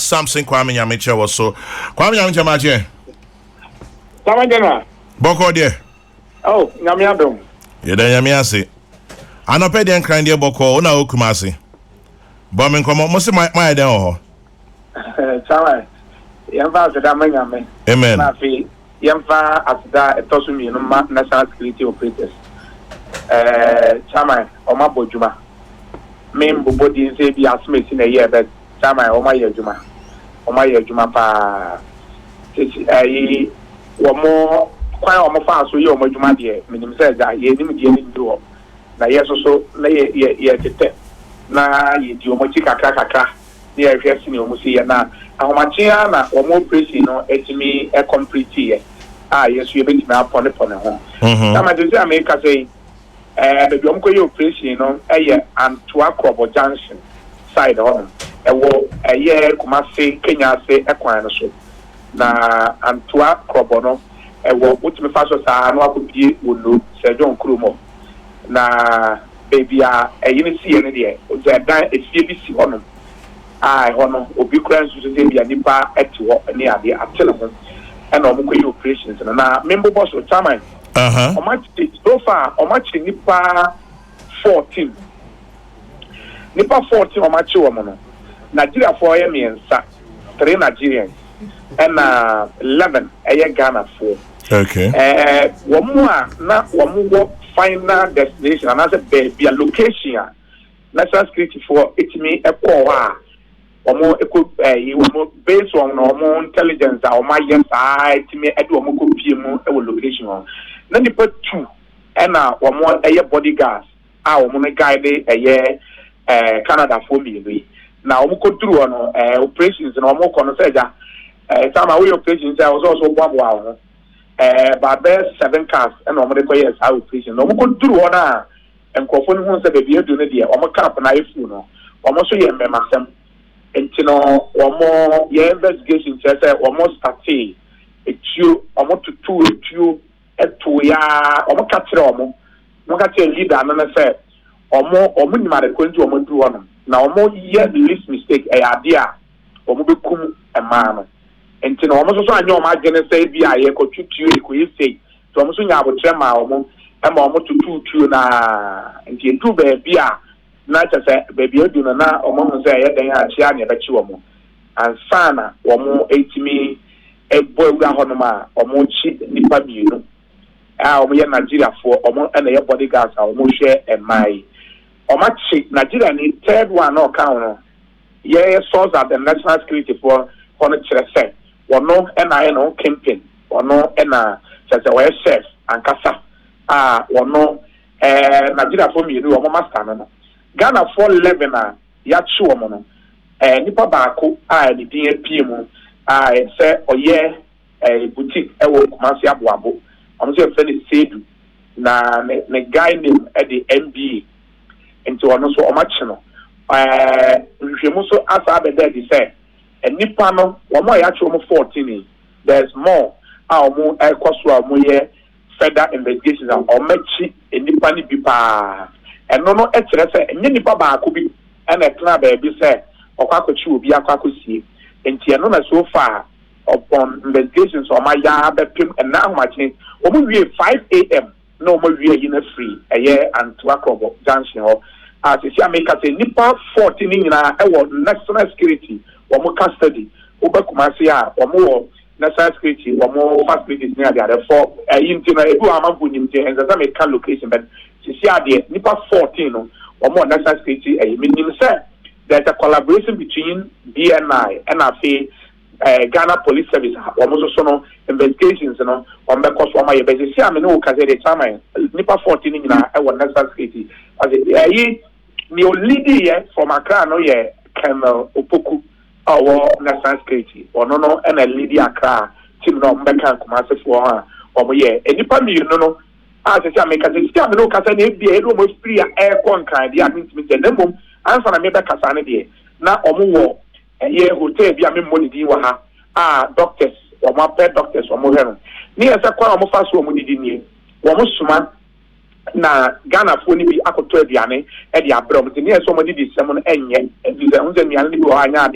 Samson Kwame Nyamiche was so. Kwame Nyamiche Maje. Samajana. Boko de. Oh, Nyamiadom. Yeda Nyamiase. Anopedian crying dear Boko, Una Okumasi. Bombing come up, most of my den or. Chama. Yamfa Sada Mayame. Amen. Yamfa Asda Tosumi, National Security Operators. Chama, Oma Bojuma. Mem body say be a smith in a year, but Chama, Oma Yajuma. Oma Yajuma pa. One more, quite almost fast, so you're my Juma dear. Minim said that ye didn't get into it. Now, yes, so lay ye na ye do much kaka near Fessin, you must see now. How much na or more pressing no et me a complete year. Ah, yes, you been upon the home. Some of the America say, the Yomko pressing on a year and to a crop or junction side on a year, Kumasi, Kenya say a quine so. Na and to a crop or no, a what me fast was no could be would look, Sir John Krumo. Na baby, a unity and idea, the CBC on them. I honor Obiquans to be a nipa at near the telephone and Omuko operations. And now, member boss of Taman. So far, or much nipa 14. Nipa 14 or much woman. Nigeria 4 and 3 Nigerians and 11 a Ghana 4. Okay. One more, not one more final destination, another baby, a location. National security for it me a power. Or more based on more intelligence, or my yes, I to me, I do a more PM location. Then you put 2 and or more a year bodyguards, our money guide a year Canada for me. Now, we could do on operations and more consider some away operations. I was also 1 hour. But there's 7 cars and normally years our operation. No, we could do on and Cofon who said, if you do it, or my cap and I funeral, almost a year, Mamma. And you know, or more your investigation says or more starty a two or more to 2 at 2 ya or more capture or more catch a leader and say or more or minimum going to a do on now more year the least mistake a idea or more become a man and you know almost so I know my gonna say be I could you say so almost you have a tremor or more to 2 na and you do be not as a baby, you do not among say, then I share never chew and Sana or more 80 me a boy honoma or more cheap nipa you. Our Nigeria for or more and a bodyguards or more share and my or much Nigeria need 3rd one or counter. Yeah, source at the national security for the say or no and I know campaign or no and such a way chef and casa or no Nigeria for me, or master. Ghana 411 ya chuo mono nipa baako the DNP say oye boutique ewo Kumasi Aboabo am say friend Sedu na ne guy name at the MBA into ono so omachi no nhwemu so asa be there say nipa no omo ya chuo mo 14 there's more omo ekoso omo ye further investigations and omachi nipa ni bi pa and no say any papa could be and a club baby say or quack will be a quackusi and Tianona so far upon investigations on my yard and now my change or we 5 a.m. no more we are in a free a year and 2 o'clock junction or as you see I make us a nipa 14 in our national security or more custody over Kumasia or more national security or more facilities near the other for a intimate and as I make a location but see the nipa 14 or more national security meaning say there's a collaboration between BNI and Ghana Police Service almost so investigations on the cost of my basis. See, I mean, no, because the time nipa 14 in our national security as a leading here from Accra, no, yeah, Colonel Opoku, our national security or no, and a lady Accra, team no, Mecca, Kumasi for her, or yeah, and nipa me, no. As I make a system, no Cassan, the almost free air conquer, the admittance, and then answer I made a Cassan idea. Now, or more, a year hotel, be a money, doctors, or my pet doctors, or more. Near a quite almost fast woman, didn't you? Almost man, na Ghana phone be a could tell the ane, and the abroad, near somebody did someone, and yet, and the only me, or I know,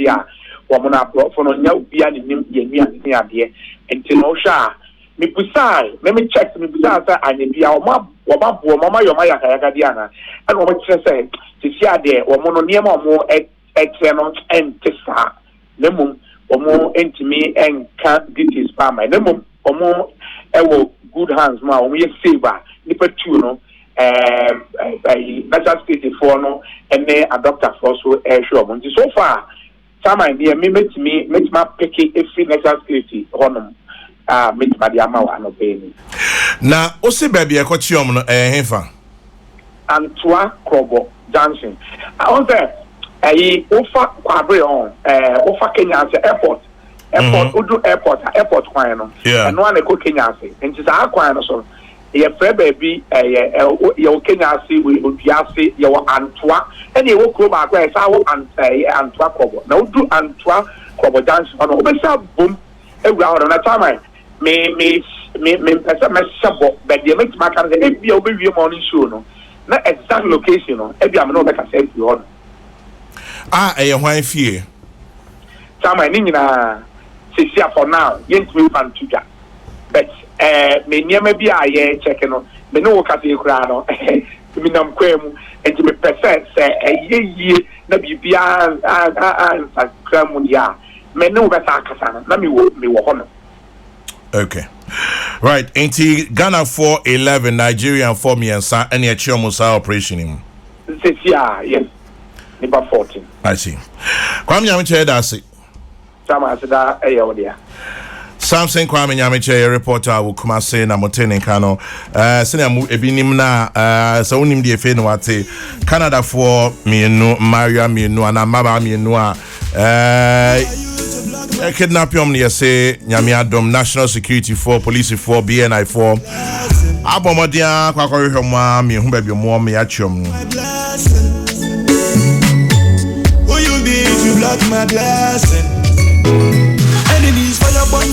woman abroad for no nya ni nim ye ni ade enti no hwa me pusai me check me pusai say anya bia wo ma bo yo ma yakayaka dia na and wo kire say sisi ade wo no niema wo etre no entisa nemum wo entimi enka details pa ma nemum wo ewo good hands ma wo ye favor nipa tu no natural state for no and a doctor for so sure so far some idea me ma pick a free natural state honum meet my ama no pay na o se baby e kochiom no hefa Antwa Krobo Johnson I was there ofa kwabre on ofa Kenya airport udu airport kwan no and one e ko Kenya ase nti sa kwan no so ye frɛ baby ye Kenya ase we obiase ye wo Antwa and ye wo kro ba kwa sa wo Antwa Krobo na udu Antwa Krobo Johnson no obesa bom ewura ho na time me pesa me sabo but ye make maka say e bia obewie morning show no na exact location no e bia me no be ka say fi ho e hwan fie time ni nyina sisi for now yentumi fan tuga but me niema bi a ye check no me no wo ka say kura no mi nam kwemu enti me pesa say yeye na bibia Instagram mu ya me no be sa kasa na me wo ho no. Okay. Right. Inti Ghana 411 Nigerian 4 miensa any a chiomusa operation him. Yes. Number 14. I see. Kwame Nyamiche dasi. Sama asida eya Samson Kwame Nyamiche reporter wo kuma say na motene kano sene mu ebinim na sa wonim de efe no wate Canada 4 mienu Maria mienu ana maba mienu kidnap yom ne say nyame adom national security for police for BNI for abomodia kwakọ hwehwa me hu ba bi mo me achom who you be to block my blessing enemies fire burn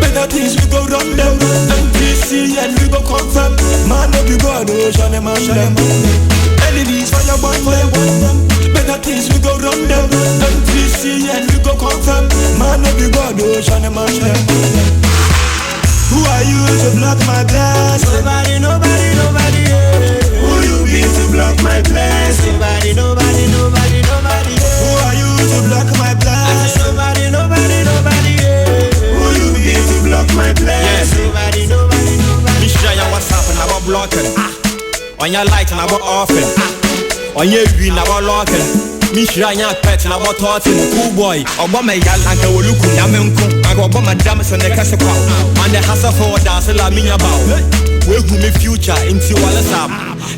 better things we go run them NTC and we go confirm man no be God oh shine man them enemies fire burn better things we go run them NTC and we go confirm man no be God oh shine man them who are you to block my blessing nobody yeah. Who you be to block my blessing nobody who are you to block my blessing nobody yeah. Who you be to block my blessing nobody Mishaya what's happening about blocking on your light and about offering on your green about locking Mishaya pet and about talking cool boy Obama yal and the Woluku Yamenku and Obama dams and the Casapa and the Hassa for dance la minya bow we who me future into Wallace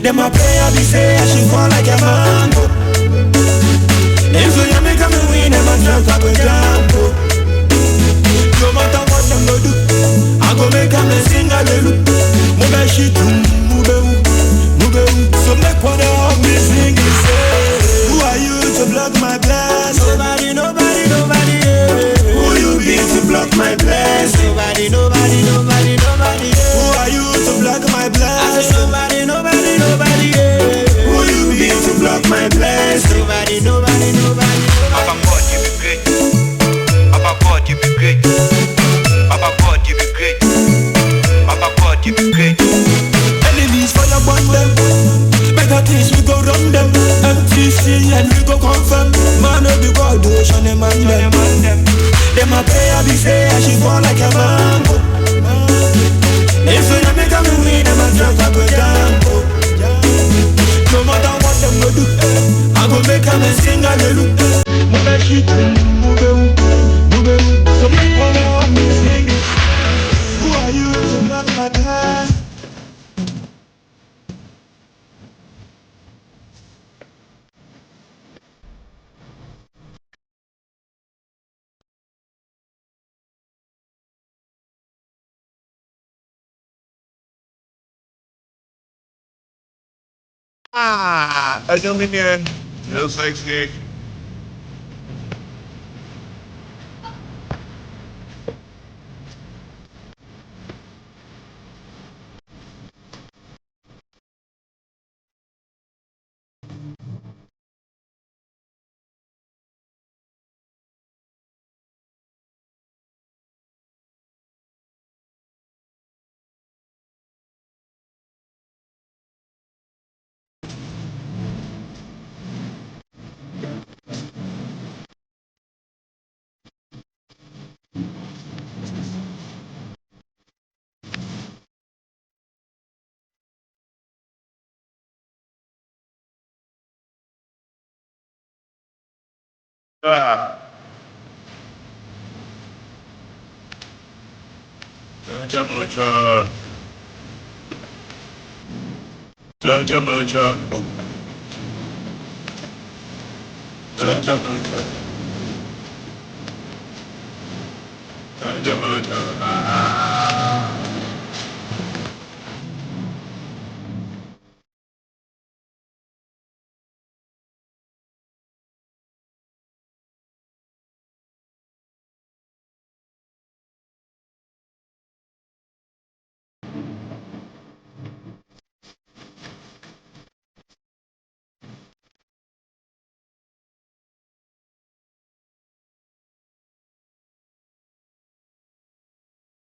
them a prayer be say I should fall like a mango if you make me win them a drop up a jump no matter what them go do I go make them sing a little move shit move so make one of me sing and say who are you to block my blessing nobody yeah. Who you be to block my blessing nobody yeah. Who are you to block my blessing nobody yeah. Who you be to block my blessing nobody Papa God you be great Papa God you be great Papa God you be great Papa God you be great enemies fire burn them better things we go run them MTC and we go confirm man no be God oh shine man them a prayer be say I should fall like a mango if you make me win them a drop up a jump no matter what them go do I go make them sing a little move shit move so make one of me sing it who are you to block my path I don't mean no sexy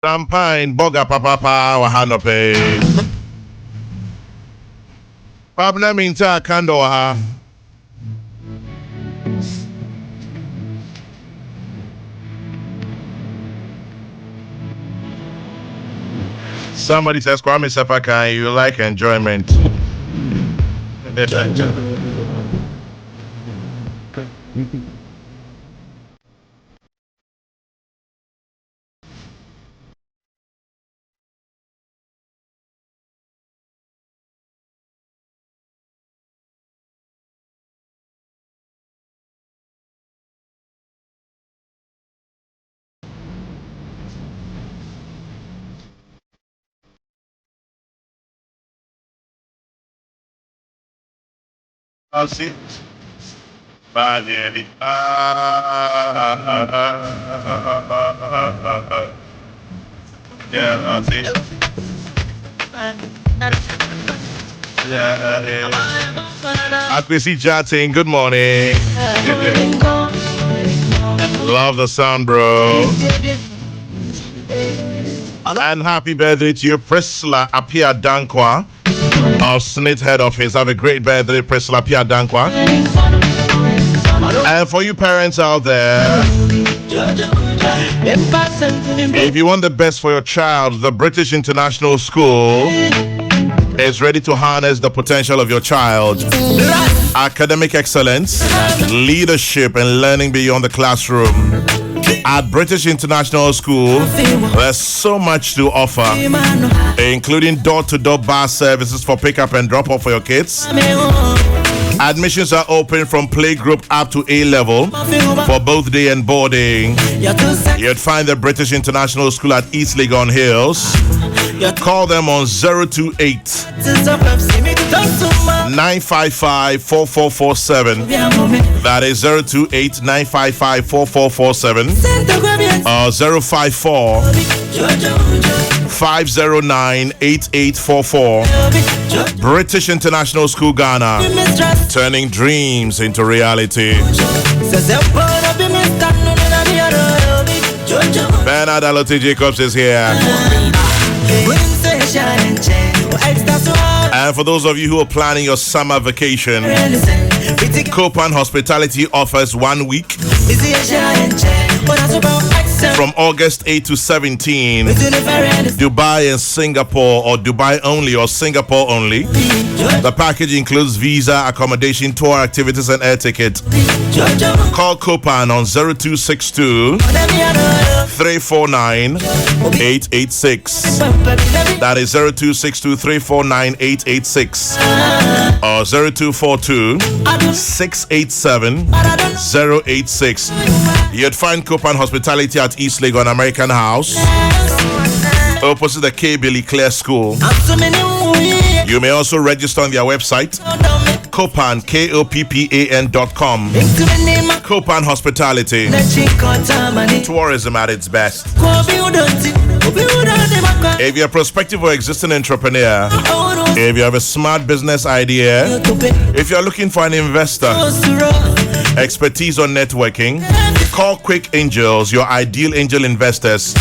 Champagne, boga papa wahano pe. Pabna minta kando ha. Somebody says, Kwame Sepaka, you like enjoyment. I'll see. Yeah, I'll see. Akwesi chatting, good morning. Love the sound, bro. And happy birthday to you, Priscilla Apia Dankwa of Snit Head Office. Have a great birthday, Priscilla Apia Dankwa. And for you parents out there, if you want the best for your child, the British International School is ready to harness the potential of your child. Academic excellence, leadership, and learning beyond the classroom. At British International School, there's so much to offer, including door-to-door bus services for pick-up and drop-off for your kids. Admissions are open from playgroup up to A-level for both day and boarding. You'd find the British International School at East Legon Hills. Call them on 028 955 4447. That is 028 955 4447 or 054 509 8844. British International School Ghana, turning dreams into reality. Bernard Alote Jacobs is here. And for those of you who are planning your summer vacation, Kopan Hospitality offers 1 week from August 8 to 17, Dubai and Singapore, or Dubai only or Singapore only. The package includes visa, accommodation, tour activities, and air ticket. Call Kopan on 0262 349 886. That is 0262 349 886 or 0242 687 086. You'd find Kopan Hospitality at East Legon American House, opposite the K. Billy Clare School. You may also register on their website, Kopan, KOPPAN.com. Kopan Hospitality, tourism at its best. If you're a prospective or existing entrepreneur, if you have a smart business idea, if you're looking for an investor, expertise on networking, call Quick Angels, your ideal angel investors.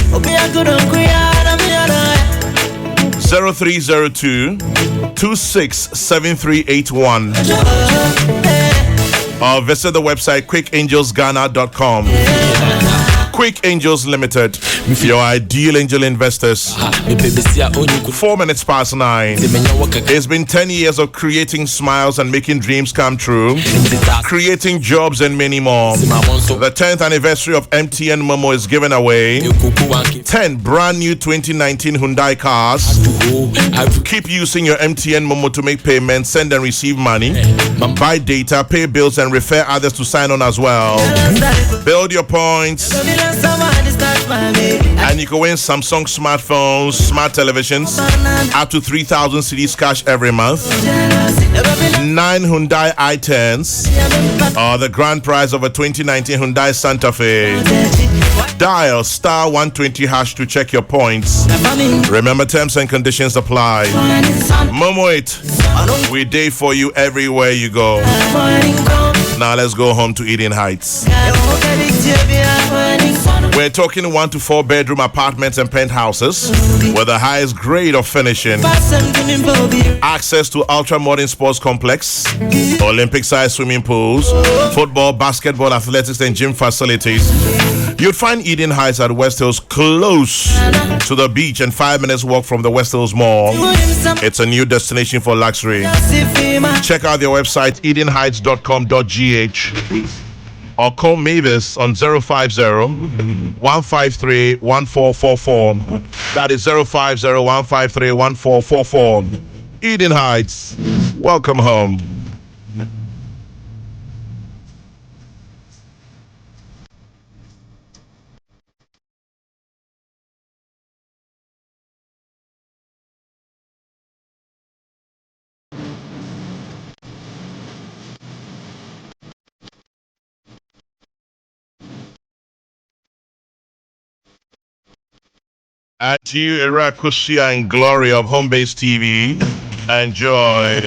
0302 267381 or visit the website quickangelsghana.com. Quick Angels Limited, your ideal angel investors. 4 minutes past 9. It's been 10 years of creating smiles and making dreams come true, creating jobs and many more. The 10th anniversary of MTN Momo is given away 10 brand new 2019 Hyundai cars. Keep using your MTN Momo to make payments, send and receive money, buy data, pay bills, and refer others to sign on as well. Build your points, and you can win Samsung smartphones, smart televisions, up to 3,000 cedis cash every month, 9 Hyundai i10s, or the grand prize of a 2019 Hyundai Santa Fe. Dial star 120 hash to check your points. Remember, terms and conditions apply. Momo it. We day for you everywhere you go. Now let's go home to Eden Heights. We're talking 1 to 4 bedroom apartments and penthouses with the highest grade of finishing. Access to ultra-modern sports complex, Olympic-sized swimming pools, football, basketball, athletics, and gym facilities. You'd find Eden Heights at West Hills, close to the beach and 5 minutes walk from the West Hills Mall. It's a new destination for luxury. Check out their website, edenheights.com.gh, or call Mavis on 050-153-1444. That is 050-153-1444. Eden Heights, welcome home. And to you, Irakusia and Glory of Home-Based TV, enjoy.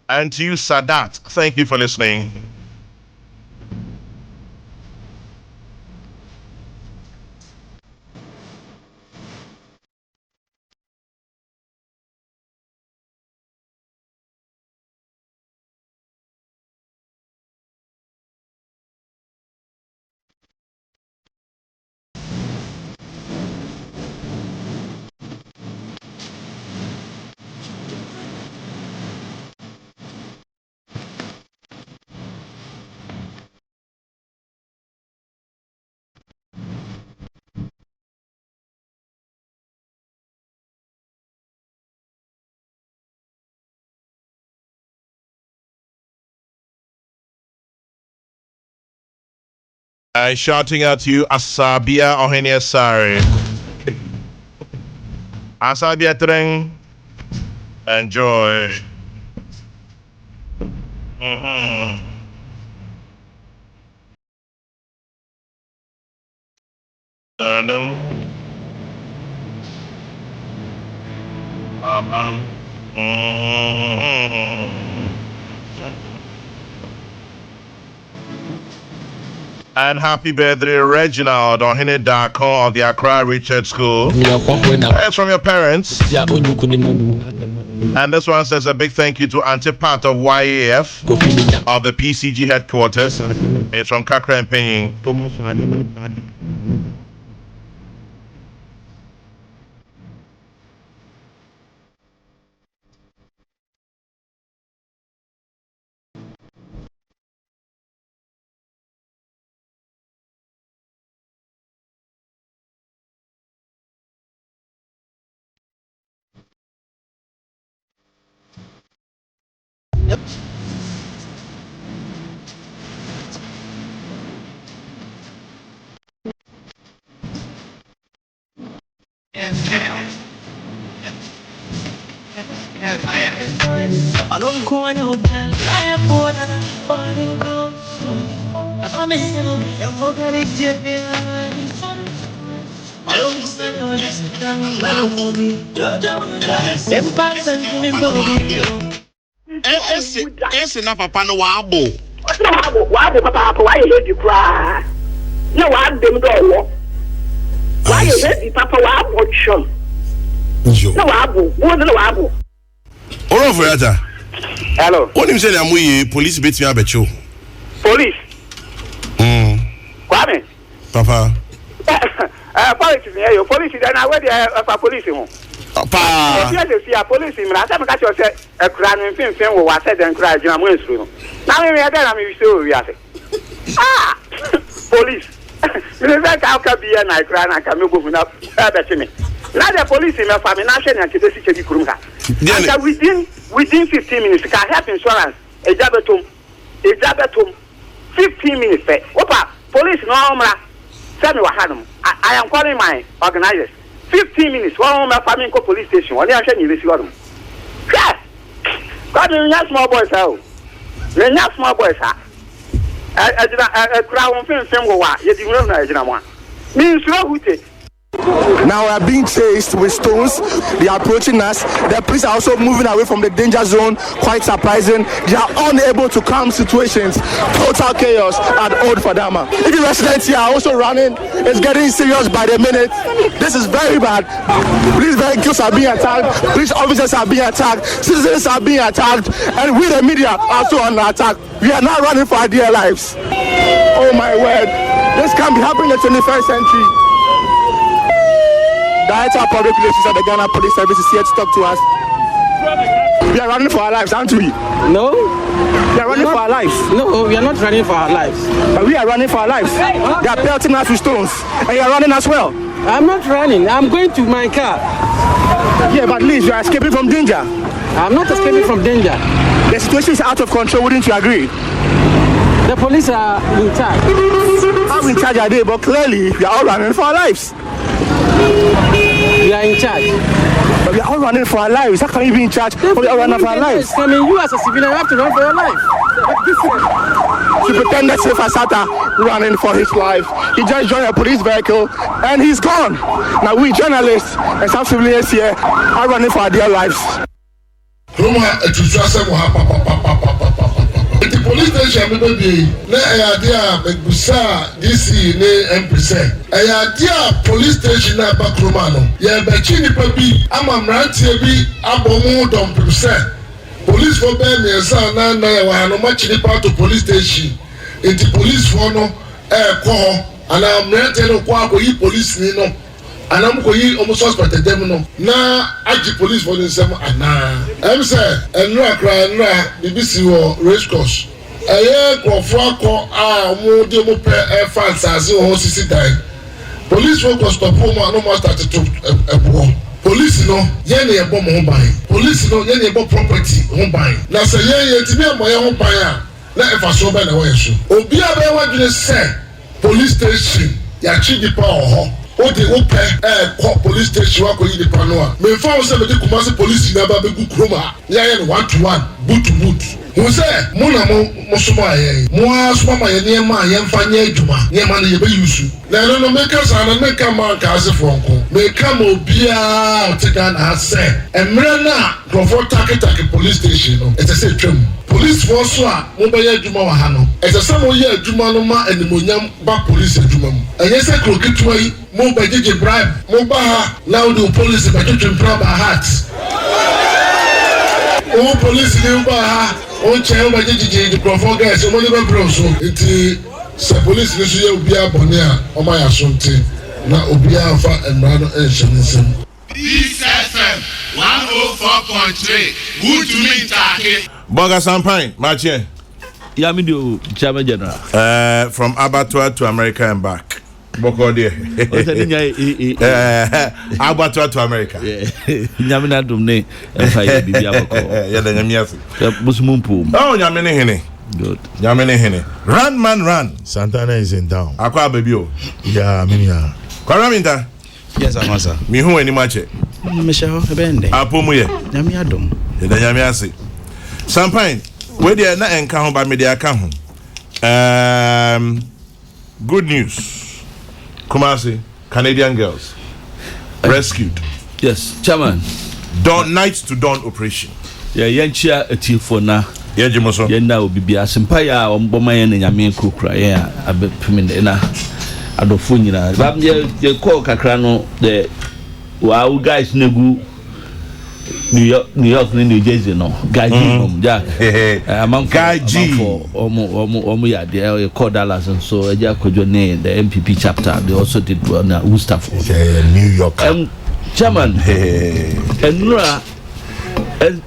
And to you, Sadat, thank you for listening. Shouting out to you, Asabia Ohenia Sari. Asabia Treng. Enjoy. And happy birthday, Reginald Ohene Dako of the Accra Richard School. It's from your parents. And this one says a big thank you to Auntie Pat of YAF of the PCG headquarters. It's from Kakra and Penny. I don't go on your bed, I am born and I'm go. I'm in the I don't stand on this down for me. Them person to me, baby. Esse papa no wabo. Wabo papa, why you hate you cry? No, I dem do. Why you hate papa wabo chum? No wabo, no wabo. Oro for yata. Hello. What him say na mu police beat me abecho. Police. Kwame. Papa. Police here, your police then I where police home. Papa. If you see a police in I catch you say a crime in film was said and cried in a month. Now we are there, I'm so we are. Police. You know how can be and I cry and I can move up better me. Now the police in my family national and today city Kurumka. Within 15 minutes, you can have insurance, a job at home, 15 minutes. Opa, police no tell me what happened. I am calling my organizers. 15 minutes, one of my family go police station. One day I'm saying you receive them. Yes! God, you're not small boys, how? You're not small boys, huh? A crowd of film, you didn't know one. Means who take. Now we are being chased with stones. They are approaching us. The police are also moving away from the danger zone. Quite surprising. They are unable to calm situations. Total chaos at Old Fadama. Even residents here are also running. It's getting serious by the minute. This is very bad. Police vehicles are being attacked. Police officers are being attacked. Citizens are being attacked. And we, the media, are also under attack. We are now running for our dear lives. Oh my word. This can't be happening in the 21st century. Director of Public Relations at the Ghana Police Service is here to talk to us. We are running for our lives, aren't we? No. We are running for our lives. No, we are not running for our lives. But we are running for our lives. They are pelting us with stones. And you are running as well. I'm not running. I'm going to my car. Yeah, but at least you are escaping from danger. I'm not escaping from danger. The situation is out of control, wouldn't you agree? The police are in charge. How in charge are they? But clearly, we are all running for our lives. We are in charge. But we are all running for our lives. How can you be in charge? But we are running for our lives. I mean, you as a civilian have to run for your life. To pretend that Safe Asata running for his life. He just joined a police vehicle and he's gone. Now we journalists and some civilians here are running for our dear lives. The police station baby na idea begusa DC ne MPC idea police station na bakroma no ye be chi nipa bi amamrantie bi abomu dom percent police for be me sa na ye wa no ma chi nipa to police station the police for no ko ana amrantie no ko akoyi police ni no anam ko yi omo suspect dem no na agi police for them ana em say enu akra BBC wo race course krofo akọ mo de mo pe fans as ho sisi dan police focus stop mo no mo start to ebo police no ye na ebo mo ban police no ye na ebo property ho ban na say ye ti be mo ye ho ban a na efa so be na wo yeso obi a be wadwene say police station ya chi di pa ho o de o pe police station wa ko yi di pa no a me fa o say me di Kumasi police na ba be gu kroma ya ye 1-to-1 boot to boot who say muna mo suma ye mo asuma ma ye niema ye mfa nya adwuma niema na ye be yusu na no make us and make am ka ase fonko make am obia take an ase emre na Crawford take police station no it say twam police force a mo be ye adwuma wa ha no it say mo ye adwuma no ma animonyam ba police adwuma mu enye say kroketwa yi mo be jeje bribe mo ba ha now the police be twetwem pra ba heart o police ni ba ha o chen ba jeje the Crawford guys o mo ni be bro so it se police ni so ye obi abone a o ma ya so nti na obi afa emra no enhyenisem This FM 104.3 good to me take Boga Sampine Marche Yamido Chairman General from Abattoir to America and back Boko there Abattoir to America Nyamina dumne FIA bibia boko ya da nyamiafi busumumpu oh nyamene hene good nyamene hene run man run Santana is in town akwa baby o yeah minia Kwaraminta yes amasa mi hu ani mache mesha bende apomu ye nyamia dum ya da nyamiase Sampine we there na enka ho ba media ka ho good news Kumasi Canadian girls rescued yes chairman dawn night to dawn operation yanchia atifo na yejimoso yenda obibia sempa ya omboma ye na nyame kokura ye abepimene na adofo nyina ba ye call kakra no the wow guys negu New York, New Jersey, no. Guy G, Jack. Guy G. Omo ya they call Dallas, and so I just could name the MPP chapter. They also did one Worcester for New York. Chairman, and Nura, and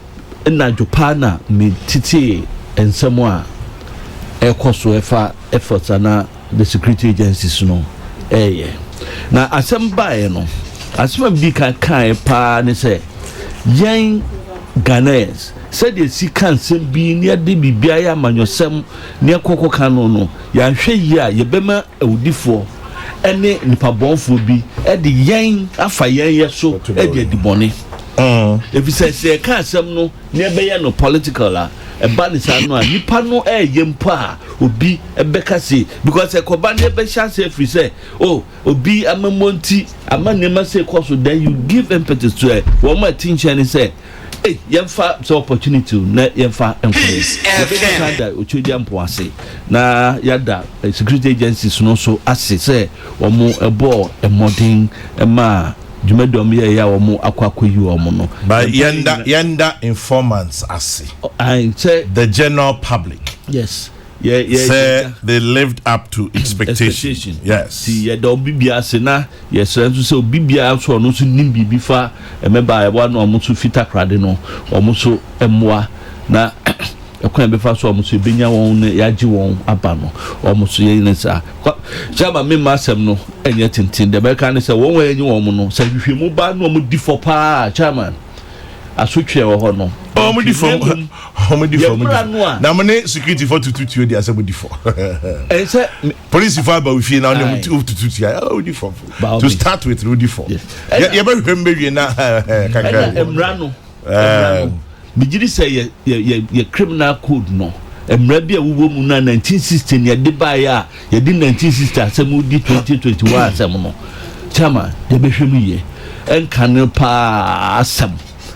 Najupana, me Titi, and someone, air cost efforts and the security agencies, no. Now, as some buy, no, as some big kind pa, and say, young Ghanaians said the sea can't be near the Bibiaya man yourself near Coco Canono, yan share ya, ye bema a woody any nipa born for be at the young affair so at the bonnet. If he says, say, can't some no near no political. A banisano, Nipano yempa, Obi, a becasi, because a cobania chance if we say, oh, Obi, a monti, a man never say, cause then you give impetus to it. One more teacher and say, hey, yemfa, so opportunity, net yemfa, and please, that Uchudian Poise. Na yada, security agencies no so as say, or more a ball, a modding, a ma. Jumedom ya omo akwako yu omo no but yenda informants asi I say the general public yes say they lived up to expectation. Yes see ya do bibia se na yes so say bibia so no so nim bibi fa emeba e wa no omo so fita krade no omo so emwa na ekwan be fa so omo so benya won ne yaji won aba no omo so ye ne sa jama me masem no enye tintin de be kan say won wa enyi won no say hwehwemu ba no omo di for pa chairman asotwe wo ho no omo di for na mone security for tututu dey asem di for and say police for ba we fie na omo tututu ya o di for to start with we di for ye be hwembe wie na kakra emra no Bijiri say ye criminal code no. Emra bia wuwo mu na 1960 ye de ba ya ye di 1960 asem di 2021 asem no. Chama ye behwemu ye. Enkan pa asem.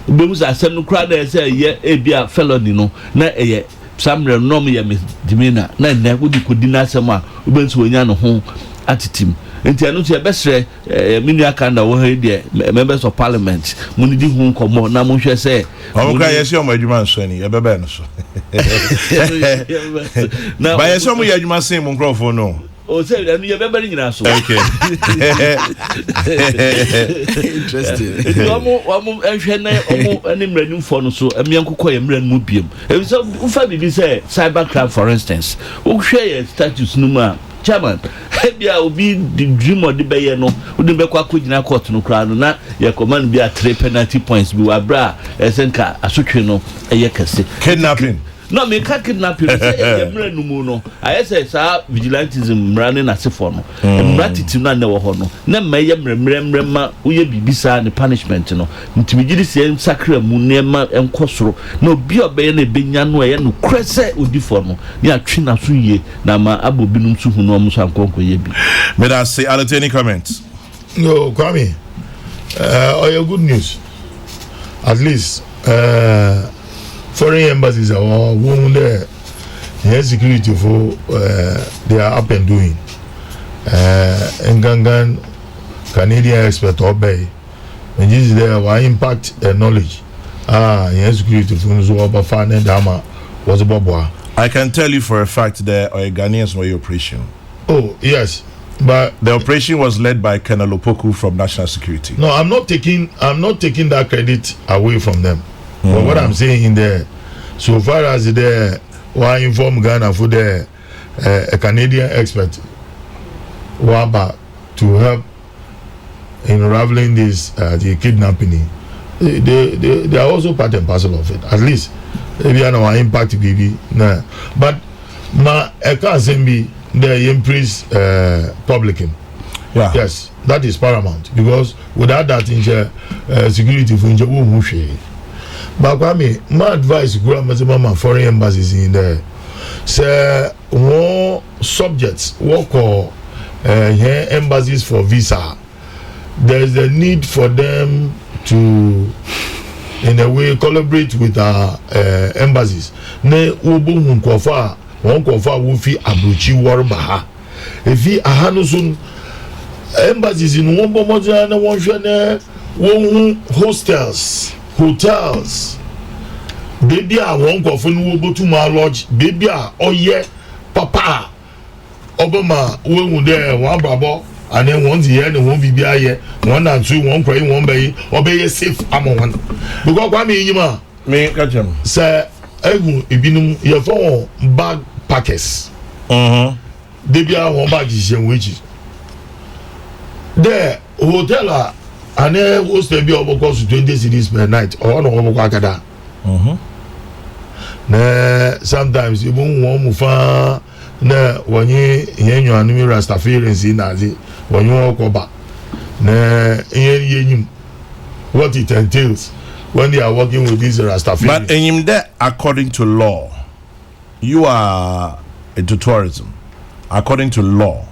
Be mu asem no kra na say ye ebia felony no na ye samre nom ye misdemeanor na na wodi kodi na asem a obensu onya no ho atitim. Enti anu tie besre mini akanda wo he de members of parliament muni di hu nkomo na mo hwe se omo ye se omo adwuma nso ni ye bebe no so na ba ye se omo ye adwuma sen mo nkrofo no o se anu ye bebe nyina so okay interesting omo ehwe na omo ani mranu fo no so emiankokọ ye mranu biem e so ufa bibi se cyber crime for instance o hwe ye status no ma chairman bia obi the dream of the beye no odi be kwa kugina court no kra no na ye command bia 3 penalty points bi wa bra esenka asotwe no eye kase kidnapping no me ka kidnapping say ye mra no mu no aye say sa vigilantism mra ne na sefo no mra titi no na wo ho no na ma ye mra ma uye bibisa ne punishment no ntimigiri se sakra mu ne ma enkosoro na obi obeye na benya no ye no krese odifo no ya twi na so ye na ma abobinum so hu no mo so ankonko ye bi may I say any comments? No, Kwame. Your good news. At least foreign embassies are women there. Security for they are up and doing. Ngangan Canadian expert obey. And this is there why impact knowledge. Security for Zuaba Fan and Dama was a Boboa. I can tell you for a fact there are Ghanaians for your operation. Oh yes. But the operation was led by Colonel Opoku from National Security. No, I'm not taking that credit away from them. But what I'm saying in there, so far as the why inform Ghana for the a Canadian expert Waba to help in unraveling this the kidnapping, they are also part and parcel of it. At least maybe I know our impact BB. Nah. But I can't say me the increase publican. Yeah. Yes, that is paramount because without that security for injury. But my advice to foreign embassies in there say more subjects work or embassies for visa. There is a need for them to in a way collaborate with our embassies. Ne ubu nkofa won kofa wo fi abrochi worba if he ahanusun embassies in won bomoja na won hwe na won hostels hotels baby a won go fun wo botu ma lodge baby a oye papa obama we de wan brabo and then one year and one bibi aye one and two one pray one bay obey safe among one because kwa me yima me catch him say egu ibinum your phone bag packers they be one bag is which there hotel and then host be over cost 20 cities per night or no over kwakada na sometimes even one mufa na wanye yenyo anu rastafarians inazi when you walk back what it entails when they are working with these Rastafarians. But in there, according to law, you are into tourism. According to law,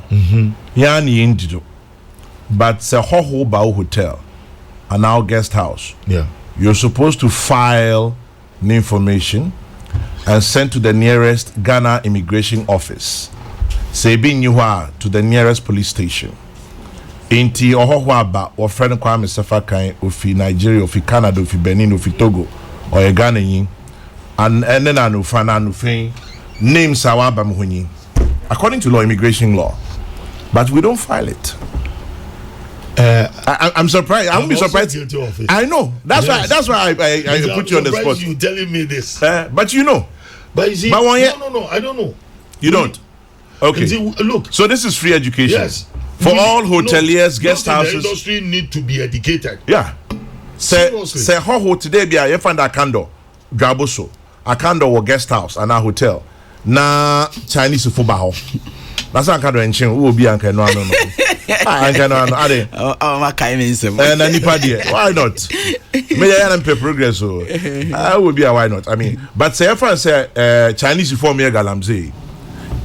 but it's a whole hotel and our guest house. Yeah, you're supposed to file the information and send to the nearest Ghana immigration office. Say being you are to the nearest police station. Inti ohohwaba or friend Kwame Sefakan ofi Nigeria ofi Canada ofi Benin ofi Togo or a Ghana yin and then anu fana anu fin name sawaba mhunyi according to law, immigration law, but we don't file it. I'm surprised. I won't be surprised. I know. That's why. That's why I put you on the spot. You telling me this? But you know. But you see, no, I don't know. You don't. Okay. See, look. So this is free education. Yes. For all hoteliers, guest houses. The industry need to be educated. Yeah. Say how today be a find a candle, Gaboso, a candle or guest house and a hotel. Na Chinese football. That's not kind of ancient. Who will be anke no. Anke no. Ade. Oh, my kind of. And anybody. Why not? May I pay progress? So I will be a why not. I mean, but say if I say Chinese reform here galamse.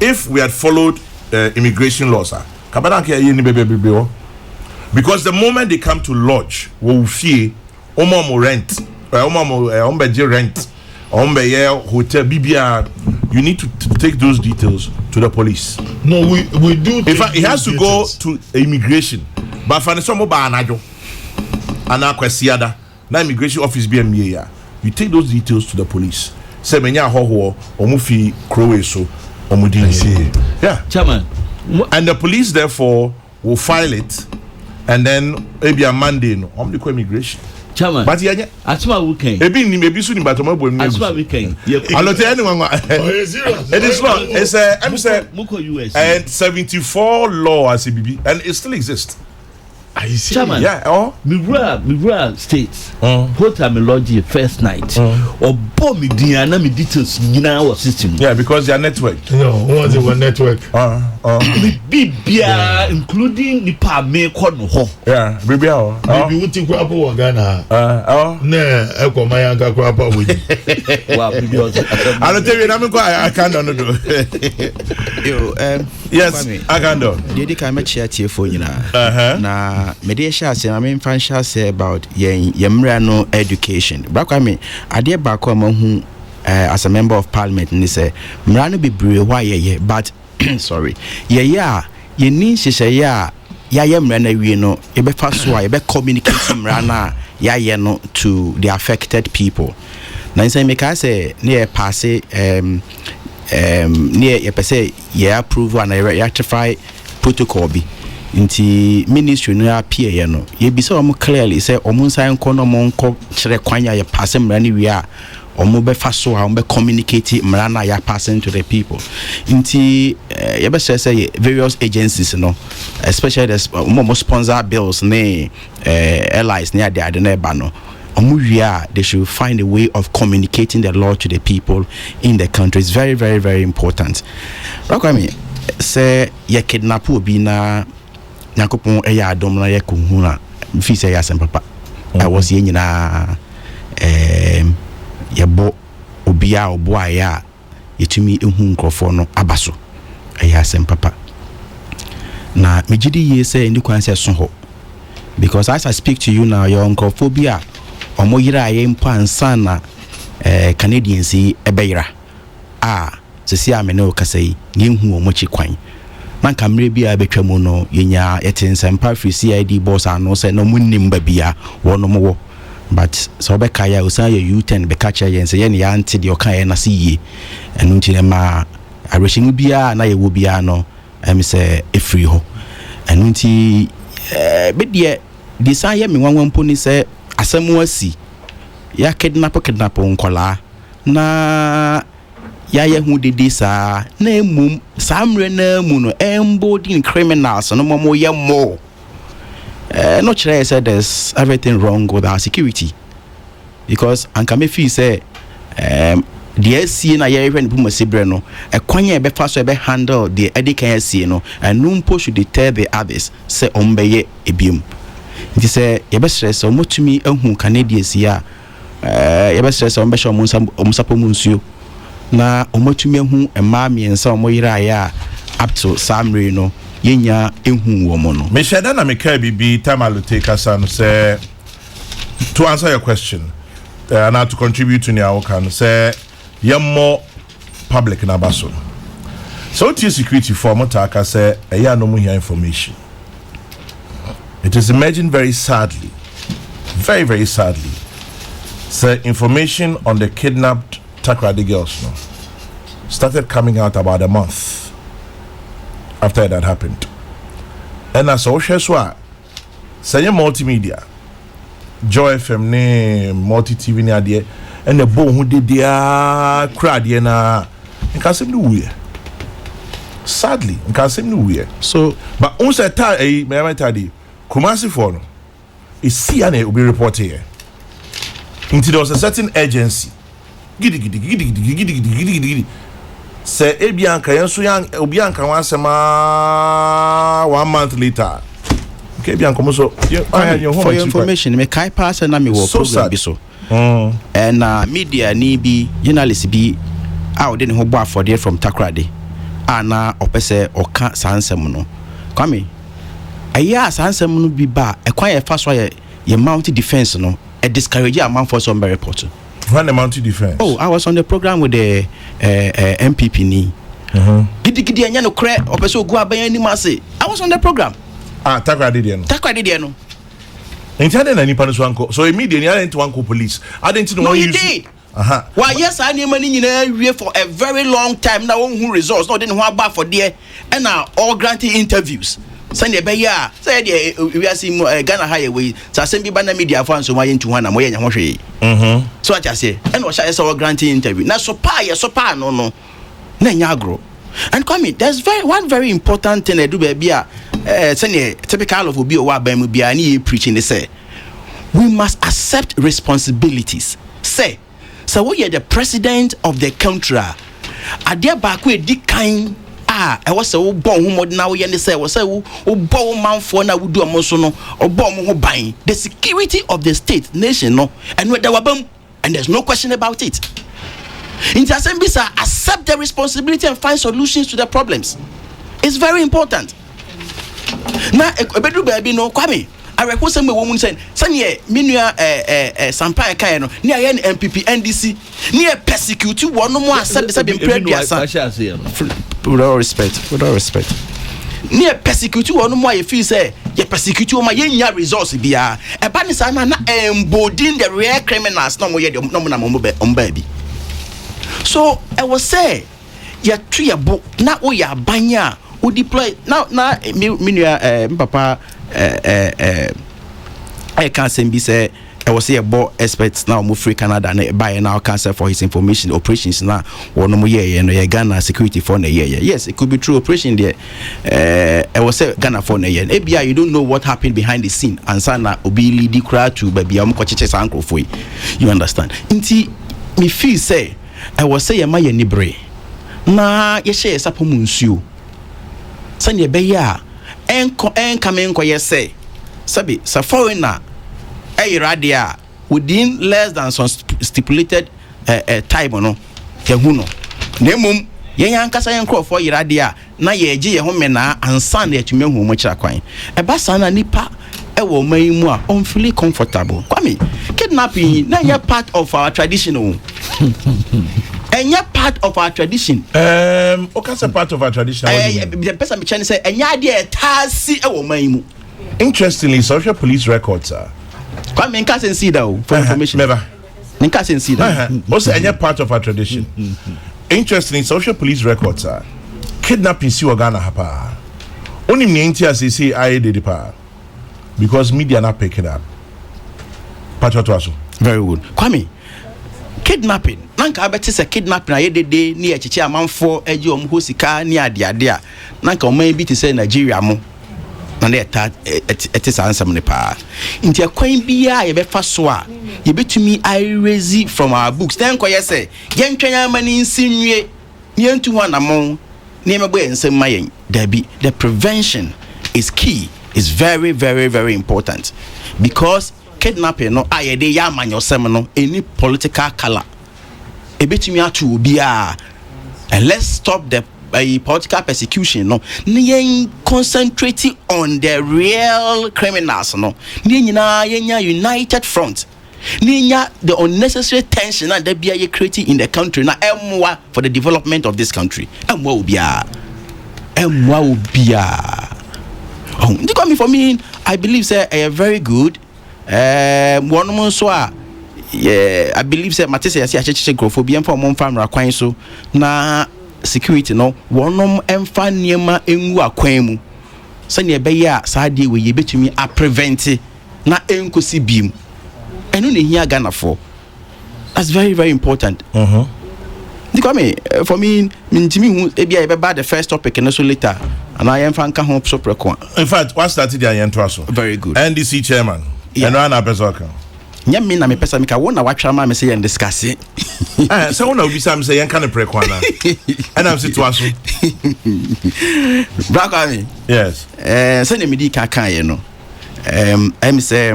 If we had followed immigration laws, because the moment they come to lodge, we fear rent, rent, hotel, BBR. You need to take those details to the police. No, we do. In fact, it has to go to immigration. But for some anajo, anakwesiada, na immigration office BMA. You take those details to the police. Say menya hoho omufi krowe so. Yeah, Chairman. And the police therefore will file it, and then maybe a Monday no, the immigration. Chairman. But yeah, Asuma weekend. Maybe soon, but tomorrow. Asuma weekend. I'll not tell anyone. It is not. It's a Muko US and 74 law as ABB, and it still exists. I see. Chairman, yeah. Oh, Mira states. Hotel me lodge first night. Or bomb me Diana me details in our system. Yeah, because their network. No, what's the one network? Bibia, including the Pame Corno. Yeah, Bibia. Maybe we think Crappo or Ghana. No, Echo Mayanga Crappo with you. Well, I don't tell you, I can't do. Yes, I can do. Did you come at your phone? Na mediation say I mean financial say about yemrano education. Back I mean ade back who as a member of parliament and say mrano be brew why ye but sorry ye need she say ya yemrana we no e be fa so e be communicate mrana ya no to the affected people. Na say make I say near pass near ye say ye approve and ratify protocol be nti ministry no appear ye no ye bi say omo clearly say omo nsan ko no mo nko kire kwanya ye pass mra ni wi a omo be fa so a omo be communicate mra na ya passing to the people nti ye be say various agencies no especially the omo sponsor bills ne allies ne ade na ba no omo wi a they should find a way of communicating the law to the people in the country. It's very very very important. Rakwami say ye kidnap obi na Nakopon eya adom na ye kunhu na fi say yasem papa I was ye nyina ye bo obi a obo aya yetumi ehu nkrofo no abaso eya asem papa na mejidi ye say ndi kwan say so ho because as I speak to you now your nkrofobia omo yira ye mpo ansa na Canadians ebeyira sisi amene o kasai ni hu omo chi kwan man kamre bia betwa mu no yenya yetensempa free CID boss ano say no munnim ba bia wono mo but so be kaya usan ye U10 be catch yen say ye ne anti de okan ye na se yi enu nti ma arehim bia na ye wo bia no em say efri ho enu nti be de san ye me wanwan po ni say asemu asi ya kidnap nkola na ya ye hu dede sa na emum samre na mu no embodying criminals no mo ye more. Not sure I said there's everything wrong with our security because Ankame feel say the SC na ye when people sebre no e kwanya be fa so be handle the edikan SC no and numpo should deter the others say ombeye ebium nti say ye be stress o motumi ehun Canadian sia ye be stress o be show omusapo munsuo na omotumi ehun ema miensa omoyira ya up to Samre no yenya ehun wo mo no me sheda na me ka bibi tamalute kasa no say to answer your question and to contribute to our can say more public na baso so to security for motaka say eya no mu hear information. It is emerging very sadly, very sadly, say information on the kidnapped Takoradi girls no started coming out about a month after that happened. And as social say multimedia, Joy FM ne multi TV ne ade and the boy who did their crowd na nka sem no we sadly nka sem no we so but on say me tadi Kumasi for no is see and will be reported here until there was a certain agency gidi say ebianka yenso yan obianka wansema 1 month later okay ebianka mo so for your information me kai pass na me wo program bi so and media ni bi journalist bi out dey ho bo afode from Takoradi ana opese oka sansem no kwame aya sansem no bi ba ekwan ye fa so ye mount defense no e discourage a man for some report. When the mounted defense? Oh, I was on the program with the MPP ni. Gidi anya no kre opeso go aban ni mase. I was on the program. Takoradi dey no. Takoradi dey no. Enti na nipa no so anko. So immediately I didn't want police. I didn't know you did. Why yes I need money nyina wie for a very long time now who results no didn't want back for there and now all granting interviews. Sunday be ya say we are seeing Ghana highway so asem bi na media for so why into one na moye nya ho hwe so I just say and we shall say granting interview na so pa no na nya agro and come there's one very important thing I do baby say typical of obi o wa ban mu bia na you preaching they say we must accept responsibilities say so we are the president of the country adia ba ko edi kan I was so born who now we say was so born man for na we do a so no or born who buying the security of the state nation no and where there were and there's no question about it. Intersembisa accept the responsibility and find solutions to the problems. It's very important. Now ebedu baby no kwame I request some woman saying sanye minua sampa kai no near MPP NDC near persecute one no more accept the same with all respect near persecute one no more you feel say you persecute my nya resource bia e ba ni sa na embodying the real criminals no mo ye no mo na mo baby so I was say ya triable na o ya banya o deploy now minua papa I can't say be say I was say about experts now move free Canada and buy now cancer for his information operations now one more year and Ghana security for a year. Yes, it could be true operation there. I was say Ghana for a year. ABI you don't know what happened behind the scene and sana obi lead crowd to baby am kwacheche sanko for you understand. Inti me feel say I was say ma ye nibre na ye share sapo munsuo. Sanya be ya enko ye say sabi sa foreigner radia within less than some stipulated time no yehu no nemum yenya nkasa yenkro for radia na yeje ye home na ansan na atumi hu mo kira kwan e ba sana nipa e wo man mu a on feel comfortable kwame kidnapping na ye part of our tradition o enya part of our tradition okase part of our tradition the person me chen say enya de etasi e wo man mu. Interestingly, social police records are Come in case and see that for information. Never. In case and see that. Also, any part of our tradition. Interesting, social police records are kidnapping si Ghana hapa. Only me as they say I did pa because media not picking up. Patriotaso. Very good. Kwame, kidnapping. Nanka abeti se kidnapping aye de ni echichi amanfo eji omho sika ni ade nanka oman bi te say Nigeria mo. Na na it is answer me pa. Nti akwan bia ye befa so a ye betumi erase from our books. Then ko ye say yentwan amani nsinwie yentu ho anamon na emebo ensem mayen. The prevention is key. Is very very very important because kidnapping no ayede ya amanyosem no any political color ebetumi atu obia and let's stop the political persecution no yen concentrating on the real criminals no nyina yenya united front nyina the unnecessary tension that they are creating in the country na emwa for the development of this country emwa obia oh for me I believe say very good one more so yeah I believe say matese yasi acheche grofobia for mon famra kwan so na security no one emfa niema enwu akwan mu se ne be ya saade we ye betumi a prevent na enkosi bim enu ne hia Ghana for that's very very important for me mintimi hu ebia e be ba the first topic and so later and I am fan ka ho so preko. In fact, what started the intro so? Very good. NDC chairman. Yeah. And Rana Pesoka. Nyame na me pesa me ka wona watwa ma me say and discuss it. So wona obi sam say yan kan preko na. And I'm situaso. Braka. Yes. Say ne medi ka kan ye no. Em say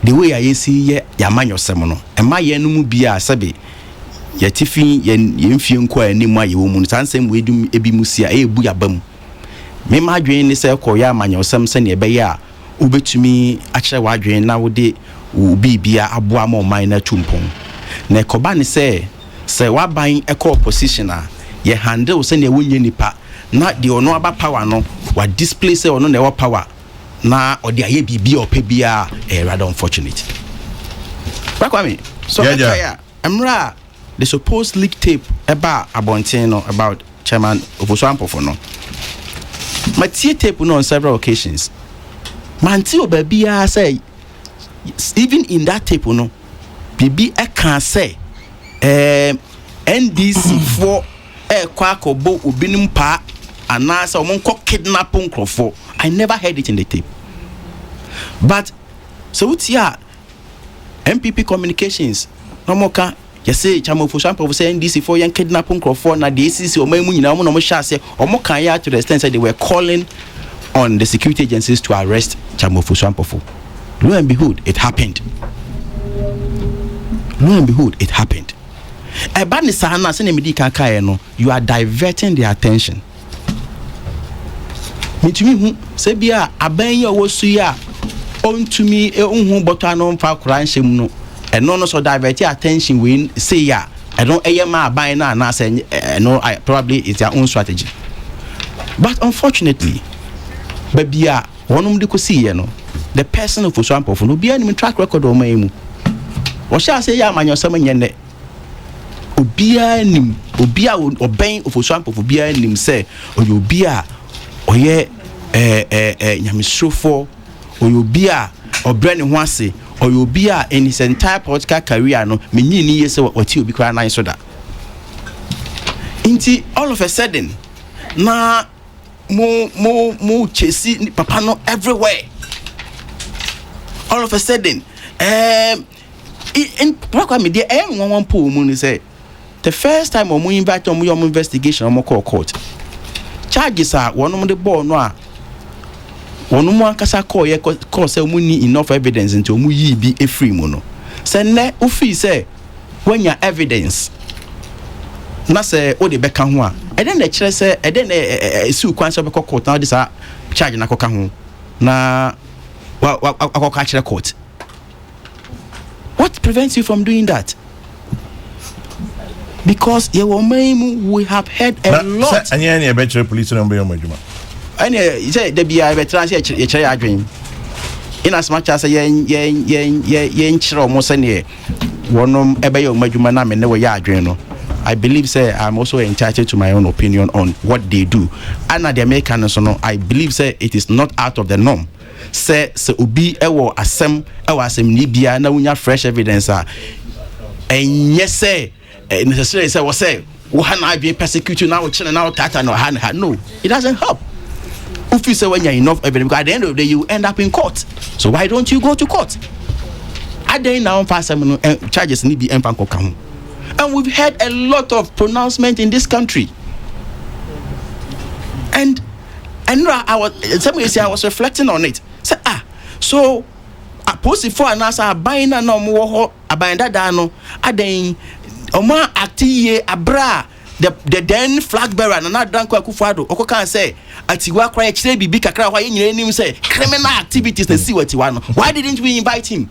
the way I see ye yamanyosem no. Ema ye no mu bia sabe yetifi yemfie nkwa animu aye wo mu sansem we dum ebi musia ebu yabam me ma adwen ni se ko ya amanyosem se ne ebe ya ubetumi a kire wa adwen na wo de obi bia aboa ma oman na tumpon na ekoba ni se wa ban ekọ opposition a ye handle se ne wonye nipa na de ono aba power no wa display se ono na e power na odi aye bibia opebia rather unfortunate Bakwami so yeah. Amra the supposed leak tape about Abontino about Chairman Ofosuampofo no. My tape no on several occasions. Manti baby say even in that tape no, BB I can say NDC for kwako bo ubinum pa anasa omonko kidnapping crofo. I never heard it in the tape. But so what's here MPP communications no more can you say Chamo for example say NDC for young kidnapping crofo na the ACC o mamu nyina mo no mo sha say o mo kan ya to the extent that they were calling on the security agencies to arrest Chamo for example. Lo and behold it happened. Eba ni sana se ne medi kan kai no you are diverting their attention. Mitumi hu se bia aban ye wo su ya ontumi unhu botwa no mfa kran hyem no eno no so divert attention we say ya I don't ma aban na say no I probably it's their own strategy. But unfortunately babia wonum de ko see ye no the person of Osuampofo no bia ni track record o man mu o sha say ya amanyosam nyene obia nim obia oben of Osuampofo bia nim say obia oye nyamisrofo oyobia obrane ho ase oyobia in his entire political career no menyi ni yese wati obi kra nan so da inti all of a sudden na mo chesi papa no everywhere all of a sudden in proper media one po mu ni say the first time omo invite omo your investigation omo call court charges are one of the ball no a one mo ankasa call ye call say omo ni enough evidence until omo yi bi e free mo no say ne ofi say when your evidence na say o de beka ho a e den na kire say e den esi ukwan say beka court na this charge na koka ho na akoka kire court. What prevents you from doing that? Because we have heard a lot. And any better police number your majuma. And you say the BI veterans here adwin. in as much as yen chiro mo sene wonom ebe yo madwuma na me ne wo ya adwen no. I believe say I'm also entitled to my own opinion on what they do. And the American so no, I believe say it is not out of the norm. Say obi ewo asem ni bia na unya fresh evidence and yes say necessarily say was say we na be persecuted now children now tata no no, it doesn't help. If you say when you're enough evidence, because at the end of the day you end up in court. So why don't you go to court? At the now charges ni be empanko kan. And we've had a lot of pronouncement in this country. And I was reflecting on it. Say, so a post for an answer buying no more buying that dano aden oma acti abra the then flag bearer and not drank Akufo-Addo oko can say atiwa cry chire bibi kakra why you name say criminal activities and see what you want. Why didn't we invite him?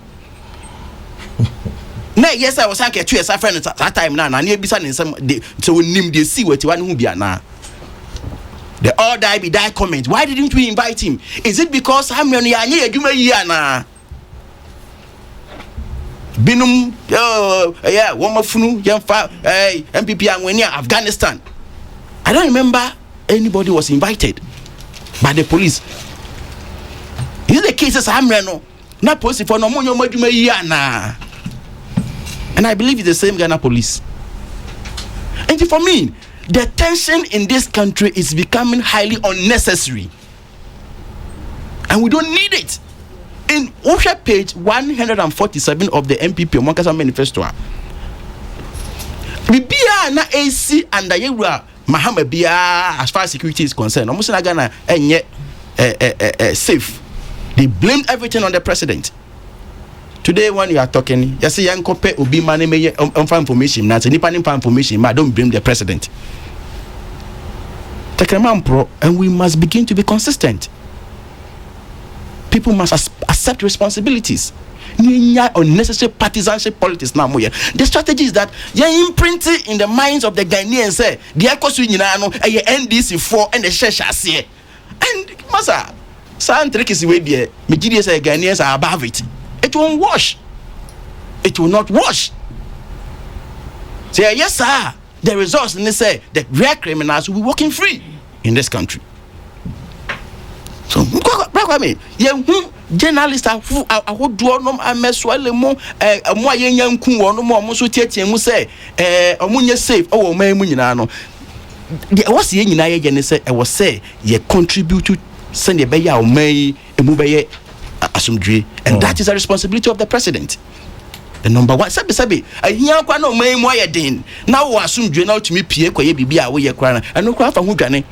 No, yes, I was like a 2 years friend at that time now, and you be saying some so name they see what you want who be now. The all die be die comment. Why didn't we invite him? Is it because I'm on Yana? Binum, yeah, one more funu, young MPP and when Afghanistan. I don't remember anybody was invited by the police. Is the cases I'm not posted for no more Yana. And I believe it's the same Ghana police. And for me, the tension in this country is becoming highly unnecessary. And we don't need it. In OSHA page 147 of the MPP Monkasa Manifesto, Bibia na AC and the Yura Mahama Bia as far as security is concerned. Almost in Ghana and yet safe. They blamed everything on the president. Today when you are talking, you say young couple will be money information. Now, any information, I don't blame the president. Take a man pro, and we must begin to be consistent. People must accept responsibilities. Unnecessary partisanship politics now. The strategy is that you imprint it in the minds of the Ghanaians. Say the NDC 4 and the Sheshas. And Masa, some trick is way there. Majority say Ghanaians are above it. It won't wash. It will not wash. Say yes, sir. The results, and they say the real criminals will be walking free in this country. So, journalists are who do no ameswale mo mo ayenyan kun wo no mo so tietie mu say omunye safe o man mu nyina no. What's ye nyina ye ne say e was say ye contribute to send ye be ya o man emu be ye asumdwe, and that is a responsibility of the president. The number one sabi ahia kwa no man mu ayedin na wo asumdwe na otumi pie kwa ye bibia wo ye kwa na eno kwa fa hu dwane.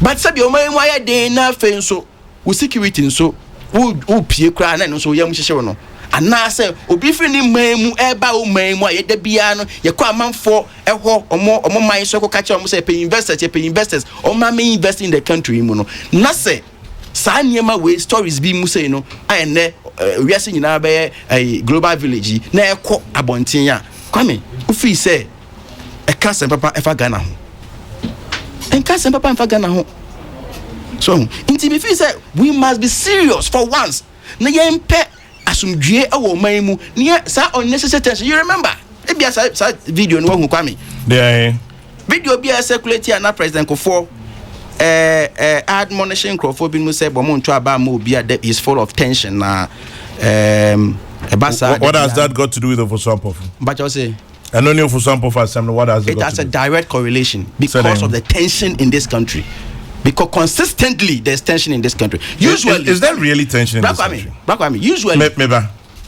But sabi o man mu ayedin na fe nso wo security nso wo pie kwa na nso ye mu hyehye no ana say obi firi ni man mu eba o man mu ayeda bia no ye kwa amanfo eho omo man so ko ka che omo say pay investors o ma me invest in the country mu no na say sa niema we stories bi mu say no ayene wiase nyina be a global village na ekọ abonten ya kwame ufi say e ka sem papa efa Ghana ho en ka sem papa efa Ghana ho. So inti be feel say we must be serious for once na yempe asumdue ewo man mu na sa unnecessary tension. You remember e bia sa video no hu kwame there video bia circulate na president Kofor admonishing Crawford bin say bomonto aba ma obi that is full of tension na what has that got to do with the Ofosuampo? But you say and only Ofosuampo for assembly, what has it got has to a do? direct correlation because of the tension in this country. Because consistently there's tension in this country. Usually is there really tension in this country? Usually maybe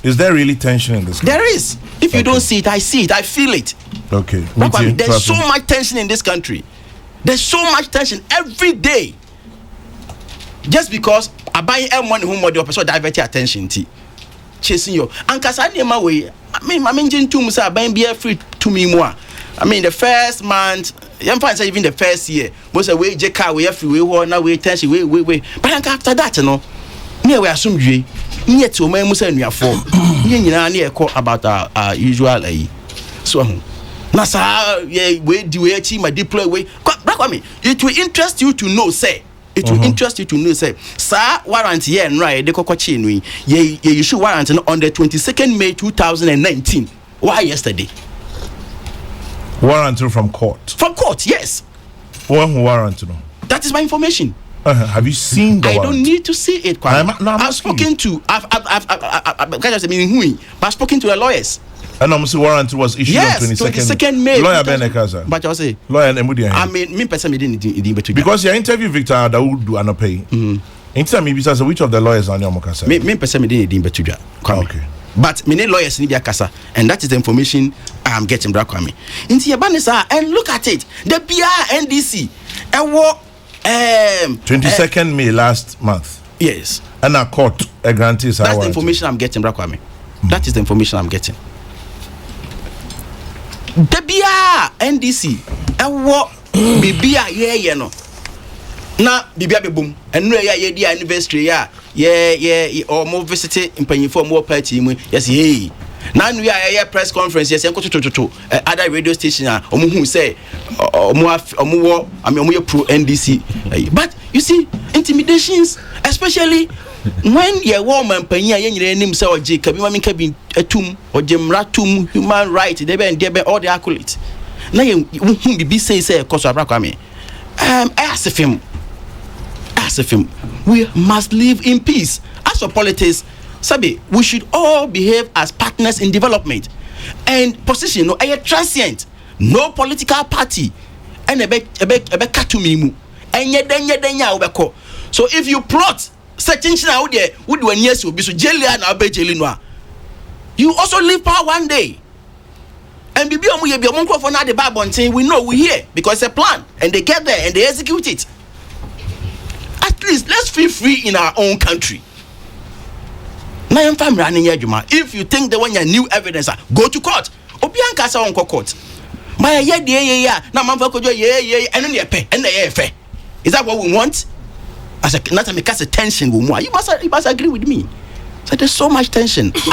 is there really tension in this country? There is. If you don't see it, I see it, I feel it. Okay. There's so much tension in this country. There's so much tension every day. Just because I buy M1 whom the opposite divert your attention to chasing you. And Kasani way, I mean, to Musa buying beer free to me more. I mean, the first month, even the first year, was a way Jeka, we have free, we now we tension, we. But after that, you know, near we assume you, near to my Musa and your form, near about our usual. So, Nasa, yeah, we do a team, I deploy way. It will interest you to know, say, It will interest you to know, say, sir, warrant here and right, the Kokochi, you issue warrant on the 22nd May 2019. Why yesterday? Warrant from court. From court, yes. One warrant, no. That is my information. Have you seen the warrant? I don't need to see it. I've spoken to. I've spoken to the lawyers. And the warrant was issued on 22nd May. Lawyer Benekaza. But I say lawyer Nemudi. I mean, me personally didn't. Because your interview Victor Dawood do anopay. Anytime me say which of the lawyers are your Mokasa? Me personally didn't. Okay. But many lawyers need their casa, and that is the information I am getting. Brakwami. Into your banisa and look at it. The BRNDC and what 22nd May last month. Yes. And a court a grantee. That's the information I'm getting, Brakwami. That is the information I'm getting. The BRNDC and what BBA yeah no. Na bibia be boom and no ya di anniversary ya or more visiting in paying for more party yes hey now we are press conference yes to other radio station who say pro NDC but you see intimidations especially when your woman panya yen nim say oje kabi mami kabi etum ojemra tum human right they be all the accolades na yen be say cause abrakwame as if we must live in peace. As for politics, Sabi, we should all behave as partners in development. And position, no, a transient, no political party, and a katumimu, and yet then. So if you plot certain thing out there, would when yes will be so jelly and I'll be jelly noir. You also leave power one day. And be for now the Bible and saying we know we here because it's a plan and they get there and they execute it. At least let's feel free in our own country. If you think that when you new evidence, go to court. Obianka sa on court. My yeah. Now man for yeah and then and fair. Is that what we want? As a not make us a tension. You must agree with me. So there's so much tension. For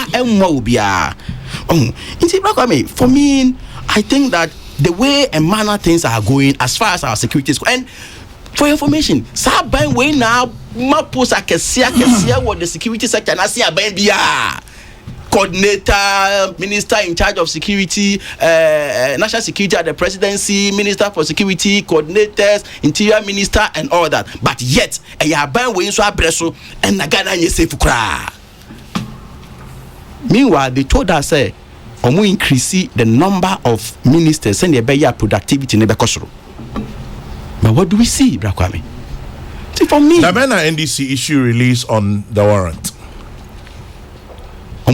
me, I think that the way and manner things are going as far as our security is and for your information, Saban way now, Mapos Akesia, what the security sector, and I see a baby coordinator, minister in charge of security, national security at the presidency, minister for security, coordinators, interior minister, and all that. But yet, a yaban way so abreso and Nagana Yesefukra. Meanwhile, they told us, Omu increase the number of ministers and the better productivity in the Bekosoro. But what do we see, Brakwame? See, for me, the NDC issue release on the warrant.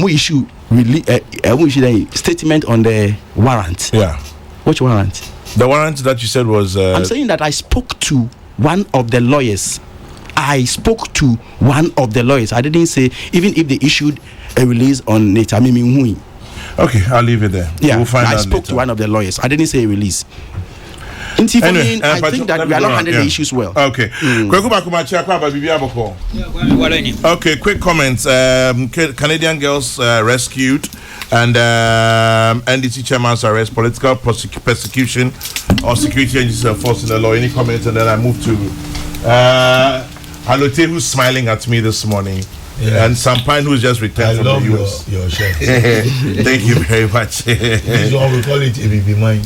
We issue a statement on the warrant. Yeah. Which warrant? The warrant that you said was. I'm saying that I spoke to one of the lawyers. I didn't say even if they issued a release on it. Okay, I'll leave it there. Yeah, we'll find I spoke later to one of the lawyers. I didn't say a release. Anyway, I think that we are not handling the issues well. Okay. Okay, quick comments. Canadian girls rescued and NDC chairman's arrest, political persecution or security agencies enforcing the law. Any comments? And then I move to Alote, who's smiling at me this morning. Yeah. And Sampine, who's just returned from the US. Your shirt. Thank you very much. This one we call it ABB mine.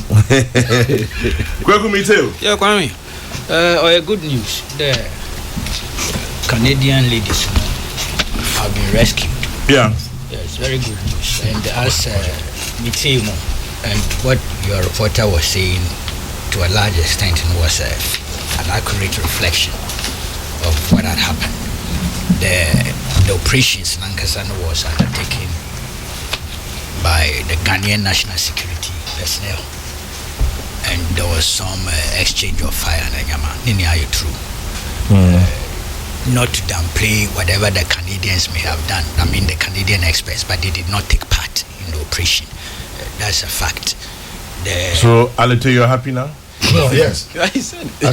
Kwame, me too. Yeah, Kwame. Good news. The Canadian ladies have been rescued. Yeah. Yeah, it's very good news. And as Mitemo and what your reporter was saying to a large extent was an accurate reflection of what had happened. The operations Nankasano was undertaken by the Ghanaian National Security personnel, and there was some exchange of fire and true. Not to downplay whatever the Canadians may have done, the Canadian experts, but they did not take part in the operation. That's a fact. So, Alete, you're happy now? No, yes. At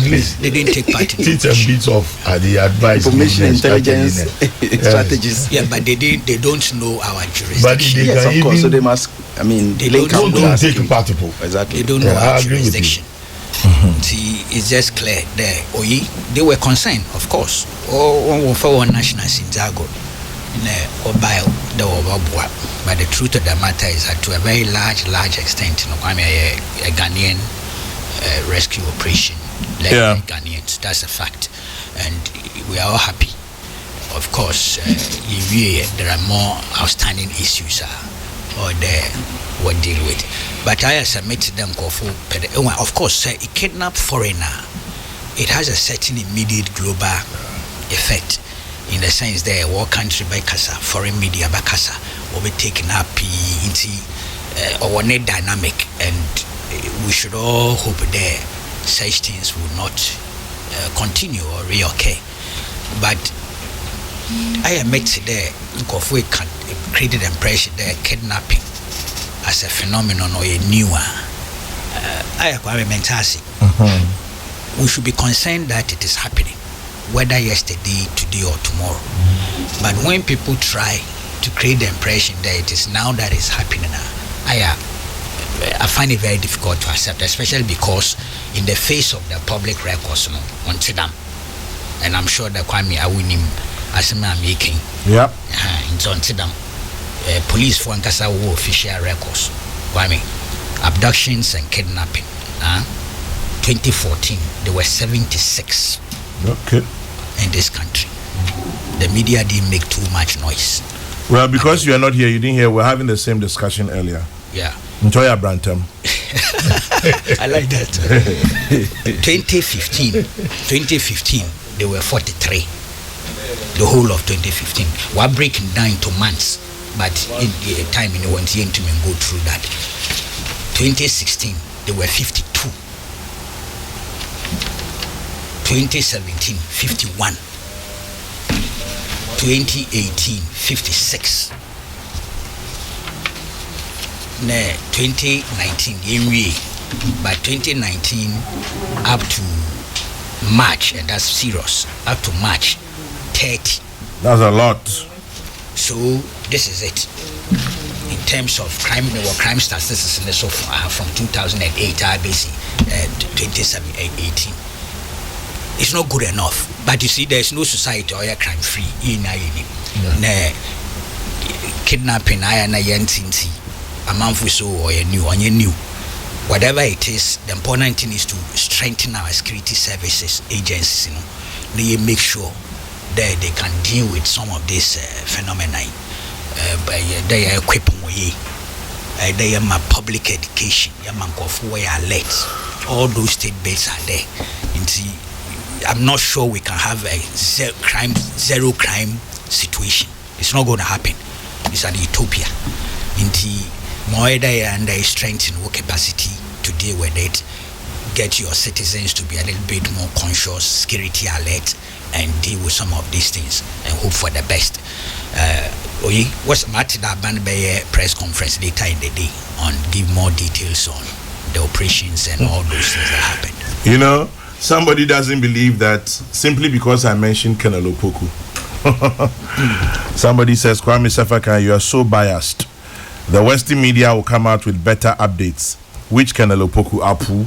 least they didn't take part in bits and bits of the advice, information, intelligence, strategies. Yeah, but they don't know our jurisdiction. But they yes, of course. So they must. They don't take part. Exactly. They don't know our jurisdiction. See, it's just clear there. They were concerned, of course. For one national Sinzago, but the truth of the matter is that to a very large extent, a Ghanaian rescue operation led by Ghanaians. That's a fact, and we are all happy. Of course, there are more outstanding issues or there we deal with. But I submit to them, of course, a kidnapped foreigner, it has a certain immediate global effect, in the sense that war country by Kasa, foreign media by Kasa, will be taken up into our net dynamic, and we should all hope that such things will not continue or reoccur. But I admit that we can create the impression that kidnapping as a phenomenon or a newer, we should be concerned that it is happening, whether yesterday, today, or tomorrow. But when people try to create the impression that it is now that it's happening, I find it very difficult to accept, especially because in the face of the public records on them, and I'm sure that Kwame Awinim as I'm making, it's on them. Police for Ankasa official records. Kwame, abductions and kidnapping. 2014, there were 76. Okay. In this country. The media didn't make too much noise. Well, because you are not here, you didn't hear. We're having the same discussion earlier. Yeah. Enjoy your Brantam. I like that. 2015, there were 43. The whole of 2015. We're breaking down into months, but in the time in the one year to go through that. 2016, there were 52. 2017, 51. 2018, 56. 2019, by 2019 up to March, and that's serious, up to March, 30. That's a lot. So this is it. In terms of crime, there were crime statistics from 2008, IBC, 2018. It's not good enough. But you see, there's no society or crime free in kidnapping, a month or so, or new. Whatever it is, the important thing is to strengthen our security services agencies. They make sure that they can deal with some of this phenomena. They are equipping they are my public education, alert. All those state beds are there. I'm not sure we can have a zero crime situation. It's not going to happen. It's an utopia. More and strengthen our capacity to deal with it. Get your citizens to be a little bit more conscious, security alert, and deal with some of these things and hope for the best. What's Martin Abanbe press conference later in the day on give more details on the operations and all those things that happened. You know, somebody doesn't believe that simply because I mentioned Colonel Opoku. Somebody says, Kwame Sefaka, you are so biased. The Western media will come out with better updates. Which Colonel Opoku Apu?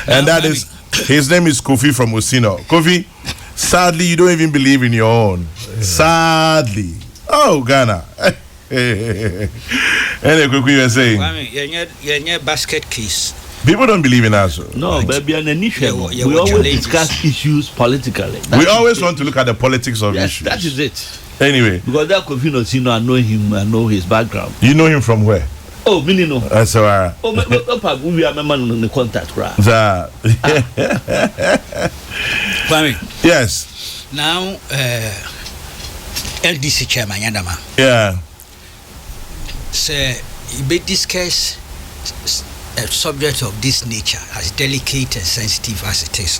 And that is, his name is Kofi from Osino. Kofi, sadly, you don't even believe in your own. Sadly. Oh, Ghana. Anyway, Kofi, you were saying? You're basket case. People don't believe in us. No, but we always discuss issues politically. We always want to look at the politics of issues. That is it. Anyway. Because that Kofi Osino, I know him, I know his background. You know him from where? Oh, me no. That's all right. Oh, we are member on the contact, right? Kwame. Yes. Now, LDC chairman Yandama. Yeah. Sir, you be discuss a subject of this nature, as delicate and sensitive as it is.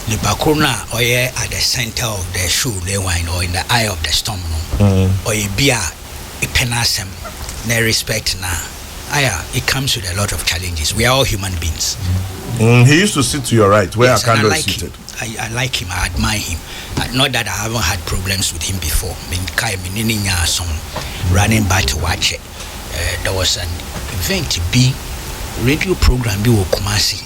The Bakuna or at the center of the shoe, or in the eye of the storm, or a beer, a penasem, no respect now. It comes with a lot of challenges. We are all human beings. He used to sit to your right, where Akando is seated. I like him, I admire him. Not that I haven't had problems with him before. Running back to watch it. there was an event B radio program bi wo Kumasi.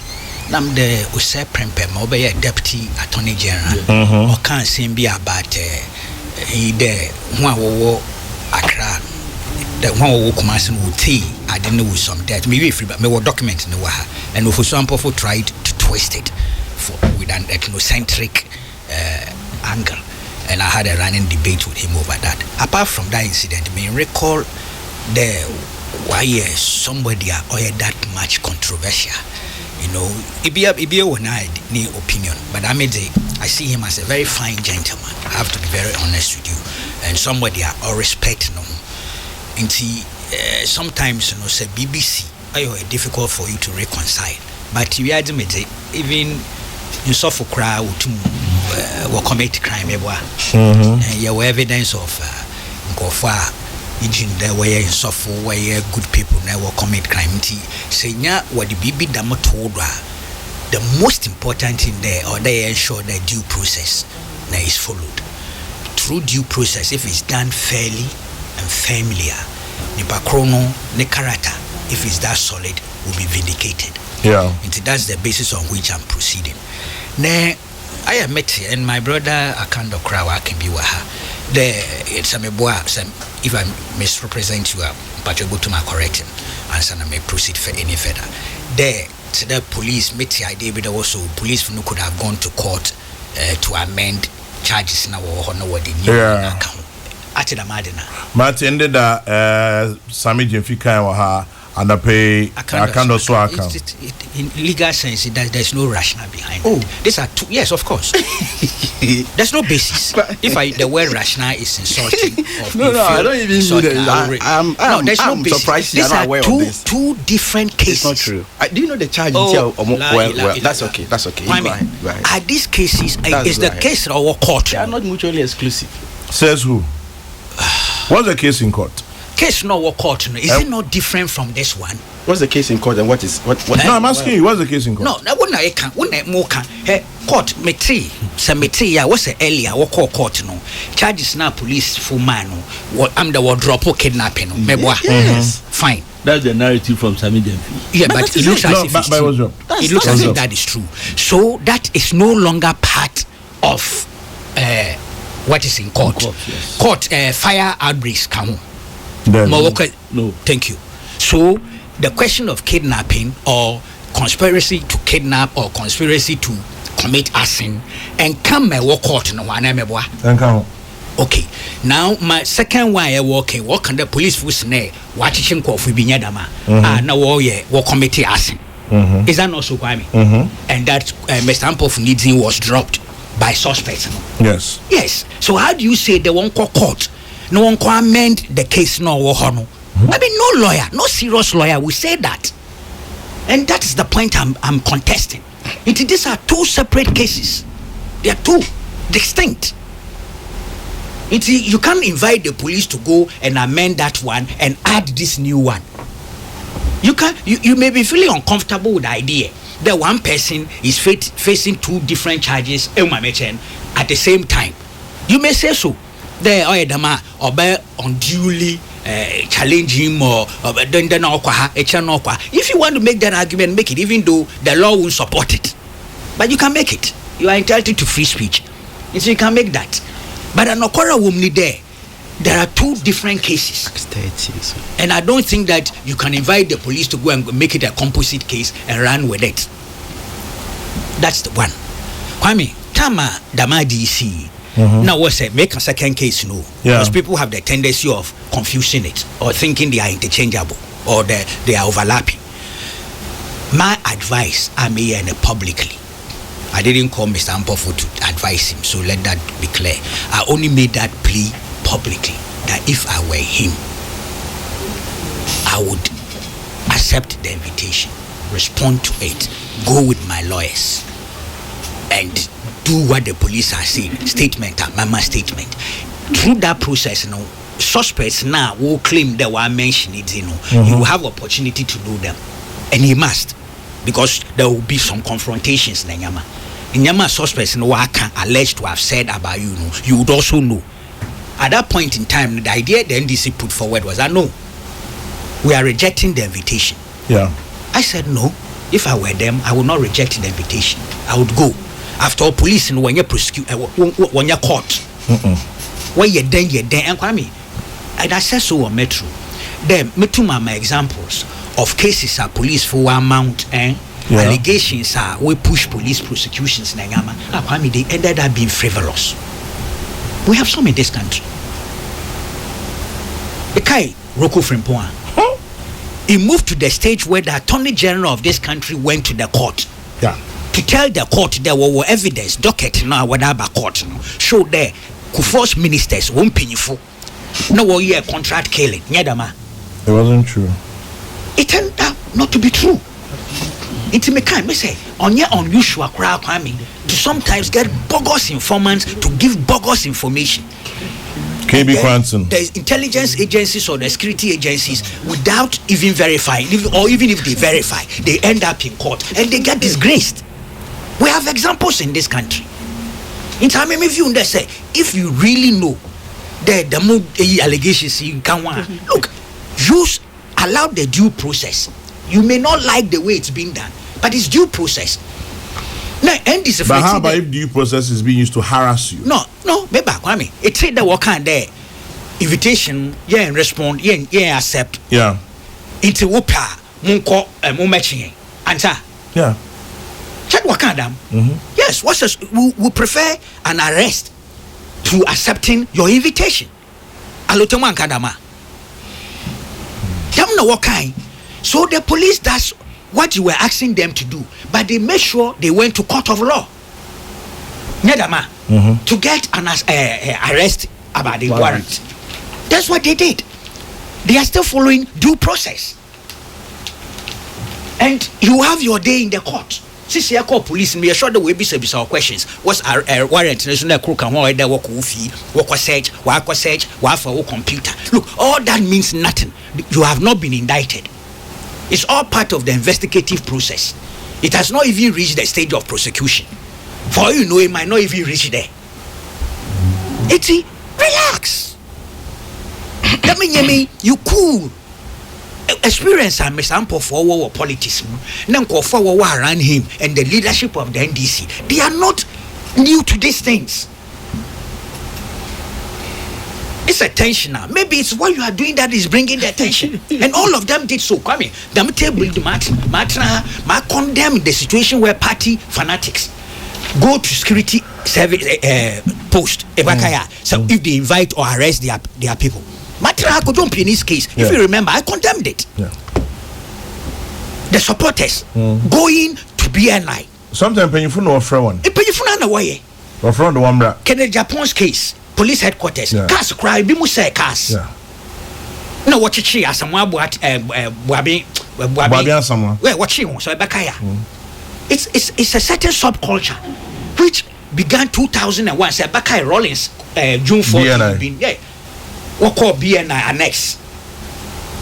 Nam the Use Prempem obey Deputy Attorney General or can't seem be about he there one Accra. That one who Kumasi would tea. I didn't know some debt. Maybe if me were document in the Waha and if some people tried to twist it with an ethnocentric angle. And I had a running debate with him over that. Apart from that incident, I recall the why somebody or that much controversial. You know, Ibia one I need opinion, but I see him as a very fine gentleman. I have to be very honest with you, and somebody I respect him. And sometimes say BBC, it's difficult for you to reconcile. But you admit even you suffer crime or commit crime, and you have evidence of there where you suffer, where good people never commit crime. Say, what the BB Dama told the most important thing there, or they ensure that due process is followed. Through due process, if it's done fairly and familiar, the chrono, the character, if it's that solid, will be vindicated. Yeah. And that's the basis on which I'm proceeding. Now, I have met and my brother Akando Krawa can be waha. It's a meboa. If I misrepresent you, but you go to my correction, and I may proceed for any further. There, to the police met the idea, but also police could have gone to court to amend charges now or no what they knew. Yeah. Ati da madina. Martin ended Sami Jemfika waha. And I pay Akando so account. In legal sense, there's no rationale behind it. These are two, yes, of course. There's no basis. If the word rationale is insulting, no, I don't even need it. There's no basis. Surprised these are two different cases. It's not true. Do you know the charge? Well, that's okay. That's okay. Right. Are these cases? Is the case or court? They are not mutually exclusive. Says who? What's the case in court? Case no court. Is it not different from this one? What's the case in court and what? No, I'm asking you. What's the case in court? No, that one I can't. One more can. Court metri. Yeah. What's the earlier? What court no? Charges now police for man. What I'm the wardrobe kidnapping. Yes. Fine. That's the narrative from Sami Jemfi. Yeah, but it looks as if it's true. It looks as if that is true. So that is no longer part of what is in court. Yes. Court fire outbreaks come. No. Thank you. So the question of kidnapping or conspiracy to kidnap or conspiracy to commit arson and come court no one okay. Now my second one I working what can the police force ne watching call for binyadama na wo commit arson. Is that not so Kwame? And that Mr. Ampof Nidin was dropped by suspects. Yes. Yes. So how do you say they won't call court? No one can amend the case no wohono. I mean, no lawyer, no serious lawyer will say that. And that's the point I'm contesting. These are two separate cases. They are two distinct. You can't invite the police to go and amend that one and add this new one. You may be feeling uncomfortable with the idea that one person is facing two different charges at the same time. You may say so. There or unduly challenge him or if you want to make that argument, make it, even though the law will support it. But you can make it. You are entitled to free speech. So you can make that. But an Okora woman there are two different cases. And I don't think that you can invite the police to go and make it a composite case and run with it. That's the one. Kwame, Tama Damadi see. Now what's it? Make a second case, no. Because people have the tendency of confusing it or thinking they are interchangeable or they are overlapping. My advice, I may end publicly. I didn't call Mr. Ampofu to advise him, so let that be clear. I only made that plea publicly that if I were him, I would accept the invitation, respond to it, go with my lawyers, and do what the police are saying. Statement, mama statement. Through that process, suspects now will claim they were mentioned. He will have opportunity to know them, and he must, because there will be some confrontations. In Yama suspects, I can allege to have said about you. You would also know. At that point in time, the idea the NDC put forward was, I know. we are rejecting the invitation. Yeah. I said, no. If I were them, I would not reject the invitation. I would go. After all, police in when you prosecute, when you court, when you're then, and Kwame. And I said so on Metro. Then, me to my examples of cases are police for one amount and allegations are we push police prosecutions. Kwame, they ended up being frivolous. We have some in this country. The Kai Roko Frimpoa. He moved to the stage where the Attorney General of this country went to the court. Yeah. To tell the court there were evidence, docket now whatever court show there could force ministers won't pay you for. No one year contract killing. Nyadama. It wasn't true. It turned out not to be true. It may kind me say on your unusual crowd Kwame to sometimes get bogus informants to give bogus information. KB Cranston. There's intelligence agencies or the security agencies without even verifying, or even if they verify, they end up in court and they get disgraced. We have examples in this country. In time, if you say, if you really know the more allegations you can want, look, use allow the due process. You may not like the way it's being done, but it's due process. Now, and this but how about if due process is being used to harass you? No, maybe Kwame. It take the work and there. Invitation, yeah, and respond, yeah, accept. Yeah. Into whoopah, munko, mumatching. Answer. Yeah. Check what kind of. Yes, we prefer an arrest to accepting your invitation. Aloteman kadama. Them no what kind. So the police does what you were asking them to do, but they made sure they went to court of law. Nyadama, to get an arrest about the warrant. That's what they did. They are still following due process. And you have your day in the court. Since you call police, me sure the way be service our questions. What's our warrant? National crook and why they work fee, work search, work for computer. Look, all that means nothing. You have not been indicted. It's all part of the investigative process. It has not even reached the stage of prosecution. For all you know, it might not even reach there. Iti, relax. That mean you cool. Experience and example for our politics. Now for around him and the leadership of the NDC. They are not new to these things. It's attentional. Maybe it's what you are doing that is bringing the attention. And all of them did so. Come here. Them table the condemn the situation where party fanatics go to security service post. So if they invite or arrest their people. Matra could jump in this case. If you remember, I condemned it. Yeah. The supporters going to BNI. Sometimes painful no friend one. Painful no way. Or from the one bra. Kennedy Japan's case. Police headquarters. Cars cry. Bimu say cars. Yeah. No, what you see as someone what Wabi someone. Well, what you so Bakaya. It's a certain subculture which began 2001. Say Bakaya Rollins June 14th. Yeah. What called BNI annex.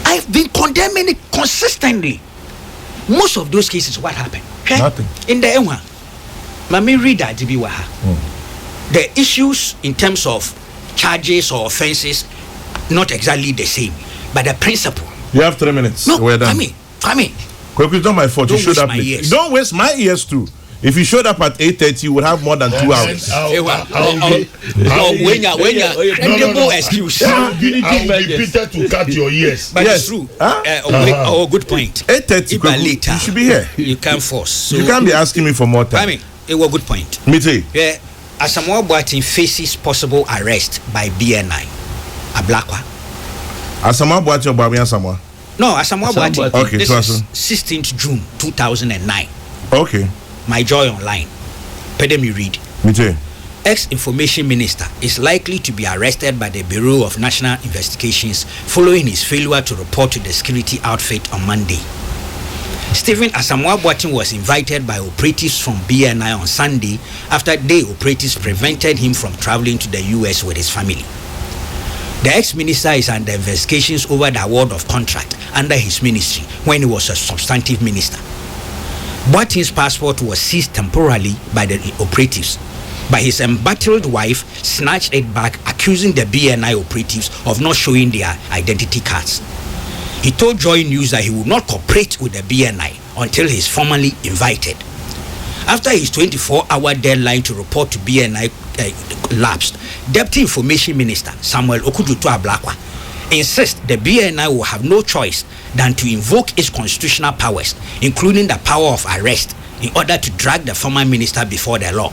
I've been condemning it consistently. Most of those cases, what happened? Okay? Nothing. In the Enwa, Mami read that the issues in terms of charges or offenses, not exactly the same, but the principle. You have 3 minutes. No, we're done. Come in. Quick, it's not my fault. Don't you showed up. Don't waste my ears too. If you showed up at 8:30, you would have more than 2 hours. When you're credible excuse. I'll be Peter to cut your ears. But it's true. Oh, good point. 8:30. Later, you should be here. You can't force. So you can't be asking me for more time. I mean, it was a good point. Me too. Yeah. Asamoah Boateng faces possible arrest by BNI. A black one. Asamoah Boateng or Babi Asamoah? No, Asamoah Boateng. Okay, this is 16th June 2009. Okay. My Joy Online. Let me read. Me too. Ex-information minister is likely to be arrested by the Bureau of National Investigations following his failure to report to the security outfit on Monday. Stephen Asamoah Boateng was invited by operatives from BNI on Sunday after they operatives prevented him from traveling to the US with his family. The ex-minister is under investigations over the award of contract under his ministry when he was a substantive minister. Boateng's passport was seized temporarily by the operatives, but his embattled wife snatched it back, accusing the BNI operatives of not showing their identity cards. He told Joy News that he would not cooperate with the BNI until he is formally invited. After his 24-hour deadline to report to BNI lapsed, Deputy Information Minister Samuel Okudutu-Ablakwa insists the BNI will have no choice than to invoke its constitutional powers, including the power of arrest, in order to drag the former minister before the law.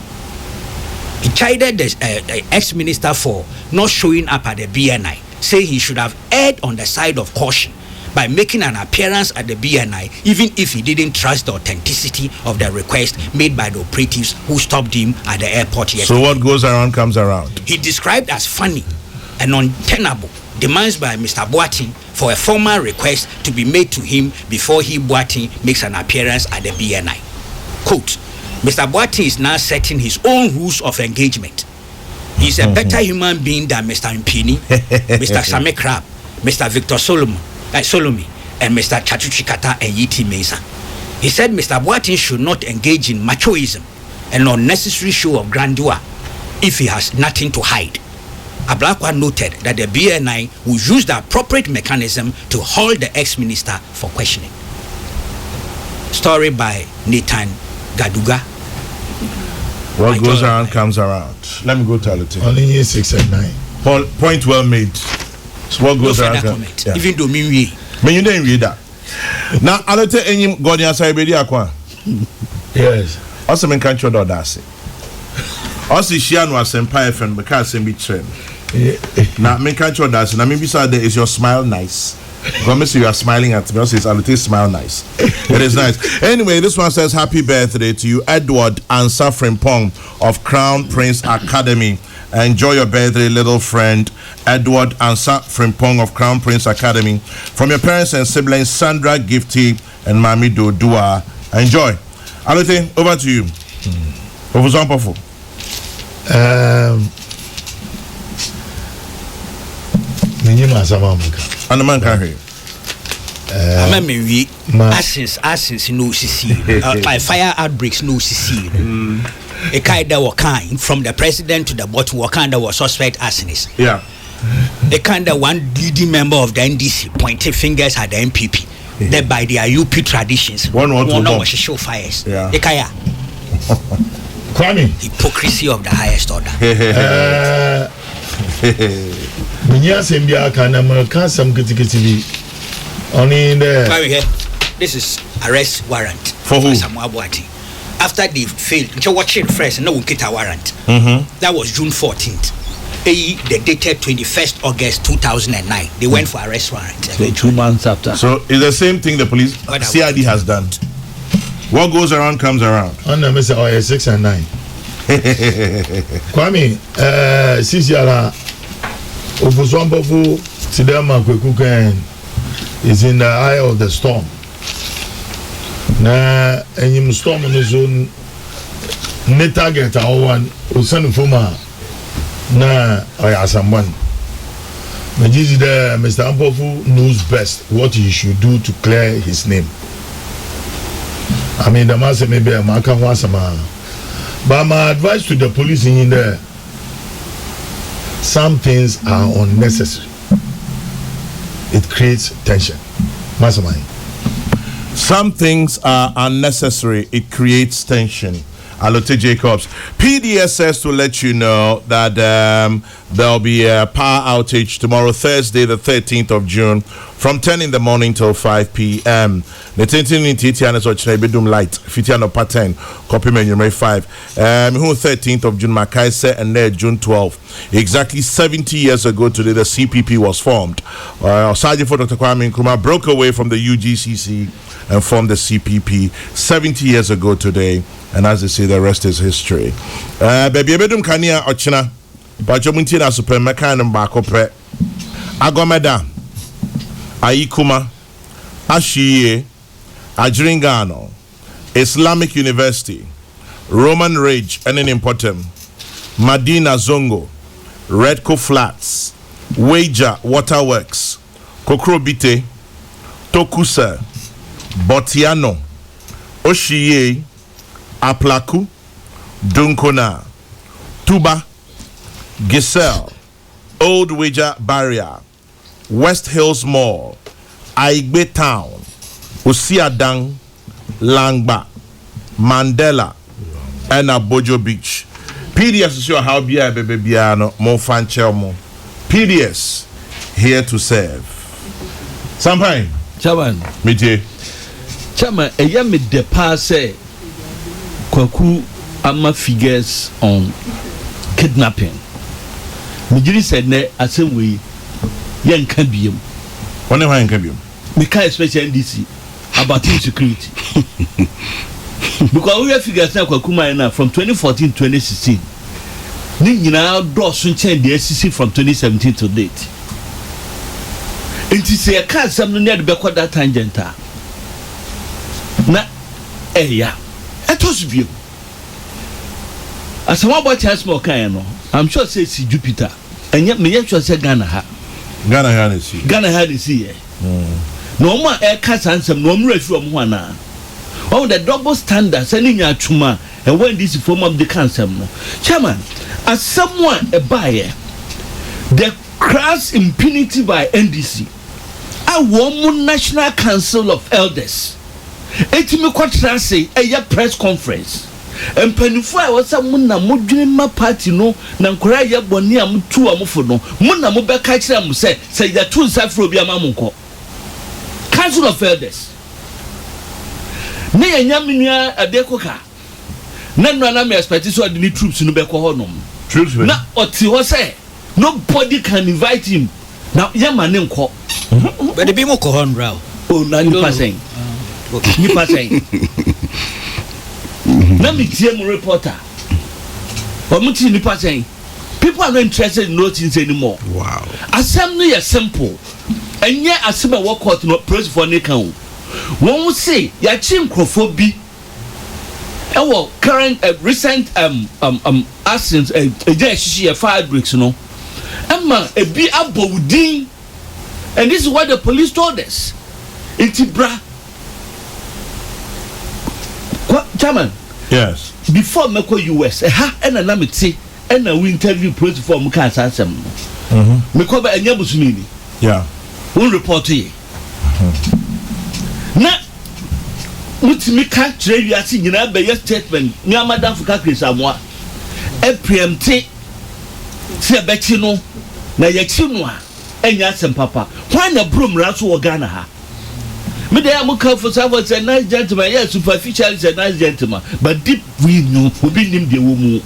He chided the ex-minister for not showing up at the BNI, saying he should have erred on the side of caution by making an appearance at the BNI, even if he didn't trust the authenticity of the request made by the operatives who stopped him at the airport yesterday. So what goes around comes around. He described as funny and untenable demands by Mr. Boateng for a formal request to be made to him before he, Boateng, makes an appearance at the BNI. Quote, Mr. Boateng is now setting his own rules of engagement. He's a better human being than Mr. Mpini, Mr. Same Krab, Mr. Victor Solomon, and Mr. Chatuchikata and Yiti Mesa. He said Mr. Boateng should not engage in machoism and unnecessary show of grandeur if he has nothing to hide. Ablakwa noted that the BNI will use the appropriate mechanism to hold the ex-minister for questioning. Story by Nathan Gaduga. What goes around comes around. Let me go to Alute. Only 6 and 9. Point well made. So what goes around comes around. Even though me you didn't read that. Now Alute enyim godi asabedi akwa. Yes. Also men can't show that say. Also share no asempa FM because asem bi trend. Now men can't show that. Now maybe say is your smile nice. Because you are smiling at me. Also, Alute smile nice. It is nice. Anyway, this one says happy birthday to you, Edward Ansa Frimpong of Crown Prince Academy. Enjoy your birthday, little friend, Edward Ansa Frimpong of Crown Prince Academy. From your parents and siblings, Sandra Gifty and Mami Dodua. Enjoy. Alute, over to you. Professor Mpofo. And the man can hear. Asses no CC. Fire outbreaks no CC. A kind that were kind from the president to the bottom were kind that was suspect arsonists. Yeah. A kind that one leading member of the NDC pointed fingers at the MPP. That by their UP traditions, one was show fires. Yeah. Kwame. Hypocrisy of the highest order. This is arrest warrant for who? After they failed, watch it first, no one get a warrant. That was June 14th. They dated 21st August 2009. They went for arrest warrant. So 2 months after. So it's the same thing the police CID has done. What goes around comes around. On the 6 and 9. Kwame, Sisiala, Ofuswambofu, Sidama Kwekuken is in the eye of the storm. Na enyim storm no zone ne target awan Usanu Fuma na Oyasamwan. Majiji there, Mr. Ampofu knows best what he should do to clear his name. I mean, the master may be a marker once a man. But my advice to the police in there, some things are unnecessary. It creates tension. Mastermind. Some things are unnecessary. It creates tension. Alute Jacobs. PDSS to let you know that there'll be a power outage tomorrow, Thursday, the 13th of June, from 10 in the morning till 5 p.m. The 13th light, 15 pattern, copy menu 5. 13th of June, Makaise, and then June 12th. Exactly 70 years ago today, the CPP was formed. Sergeant for Dr. Kwame Nkrumah broke away from the UGCC and formed the CPP 70 years ago today. And as they say, the rest is history. Baby, bedum kania ochina. Bajomunti na supermarket and bakope. Agomeda, Aikuma, Ashiye, Ajringano, Islamic University, Roman Ridge, and in Importem, Madina Zongo, Redco Flats, Wager Waterworks, Kokrokoo, Tokusa, Botiano, Oshiye, Aplaku, Dunkona, Tuba, Giselle, Old Wager Barrier, West Hills Mall, Aigbe Town, Osiadang, Langba, Mandela, and Bojo Beach. PDS is your how be a baby piano, more fan chelmo. PDS here to serve. Sampain. Chairman. Mite. Chairman, a young mid de passe Kokrokoo ama figures on kidnapping. Mijiri said ne asem we yen kan biem. One of yen kan biem. Me can especially NDC about insecurity. Because we have figures now Kokrokoo from 2014 to 2016. Ni nyina do so chen the SCC from 2017 to date. Inti se ka asem no near the backward that tangent na eya etos biem. As one boy chance more kind no. I'm sure say si Jupiter. And yet me sure say Ghana ha. Ghana ha is see. Ghana ha is see. No more air cats ansem no more from one na. Oh, the double standard sending ya chuma and when this form of the cancer no. Chairman, as someone a buyer, the crass impunity by NDC. A woman National Council of Elders. Etimi kwatra say a press conference. Empanifo a wasa mu na modwene ma party no na nkora ye bone am tu amfo no mu na mo be ka kire am say ya tu nsafro bi amamunko Council of Elders ne yanya menua adekoka na no me expect so the troops no be ko honom troops na oti ho say nobody can invite him na yama ne nko but the be mo ko hon raw oh na ni passing ni passing na me tie mu reporter omuti ni passing people are not interested in nothing anymore. Wow. Assembly is simple and yet asem work out no praise for ne kan won we say ya chimkrofo current recent actions a fire breaks no emma e bi abowudin and this is what the police told us intibra chairman. Yes. Before me go US, and na me ti, and we interview press for me can ansem. Me ko ba enya busumini. Yeah. One report here. Na mutimi ka kire wiase nyina be your statement. Ni amadam fuka krisamwa. E preempte se bechi no na yechi no a enya asem papa. Why na brom raso wo Ghana ha? Me dey am come for someone say nice gentleman, yes, superficial is a nice gentleman, but deep we know we be him the woman.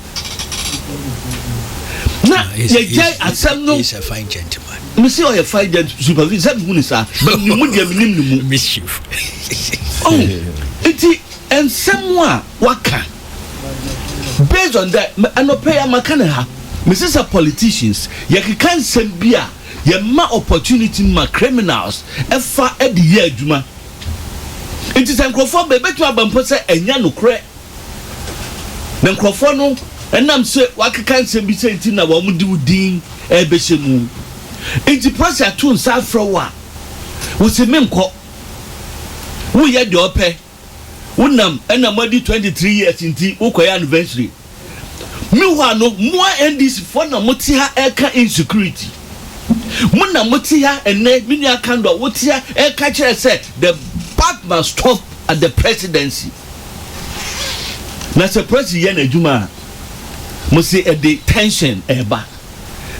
Na ye asem no he's a fine gentleman. Me say oh a fine gentleman superficial who is but you mu dey minim mischief. Oh, it and someone waka. Based on that, I no pay makana ha. Me say politicians, ye can sem bia ye ma opportunity ma criminals efa e de ye adwuma. It is nkrofo be betu abampo se enya no kre. Na nkrofo no enam se wakeka nsem bi se nti na wo mudi udin e be shemu. Enti pressure to nsa afro wa. Wo se menko. Wo ye de ope. Wonam enam adi 23 years nti wo koya anniversary. Me wa no mo NDC for na moti ha eka insecurity. Muna motia ene minia kando wotia e ka kire say the part must stop at the presidency. Na se president na adwuma mo say e the tension eba.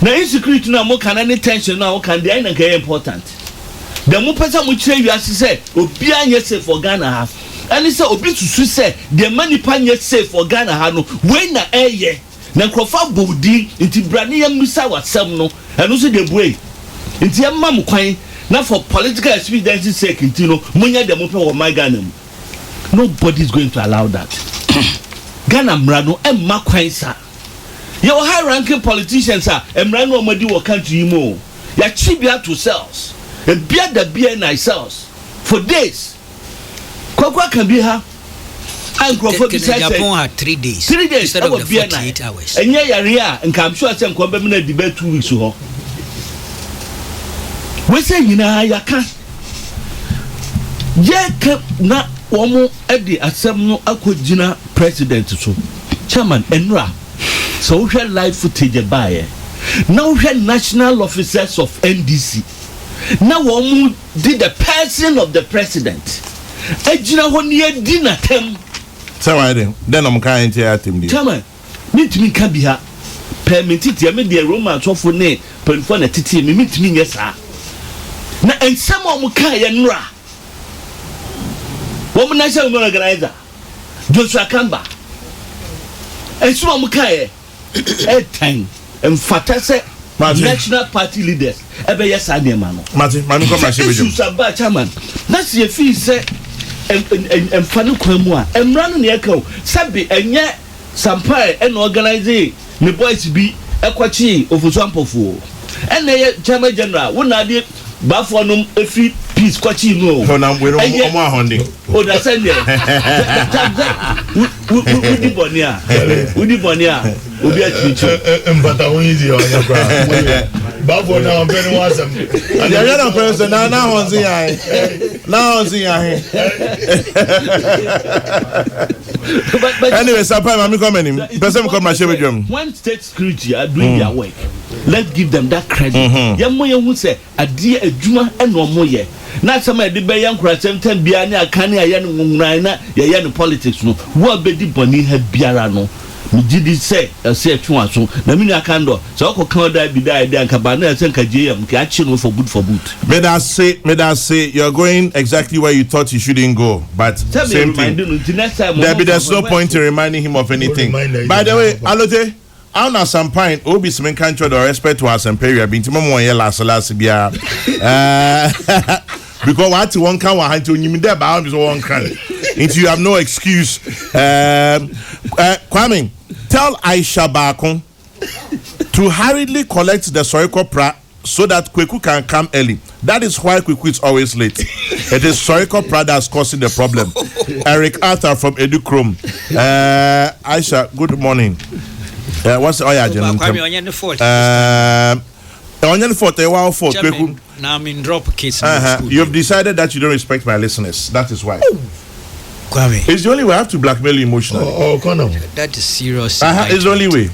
Na insecurity na mo kan any tension na wo kan dey na ka important. The mo pesa mo kire wiase say obi anye safe for Ghana ha. Ani say obi susu say the money pan ye safe for Ghana ha no when na eye na nkrofa bodi nti brane ya misa wasem no eno so de buei nti ya mam kwan na for political expediency sake nti no munya de mo pe wo my Ghana mu. Nobody is going to allow that. Ghana mra no emma kwan sa your high ranking politicians are emra no omadi wo country mo ya chibia to cells e bia da bia na cells for days Kokrokoo can be ha Japan had 3 days. 3 days instead of the 48 hours. And yeah, and I'm sure some company debate 2 weeks ago. We say you know ya can. Yeah, na woman at the assembly akojina president so. Chairman Enra. So we have live footage by now we have national officers of NDC. Now one did the person of the president. Ejina honi dinner tem. So why then I'm kind to him. Chairman, meet me can be her. Permitted ya me the romance of ne penfone titi me meet me yes sir. Na and some of Mukaya Nra. Woman national organizer Joshua Kamba. And some of Mukaya time and Fatase national party leaders. Ebe yes I dear man. Martin, come back to chairman. That's your fee say and Fanu Kwemwa and run the echo. Sabi and yet Sampai and organizing me boys be a quachi of example for. And the Chairman General would not be Baffonum a free peace quachi no. So now we're on hunting. Oh, that's it. Woody Bonia, Woody Bonia, will be a teacher. But I want easy on your ground. Bafo now I'm very awesome. And the other person now on the eye. Now on the eye. But anyway, sometimes I'm coming. Person come my shame drum. When state security are doing their work, let's give them that credit. Yamoya who say a dear a juma and no more ye. Not some of the bayan crasem 10 biania canny a yan mungrina yan politics no. What be the bonny had biarano. Me did say a say at once. The mina candor. So I could be died and cabana and kajam catching for boot. May I say you're going exactly where you thought you shouldn't go, but same thing. There's no point in reminding him of anything. By the way, Alote, I know some point Obi Smen country or respect to us and period being Timomo last bia. Because what one can want to you there bound is one can. If you have no excuse. Kwame, tell Aisha Bakon to hurriedly collect the Soriko pra so that Kweku can come early. That is why Kweku is always late. It is Soriko pra that's causing the problem. Eric Arthur from Edu Chrome. Aisha, good morning. What's the Onion Fort, Kweku. Now I'm in drop kids. You've decided that you don't respect my listeners. That is why. It's the only way I have to blackmail you emotionally. Oh, Connor. That is serious. It's the only way.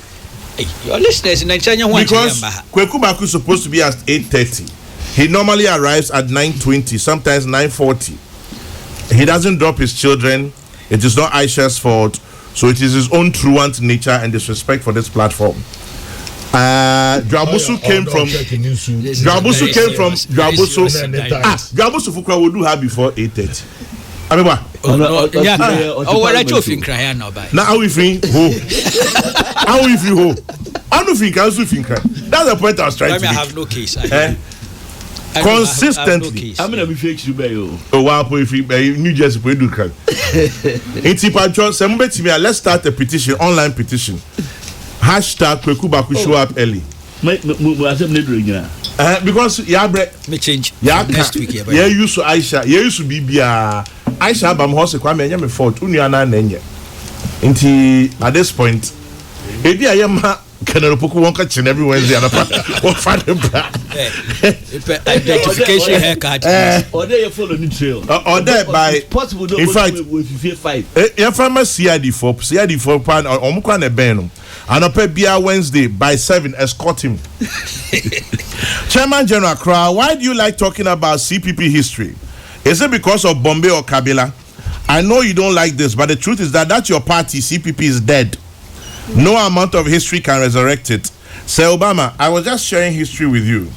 Hey, your listeners in Nigeria want because Kweku Baku is supposed to be at 8:30. He normally arrives at 9:20, sometimes 9:40. He doesn't drop his children. It is not Aisha's fault. So it is his own truant nature and disrespect for this platform. Dwabusu came from Dwabusu Fukwa would do her before 8:30. I mean, what? Now, how we think? How we feel? I don't think I was thinking. That's the point I was trying to make. I have no case. Consistently. I'm going to be fake you by you. Oh, wow, if you New Jersey, we do can. It's let's start a petition, online petition. Hashtag Kweku Baku show up early. Because me change next week. Yeah, used to Aisha. Yeah, used to be Aisha Bam Hose Kwame Nyame fault. Unyana Nenye. Inti at this point, Edi Ayama Kanaropoku won't catch every Wednesday and identification haircut. Or there you follow the trail. Or there by possible. In fact, your farmer CID4 pan or Omukwane Beno. And up Bia Wednesday by 7, escort him. Chairman General Kra, why do you like talking about CPP history? Is it because of Bombay or Kabila? I know you don't like this, but the truth is that your party, CPP, is dead. No amount of history can resurrect it. Say Obama, I was just sharing history with you.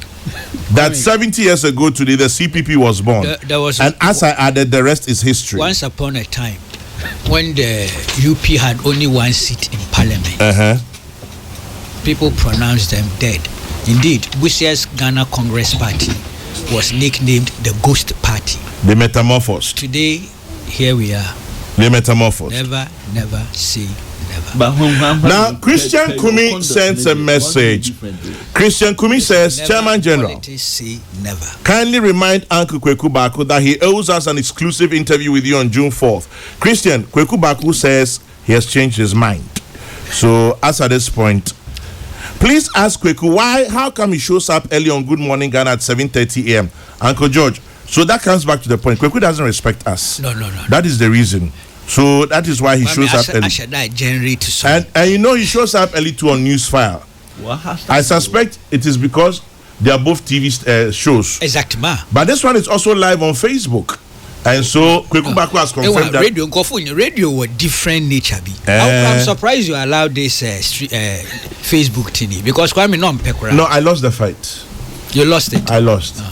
That 70 years ago today, the CPP was born. And as I added, the rest is history. Once upon a time, when the UP had only one seat in Parliament, people pronounced them dead. Indeed, Busia's Ghana Congress Party was nicknamed the Ghost Party. The Metamorphosed. Today, here we are. The Metamorphosed. Never say never. Now, Christian Kumi sends a message. Christian Kumi says, never, Chairman General, say never. Kindly remind Uncle Kweku Baku that he owes us an exclusive interview with you on June 4th. Christian, Kweku Baku says he has changed his mind. So, as at this point, please ask Kweku how come he shows up early on Good Morning Ghana at 7:30 a.m. Uncle George, so that comes back to the point. Kweku doesn't respect us. No. That is the reason. So that is why he shows up early. And you know he shows up early too on Newsfile. I suspect it is because they are both TV shows. Exactly. But this one is also live on Facebook. And so Kokrokoo has confirmed that radio were different nature. I'm surprised you allowed this Facebook thingy because no, I lost the fight. You lost it. I lost.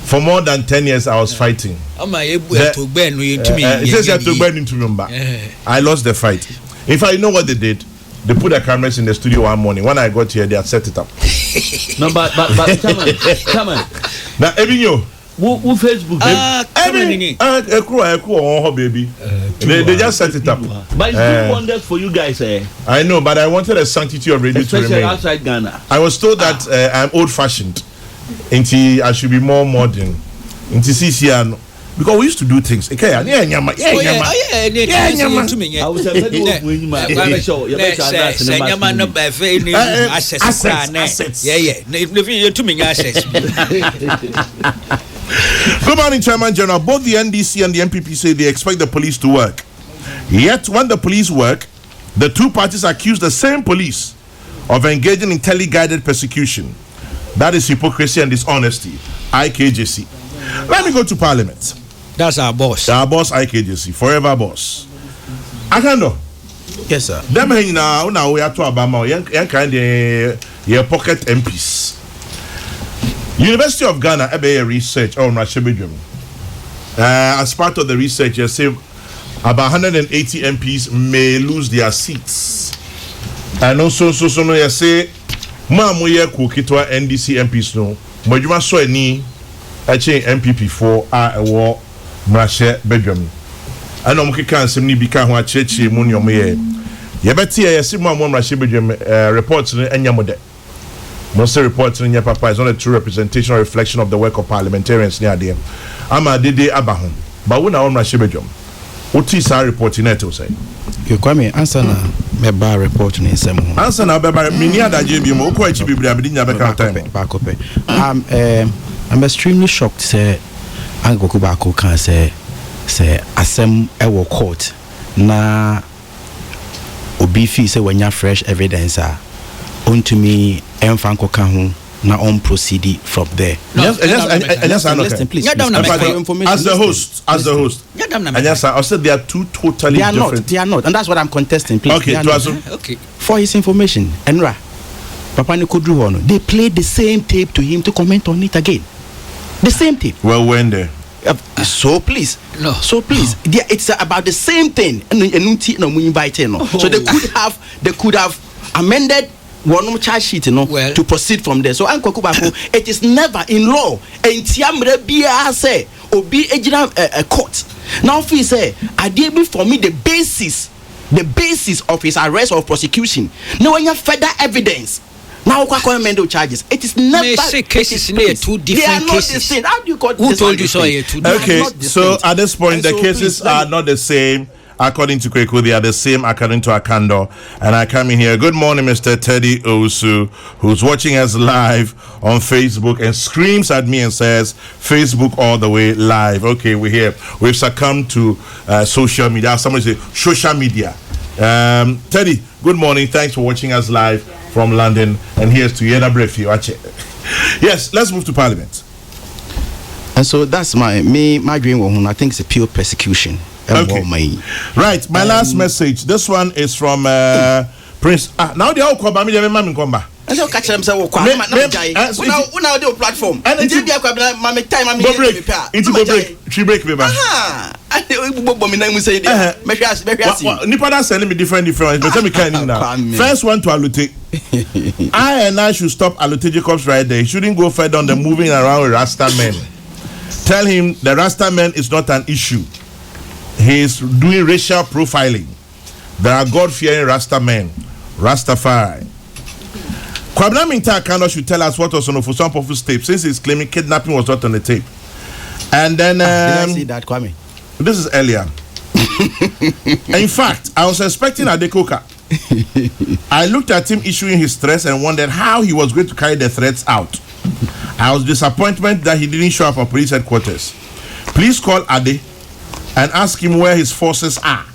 For more than 10 years, I was fighting. I lost the fight. In fact, you know what they did? They put the cameras in the studio one morning. When I got here, they had set it up. No, but come on. Now, Ebinyo. Who Facebook? Baby. They just set it up. But it's doing wonders for you guys, eh? I know, but I wanted the sanctity of radio to remain. Outside Ghana. I was told that I'm old-fashioned. I should be more modern. Because we used to do things. I was Good morning, Chairman General. Both the NDC and the MPP say they expect the police to work. Yet, when the police work, the two parties accuse the same police of engaging in tele-guided persecution. That is hypocrisy and dishonesty. IKJC. Let me go to Parliament. That's our boss. Our boss, IKJC. Forever boss. Akando. Yes, sir. Them now we are to Obama. Your pocket MPs. University of Ghana a research on Rashibidjum. As part of the research, you say about 180 MPs may lose their seats. And also, you say, Mamuye Kukitwa NDC MPs no. Mojuma so any MPP for a war Mrashe Bedjum. And Omkika Simni Bika who are Chechi Munyome. Yabati, I see Mamma Rashibidjum reports in Enyamode. Most reports in your papa is not a true representation or reflection of the work of parliamentarians near them. Ama Dede Abahum. But when I own Rashibidjum, what is our report in it to say? You call me answer na meba report in some answer na beba minia da JB mo ko achi biblia bidinya beka time back up. I'm extremely shocked say Kokrokoo baako kan say asem ewo court na obi fi say wanya fresh evidence onto me emfanko kan ho na on proceed from there. Yes, listen, please. As the host. And yes, I said they are two totally different. They are not, and that's what I'm contesting. Please. Okay, okay. For his information, Enra, Papa Nikodru, they played the same tape to him to comment on it again. The same tape. Well, when there. So please, it's about the same thing. So they could have amended one charge sheet, to proceed from there. So Kokrokoo baako, it is never in law. Entiamre bia say obi ejina a court. Now if he say I did for me the basis of his arrest or prosecution. No when you further evidence. Now amend charges. It is never cases near two different cases. How do you call who told you so? Okay, so at this point the cases are not the same. According to Kokrokoo, they are the same according to Akando. And I come in here. Good morning, Mr. Teddy Osu, who's watching us live on Facebook and screams at me and says, Facebook all the way live. Okay, we're here. We've succumbed to social media. Somebody say, social media. Teddy, good morning. Thanks for watching us live from London. And here's to Yeda Brefi. Yes, let's move to Parliament. And so that's my dream. I think it's a pure persecution. Okay. Right, my last message. This one is from Prince. Now they all come. I don't catch them. Say, now the platform. And break me back. Sending me different. But me kind now. First one to Alute. I should stop Alute Jacobs right there. He shouldn't go further on the moving around with Rasta men. Tell him the Rasta men is not an issue. He is doing racial profiling. There are God-fearing Rasta men, Rastafari. Kwabena Mintah Akando should tell us what was on Ofosu Ampofu's tape, since he's claiming kidnapping was not on the tape. And then did I see that, Kwame? This is earlier. In fact, I was expecting Adekoka. I looked at him issuing his threats and wondered how he was going to carry the threats out. I was disappointed that he didn't show up at police headquarters. Please call Ade and ask him where his forces are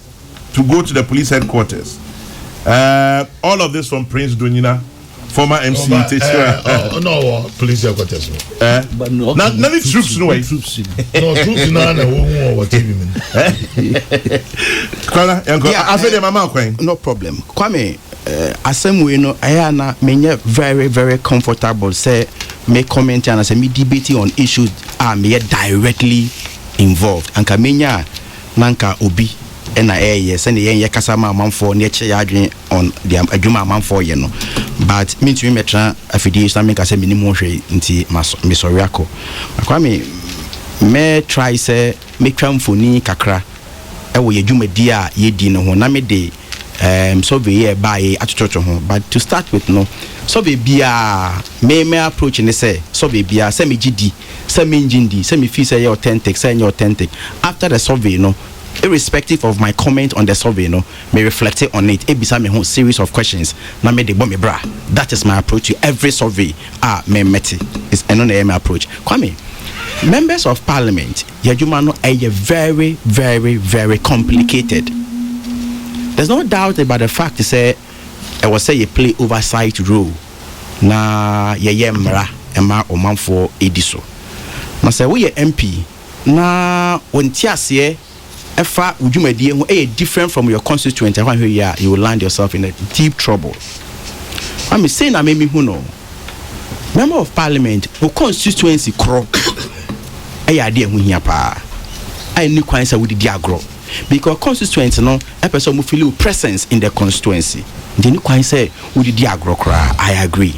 to go to the police headquarters. All of this from Prince Dunyina former MC no police headquarters but no none of troops no way troops no what TV man Kwana I feel the mama kwen no problem Kwame asem we no ayana menye very very comfortable say me comment and say me debating on issues me directly involved anka menya nanka obi na say ne yen kasama amanfo ne che yadwen on the adwuma amanfo ye no but me to me metra afidi so me ka say minimum hwe nti me sorry akọ Kwame me try say me twamfoni kakra wo ye dwumadi a ye di no ho na me de survey by atototo ho but to start with no survey bia me approach ne say survey bia say me gidi say me njindi say me feel say you authentic say you authentic after the survey no irrespective of my comment on the survey no me reflect on it ebisa me whole series of questions na me de bo me bra that is my approach to every survey me meti is another my approach Kwame members of parliament yadwuma no very very very complicated. There's no doubt about the fact to say I was say you play oversight role na ye mra ema omanfo ediso na say we MP na wonti ase efa udwumadie ho different from your constituent when you will land yourself in a deep trouble. I'm saying na me hu no member of parliament who constituency kro ade hu hia pa ai ni kwan say we di agro because constituency no a person who feel presence in the constituency then you can say we di agro kra I agree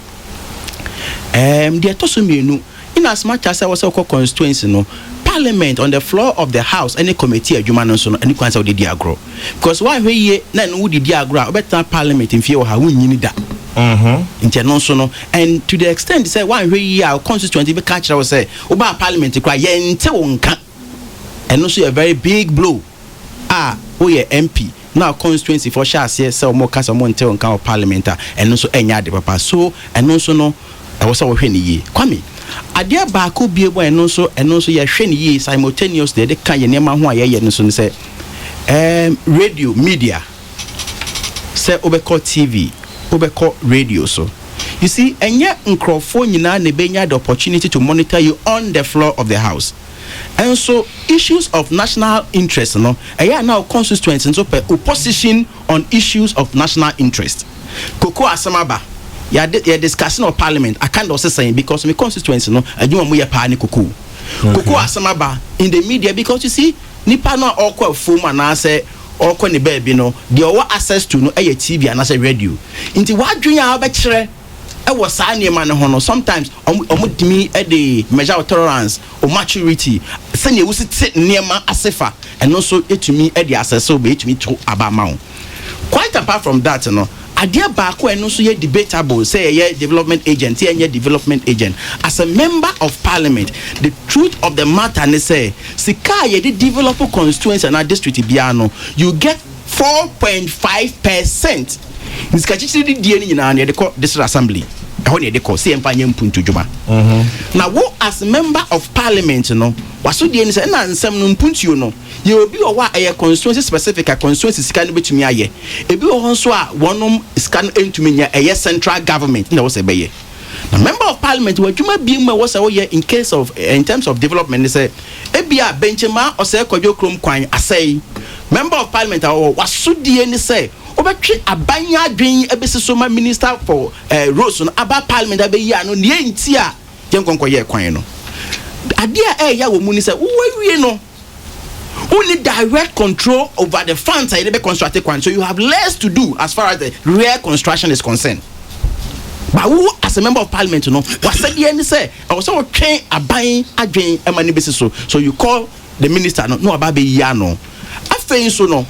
the tosumenu in as much as I was a constituency no parliament on the floor of the house any committee adwuma no so no any kwan say we di agro because why we na no we di agro better parliament in fear ha wunyini da no and to the extent say why we our constituency be catch us say oba parliament kra ye nte wonka and also a very big blow we MP now constituency for sure say more cast more until on parliament and also enya de papa so and also no I was so hwe ye Kwame ade ba ko biebo and also ye hwe ne ye simultaneously de kan ye nema ho aye no so say radio media say obeko TV obeko radio so you see enye nkrofo nyina na benya the opportunity to monitor you on the floor of the house. And so issues of national interest no now constituents and so opposition on issues of national interest Kokrokoo asamaba ya discussing of parliament I can't also say because my constituents no adwuma mo ye pa ni Kokrokoo asamaba in the media because you see nipa no okwa fom ana say okwa ne baby no the over access to no TV and say radio inti wadwen ya ba kire was signing man hono sometimes omudimi the measure of tolerance or maturity send you sit near asefa and also etumi the access so be etumi to abamount quite apart from that no idea back when also ye debatable say ye development agent ye development agent as a member of parliament the truth of the matter ne say sika ye the develop constituency and district biano you get 4.5%. This kachiti di eni nyina na de ko district assembly ho ne de ko se emfa nya mpuntu djuma na wo as member of parliament no waso di eni se na nsem no mpuntu no ye obi o wa aye constituency specific a constituency sika no betumi aye ebi o ho so a wonom sika no entumi nya aye central government na wo se beye na member of parliament wadwuma bi mu wo se wo ye in case of in terms of development say ebia benchema o se kwadwo krom kwan asai member of parliament waso di eni se obetwe abanya adwen ebese so ma minister for roads no aba parliament abeyi ano ne enti a yenkonko ye kwan no ade a ya wo mu ni se wo wie no only direct control over the funds I be constructed kwan so you have less to do as far as the real construction is concerned but who as a member of parliament no was said the end say I was so train aban adwen emani bese so you call the minister no aba beyi ano afei so no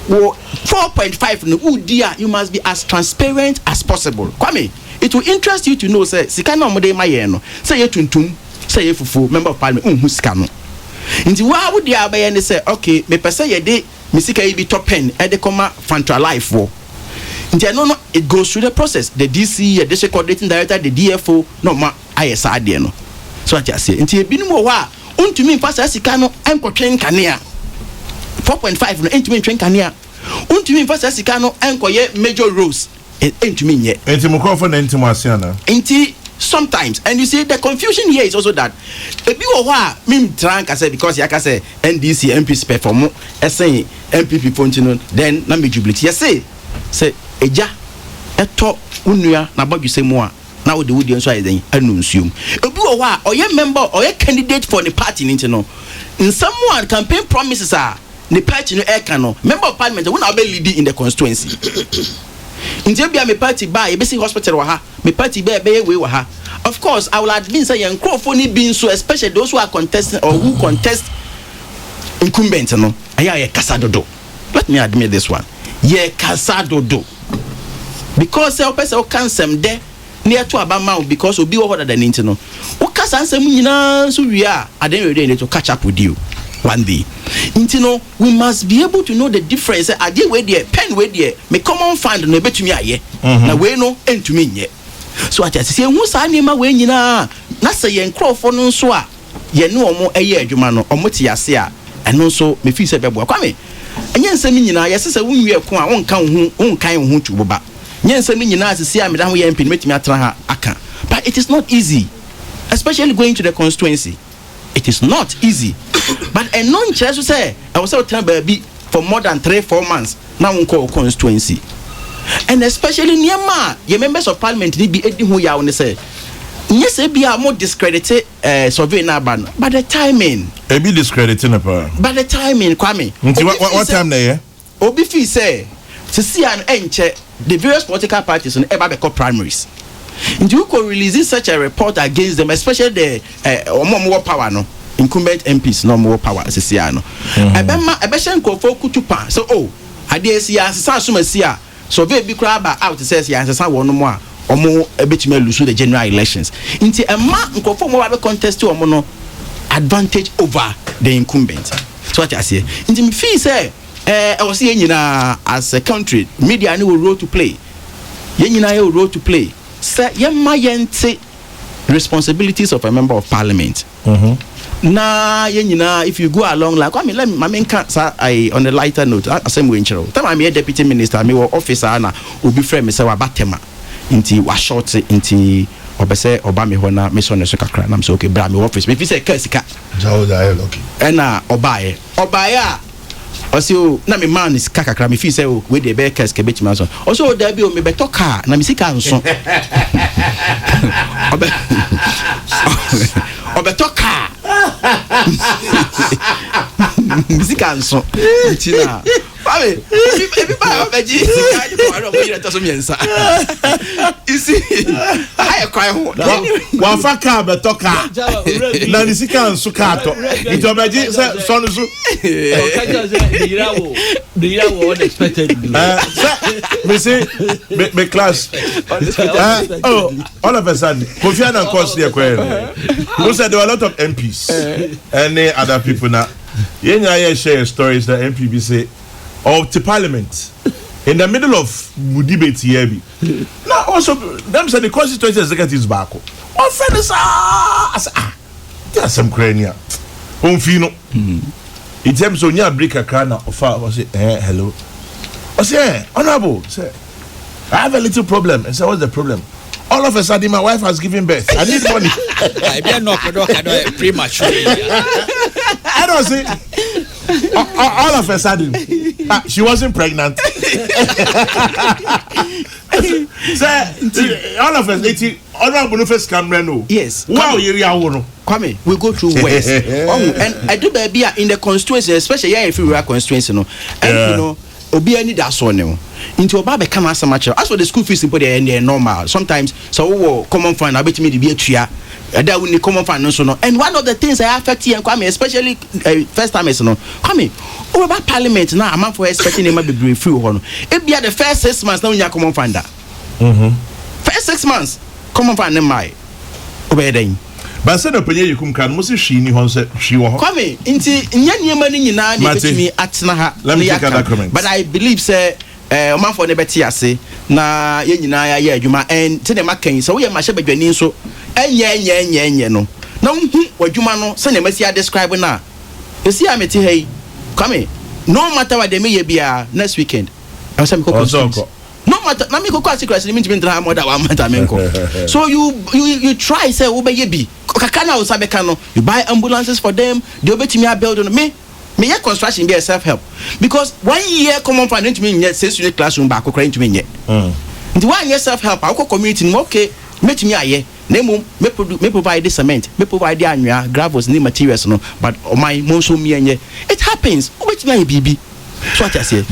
4.5 no udia you must be as transparent as possible. Kwame, it will interest you to know say sika na omode maye no say ye tuntum say ye fufu member of parliament unhu sika no nti wa wo dia abaye ne say okay me pese ye de me sika yi bi top pen e de koma Fanta Life wo nti no it goes through the process the DC the district coordinating director the DFO no ma aye sa ade no so ati ase nti ebinum wo a untumi mfa sa sika no enkotwen kanea 4.5 no entumi ntwen kanea untumi mfa sa sika no enkoye major roads into me yet. Into Mukofan and into Marciana. Into sometimes, and you see the confusion here is also that if you are me drunk, I said because I say NDC MPs perform say MPP continue, then na me jubilate. Yes, say eja eto unua na bag you say more. Now the wood so I then annuncium. If you are or your member or your candidate for the party in someone campaign promises are the party no air cano member of parliament who now be leading in the constituency. In Zambia, my party buy a basic hospital, my party bear we were. Of course, I will admit say young crowdfunding being so, especially those who are contesting or who contest incumbents. No, I casadodo. Let me admit this one. Ye casadodo. Because the person can some there near to Abama because we'll be over than internal. Who can answer me now? So we are. I didn't ready to catch up with you one day. We must be able to know the difference. I did where the pen where the me common find no bet to me aye. Na we no end to me yet. So I just say who sa nima we nyina na say yen crofo no so a ye no omo eye adwuma no omo ti ase a eno so me fi se bebo kwame. Enye nsem nyina ye se wunwie ko a wonkan ho tuboba. Nye nsem nyina asese a me da ho ye mpin metimi atra ha aka. But it is not easy, especially going to the constituency. It is not easy. But a non-church say I was out baby for more than 3-4 months. Now we call constituency. And especially near your members of parliament need be editing who you are on the say. Yes, they are more discredited survey now, but the timing. They be discrediting a part. But the timing, Kwame. What time they? Obifi say to see an enche the various political parties on ever become primaries. And you could release such a report against them, especially the more power no. Incumbent MPs no more power as Siano. I bet you go for Kutupa. So, I dare see as Sasumasia. So, very big crab out says, yes, I want no more or more a bit may lose the general elections. Into a man go for more contest to a mono advantage over the incumbent. So, what I say, into me, fee say, I was saying, as a country, media no role to play. Yen role to play. Say, yen responsibilities of a member of parliament. Na if you go along like let me I on a lighter note same way time I'm a deputy minister me officer na obi friend me say wa batema inti wa short inti obese oba me hona me so ne so kakra na me say okay bra me office me fi say kasika jawo da lucky na obaye also na me man is kakra me fi say we dey be kasika be tima so also da bi o me beto car na me sika nso obeto car music anso tina babe everybody obeji sika di ko aro mo yire to so miensa you see I cry ho wa fa car beto car na ni sika anso car to ito obeji so no so the year unexpected me say me class all of a sudden Kofi Annan course there who said there were a lot of MPs and other people now share stories that MPB say of the parliament in the middle of debate here now also them say the constituency executives back on friends there's some crania fino in terms of near break a car now was it hello I say honorable say I have a little problem and say what's the problem? All of a sudden, my wife has given birth. I need money. I be not premature. I don't see. All of a sudden, she wasn't pregnant. All of us, honorable first camera. Yes. Wow, you Kwame, we go through West. And I do baby in the constituency, especially if you are constituency, and you know. Obi any that so no into oba be come answer match as for the school fees in they normal sometimes so common fund abet me the be atua that we need common fund no so no and one of the things I affect here Kwame especially first time is no Kwame over parliament now am for expecting him be brief free ho no e bia the first 6 months now we need common fund first 6 months common fund my obey den but say no penye yikum kan mo se hwi ni ho se hwi wo ho Kwame nti nya niema ni nyina na betimi atena ha but I believe say man for ne beti ase na ye nyina ya adwuma and te ne makan so we ma hye badwani so enye no na hu adwuma no se ne masi describe na esi ameti hey Kwame no matter what they may be next weekend I say me no matter. Na me ko kwasi kwasi me ntimi ntra more than 1 month amenko. So you try say obeye bi. Kakana o sabe kan no. You buy ambulances for them. They obetimi a build on me your construction be a self-help because 1 year common fund ntimi nye 6 unit classroom ba akokra ntimi nye. Nti 1 year self-help akoko community no okay. Metimi aye. Nemo me provide the cement, me provide the anwea, gravels, and materials no, but my monso me enye. It happens. Obetimi aye bibi. So what I say.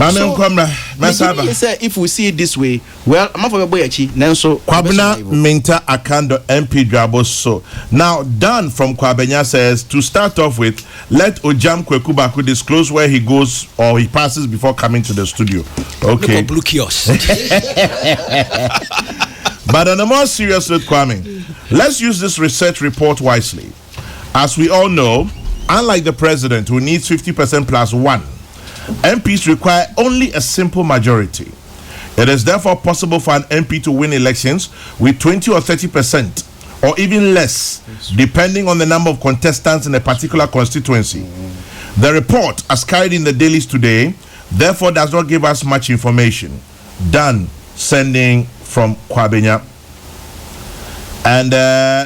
So, if we see it this way, well, I'm for boy achi. Nanso Kwabena Minta Akando MP Draboso. Now Dan from Kwabenya says to start off with, let Ojam Kwekubaku disclose where he goes or he passes before coming to the studio. Okay. Blue kiosk. But on a more serious note, Kwame, let's use this research report wisely. As we all know, unlike the president who needs 50% plus 1, MPs require only a simple majority. It is therefore possible for an MP to win elections with 20 or 30% or even less, depending on the number of contestants in a particular constituency. The report, as carried in the dailies today, therefore does not give us much information. Done sending from Kwabenya. And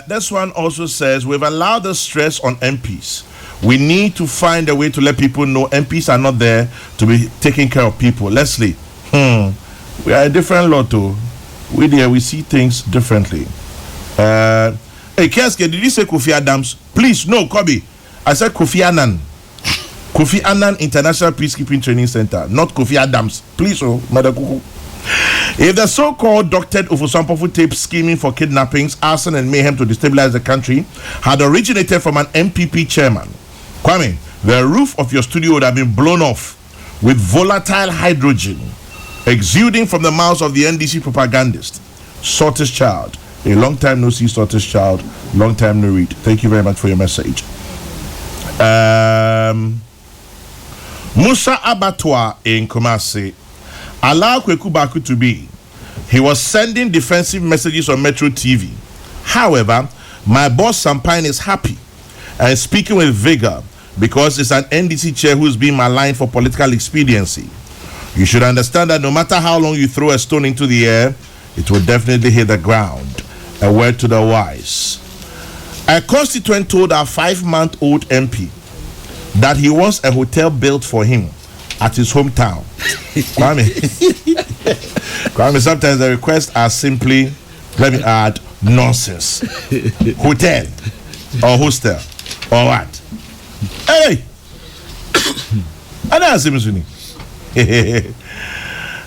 this one also says, we've allowed the stress on MPs. We need to find a way to let people know MPs are not there to be taking care of people. Leslie, we are a different lot too. We see things differently. Hey, Keske, did you say Kofi Adams? Please, no, Kobe. I said Kofi Annan. Kofi Annan International Peacekeeping Training Center, not Kofi Adams. Please, oh, Madakuku. If the so-called doctored Ufusampofu tape scheming for kidnappings, arson, and mayhem to destabilize the country had originated from an MPP chairman, Kwame, the roof of your studio would have been blown off with volatile hydrogen exuding from the mouths of the NDC propagandist. Sortis Child. A long time no see, Sortis Child. Long time no read. Thank you very much for your message. Musa Abattoir in Kumasi. Allow Kwekubaku to be. He was sending defensive messages on Metro TV. However, my boss Sampine is happy and speaking with vigor because it's an NDC chair who's being maligned for political expediency. You should understand that no matter how long you throw a stone into the air, it will definitely hit the ground. A word to the wise. A constituent told our 5-month-old MP that he wants a hotel built for him at his hometown. Kwame, sometimes the requests are simply, let me add, nonsense. Hotel or hostel or what? Hey!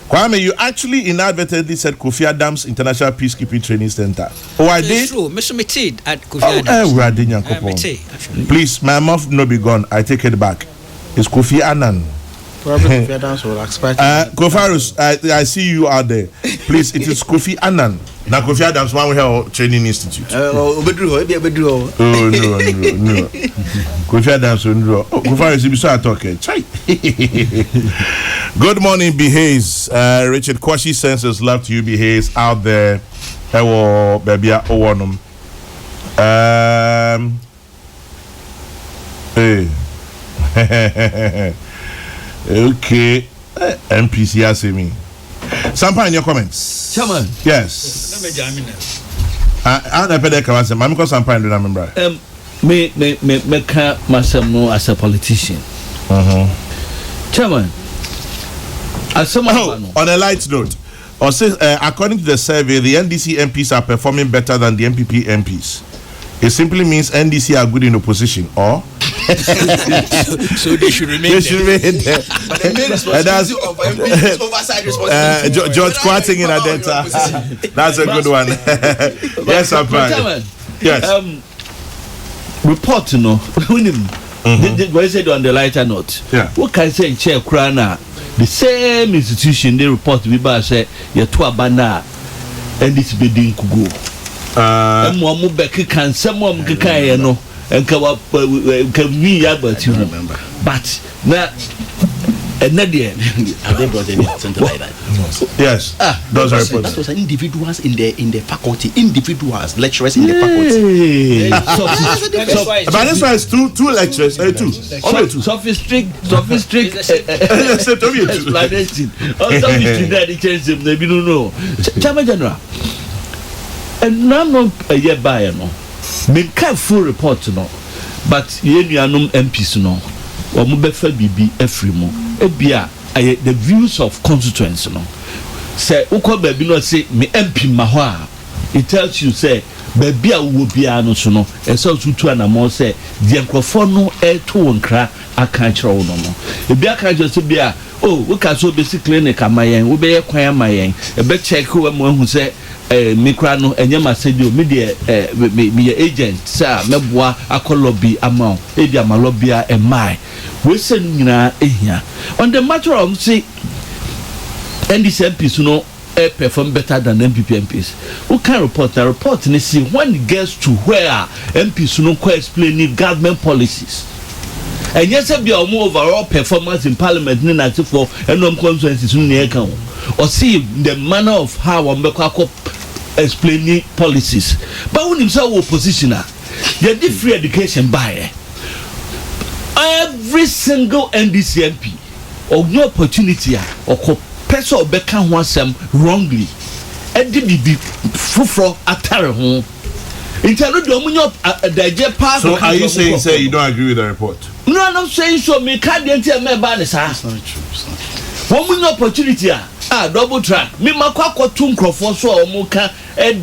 Kwame, you actually inadvertently said Kofi Adams International Peacekeeping Training Center. Oh, I did? True. Mr. Mitid at Kofi Adams. Please, my mouth no be gone. I take it back. It's Kofi Annan. Kofi Adams will expect. Kofarus, I see you out there. Please, it is Kofi Annan. Now Kofi Adams one health training institute. Oh no. Kofi Adams no. Kofarus you be so talking. Good morning, Behaze. Richard Kwashi sends his love to you, Behaze, out there. Hello, baby, Owanum. Hey. Okay. MPC asking me. Sampa in your comments. Chairman. Yes. I don't know. I'm because Sampa in the remember. Me can't myself know as a politician. Chairman. As someone on a light note, or say, according to the survey, the NDC MPs are performing better than the MPP MPs. It simply means NDC are good in opposition, or so they should remain there. But the main responsibility of MPs is oversight responsibility. George Quatting in Adenta. That's a good one. Yes, I'm fine. Yes. Report, you know, what is it on the lighter note? Yeah. What can I say in Chair Krana? The same institution they report to me by say you're too abana and this building could go. Mo back can someone can no and can we but you remember. But now And not there. Have they brought something like that? Yes. Those are That was individuals in the faculty, individuals, lecturers in the faculty. But that's why it's two lecturers, two. Sophisticated explanation. Also, we did change them. They don't know. Chairman General. And none of a year by no. Me can't full report no. But you know MPs no. Or Mubefa BB Efrimo. Ebia the views of constituents no. Say uko baby no say me MP mahwa. It tells you say baby a wo bia no so no. Esa tutu anamo say the nkrofo no to nkra aka kire wo no no. Ebia ka just bia oh we ka so basic clinic amayen we be kwan amayen e be check we mo hu say mikra no enye masedi o me de me agent sa meboa akolobi amount e dia malobia e mai we say nyina ehia on the matter of say NDC MPs no perform better than MPP MPs. Who can report the report and see when it gets to where MPs no co explaining government policies. And yes, be our more overall performance in Parliament in 94 and constituencies or see the manner of how Mbeko explaining policies. But when himself oppositioner, they did free education by every single NDC MP or no opportunity or person or Beckham wants them wrongly. And did be fufro atare ho. So are you saying you don't agree with the report? No, I'm not saying so. Me can't enter my banners. That's not true. One more opportunity. Double track. Me makwa two microphones so omuka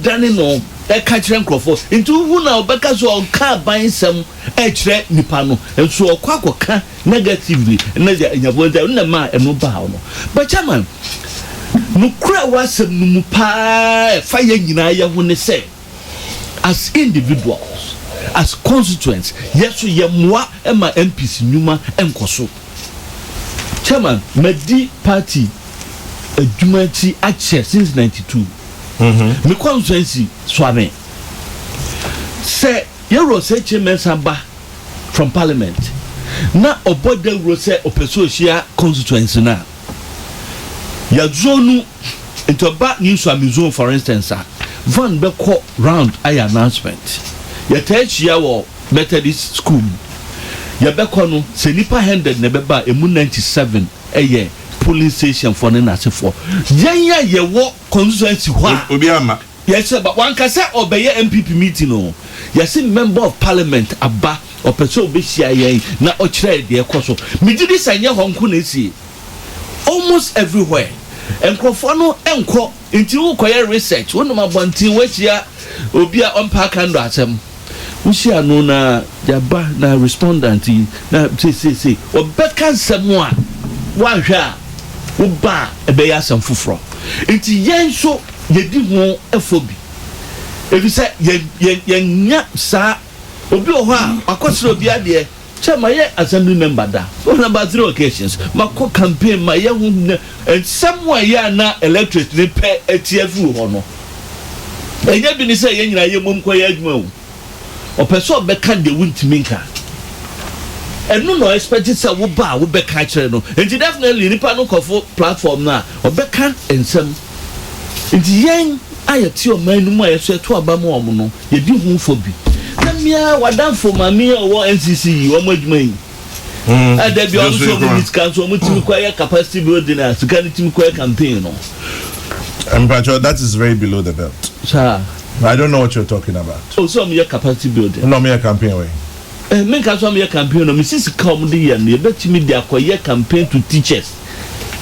dane no catch microphone. Into who now because you can't buy some extra nipano and so kwakwa negatively. And you want to man and no bow. But chairman, no crowd was no pa fire yinaya when they say as individuals. As constituents, yes, we are more and my MPs Numa and Koso. Chairman, Medi Party, a Jumanji Ache since 92. My constituency, Swame. Say, you say Chairman Samba from Parliament. Now, Obode Rose Opesosia constituency now. Yazonu into a bad news zone, for instance, Van Beko round eye announcement. Ya teach ya wo Methodist school. Ya beko no se nipa 100 na beba emu 97 eye polling station for na asefo. Yanya ye wo constituency hwa. Obi ama. Yes but one can say obeye MPP meeting no. Ya say member of parliament aba o person obi hia yen na o kire de ekoso. Me gidi sanye honko na esi. Almost everywhere. Enkrofo no enko nti wo koye research wo no mabontin wachia obi a onpa kando asem. Ushi anu na yaba na respondent na say obeka semwa wanhwa uba ebe ya sem fufuro nti yen so yedi ho efobi ebi say yen nya sa obi o ho a akosoro obi ade chama ye assembly member da on about 0 occasions mako campaign ma ye hu and somewhere ya na electorate ne pe etiafu ho no enya bi ni say yen nyina ye mom koye adwuma wu o person be kan de wuntimi nka enu no expect say wo ba wo be ka kire no and definitely nipa no kofo platform na o be kan ensem nti yen ayati o manu mu ayeso to aba mu omo no ye di hu fo bi na mia wadan fo mami o NCC wo madwuma yi ada bi on so minutes kan so mo timi kwaya capacity building as kan timi kwaya campaign no Pacho, that is very below the belt. Sir, I don't know what you're talking about. Oh, so I'm your capacity building. No, me a campaign way. Me can so me a campaign. No, me since come the year, you bet me they acquire campaign to teachers.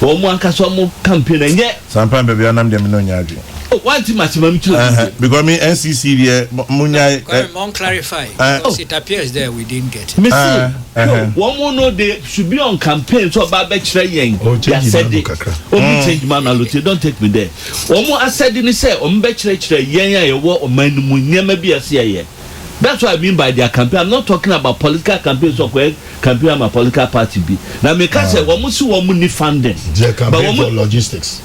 Or one can so more campaign and yet. Sometimes baby, I'm them no nyagi. Oh, one thing maximum too. Because me NCC there, munya. Come clarify. Because it appears there we didn't get it. Me see. One more no they should be on campaign so about back training. Oh, change man alute. Don't take me there. One more I said in say on back training yen ya wo o man mu nyama bi ase aye. That's what I mean by their campaign. I'm not talking about political campaigns or campaign of a political party be. Now me can say one must one money funding. But for logistics.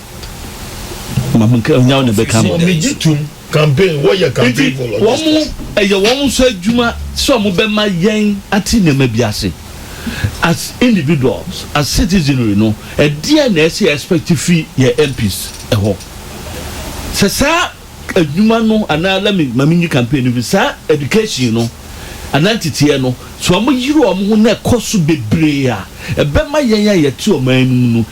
Campaign what your campaign for logistics. One so juma so mo be ma yen ati ne mabiase as individuals, as citizens, a DNS expect to fee your MPs a home. Sasa a human and now let me mammy campaign with sa education, an entity, so I'm you on a cost be brea. A bema ya 2 men,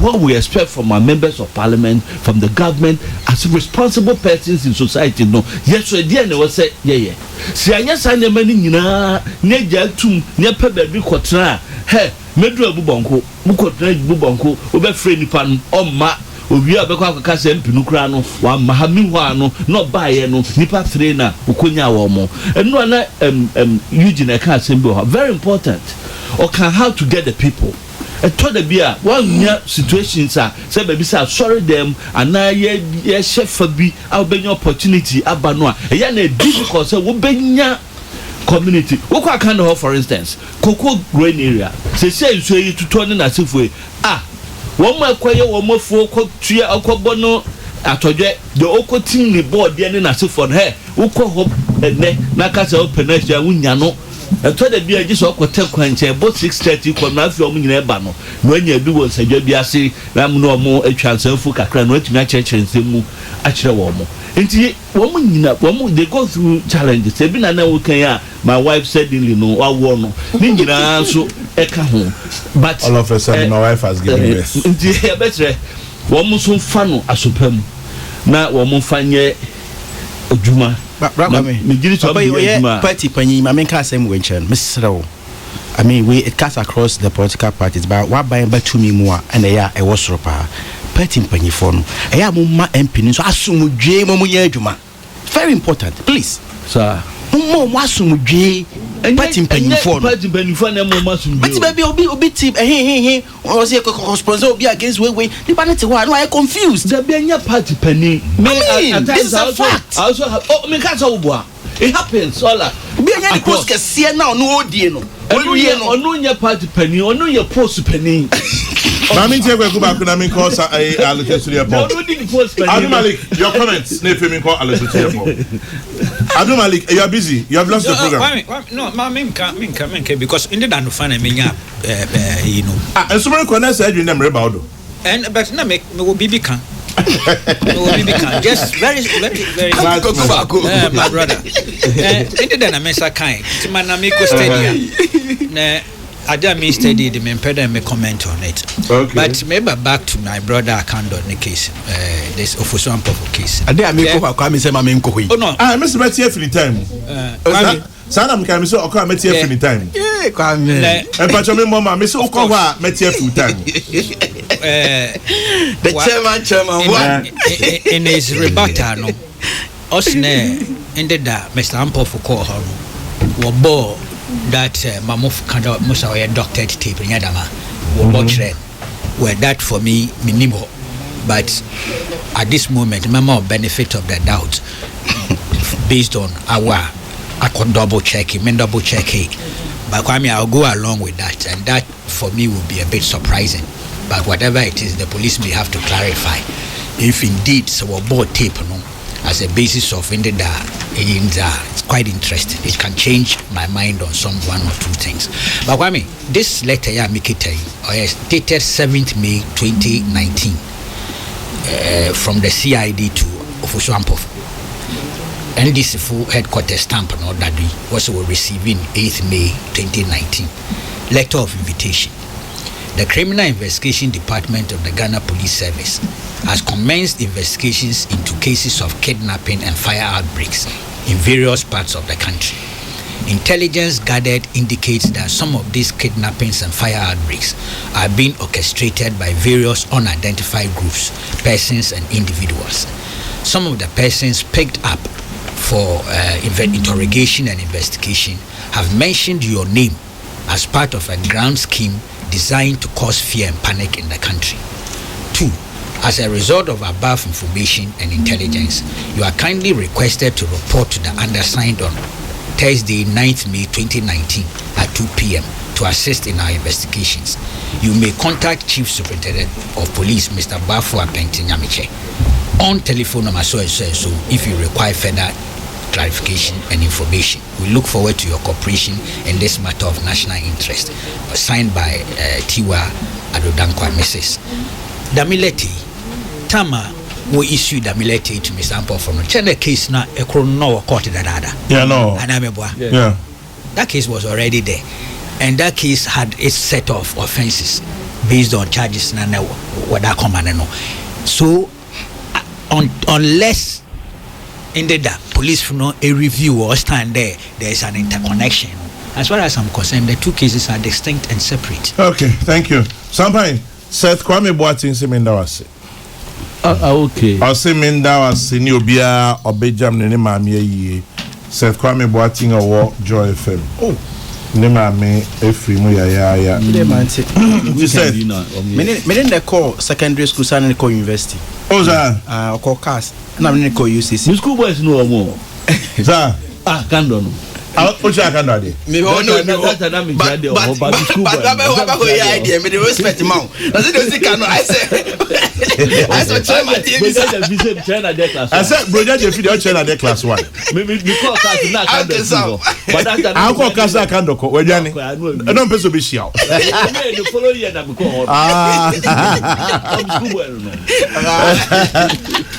what we expect from our members of parliament, from the government, as responsible persons in society. No, yes, so again, was say, yeah. See, I yes, I never near Jaltum, near Pebble Quatra, hey, Medra Bubonko, Mukotra Bubonko, Ube Freddy Pan, or Ma. We are because Casem Pinucrano, one Mahamiwano, not by Nipa Trainer, Ukunya Womo, and one Eugene a car symbol, very important. Or can how to get the people. A told the beer, one near situations are said, baby, sorry them, and now ye chef for be, I'll be your opportunity, Abanoa, a young difficult, so will be ya community. What kind of, for instance, Cocoa Grain area, say you to turn in as if we one more quiet, one more folk, Tria Okobono, Atoje, the Oko Tingley board, the end as if for her, Uko hope, and then Nakasa open Nesha Winyano. I told the beer just awkward tell quencher, both 6:30 come out from in a banner. When you do was a Jobiasi, Ram no more a transfer for Kakran, which match and Simu, actually warm. And woman, they go through challenges. They've been an okay. My wife said, you know, I warn Ninja so eka home. But all of a sudden, my wife has given birth. Better, woman so fun as superm. Now, woman fanye Juma. Party penny, my main class same winchen, Mrs. Rowe. I mean, it cuts across the political parties, but what by and to me more, and they are a was ropa. Party penny phone. I am my MP, so I assume J. Momuya. Very important, please, sir. Masum J. And party penny phone. Party penny phone, and Masum. But baby, be tip, hey, or say a sponsor be against way. The banner, why I confused? The Benya party penny. This is a fact. I also have, oh, Mikasa. It happens, all that. Be any post can see now, no deal. Or no, your party penny, or no, your post penny. I mean, go back and I mean, cause I allocate to your board. Abdul Malik, your comments, Nephew, call allocate to your board. Abdul Malik, you are busy. You have lost the program. No, my main can't because in the done fun, I mean, you know. And someone connects said you never about. And but now make me be can. Just very my brother. In the Mesa kind, Timanamico Stadium. I don't mean steady the main pedal may comment on it. Okay. But maybe back to my brother account on the case, this official case. I dare make over come say my main coin. Oh no, Mr. Betty every time. Sanam can so occur met here every time. Yeah, come and Patrol Mama, Miss Okawa met here full time. The chairman in his rebuttal, Osne ended that Mr. Ampo for call her were that Mamuf Kanda Musa doctored tape in Yadama were that for me minimal. But at this moment, my benefit of the doubt based on our I could double check it, double check it. But I'll go along with that, and that for me will be a bit surprising. But whatever it is, the police may have to clarify if indeed so a board tape as a basis of it's quite interesting. It can change my mind on some one or two things. But this letter here make it dated 7th May 2019 from the CID to Official Ampof. NDC full headquarters stamp that we also were receiving 8th May 2019 letter of invitation. The Criminal Investigation Department of the Ghana Police Service has commenced investigations into cases of kidnapping and fire outbreaks in various parts of the country. Intelligence gathered indicates that some of these kidnappings and fire outbreaks are being orchestrated by various unidentified groups, persons, and individuals. Some of the persons picked up for interrogation and investigation have mentioned your name as part of a grand scheme designed to cause fear and panic in the country. 2. As a result of above information and intelligence, you are kindly requested to report to the undersigned on Thursday, 9th May 2019 at 2 p.m. to assist in our investigations. You may contact Chief Superintendent of Police, Mr. Bafu Apenti Nyamiche, on telephone number so if you require further clarification and information. We look forward to your cooperation in this matter of national interest. Signed by Tiwa Adodankwa, Mrs. Damileti. Tama we issue Damileti to Mr. Ampo from the case na no court dada. Yeah, no. Yeah. That case was already there. And that case had its set of offenses based on charges na what that command no. So unless in the police for no a review or stand there is an interconnection. As far as I'm concerned, the two cases are distinct and separate. Okay, thank you. Sometimes Seth Kwame Boateng Semendawase. Okay. I'll say Mendawase ni obia obejam ne maame yi. Seth Kwame Boateng awo Joy FM. Oh. Ne maame efri mu ya. We said me dey call secondary school and call university. Oh sir. Call class. Na me call UCC. The school boys know more. Sir. Kando no. What you can do? Me want no. But idea. Me respect mount. Does it see can I say? I saw China class. I said brother you fit China dey class 1. Me call class na can do. But that I call class na can do. We jani. I don't person be share. The following year na me call.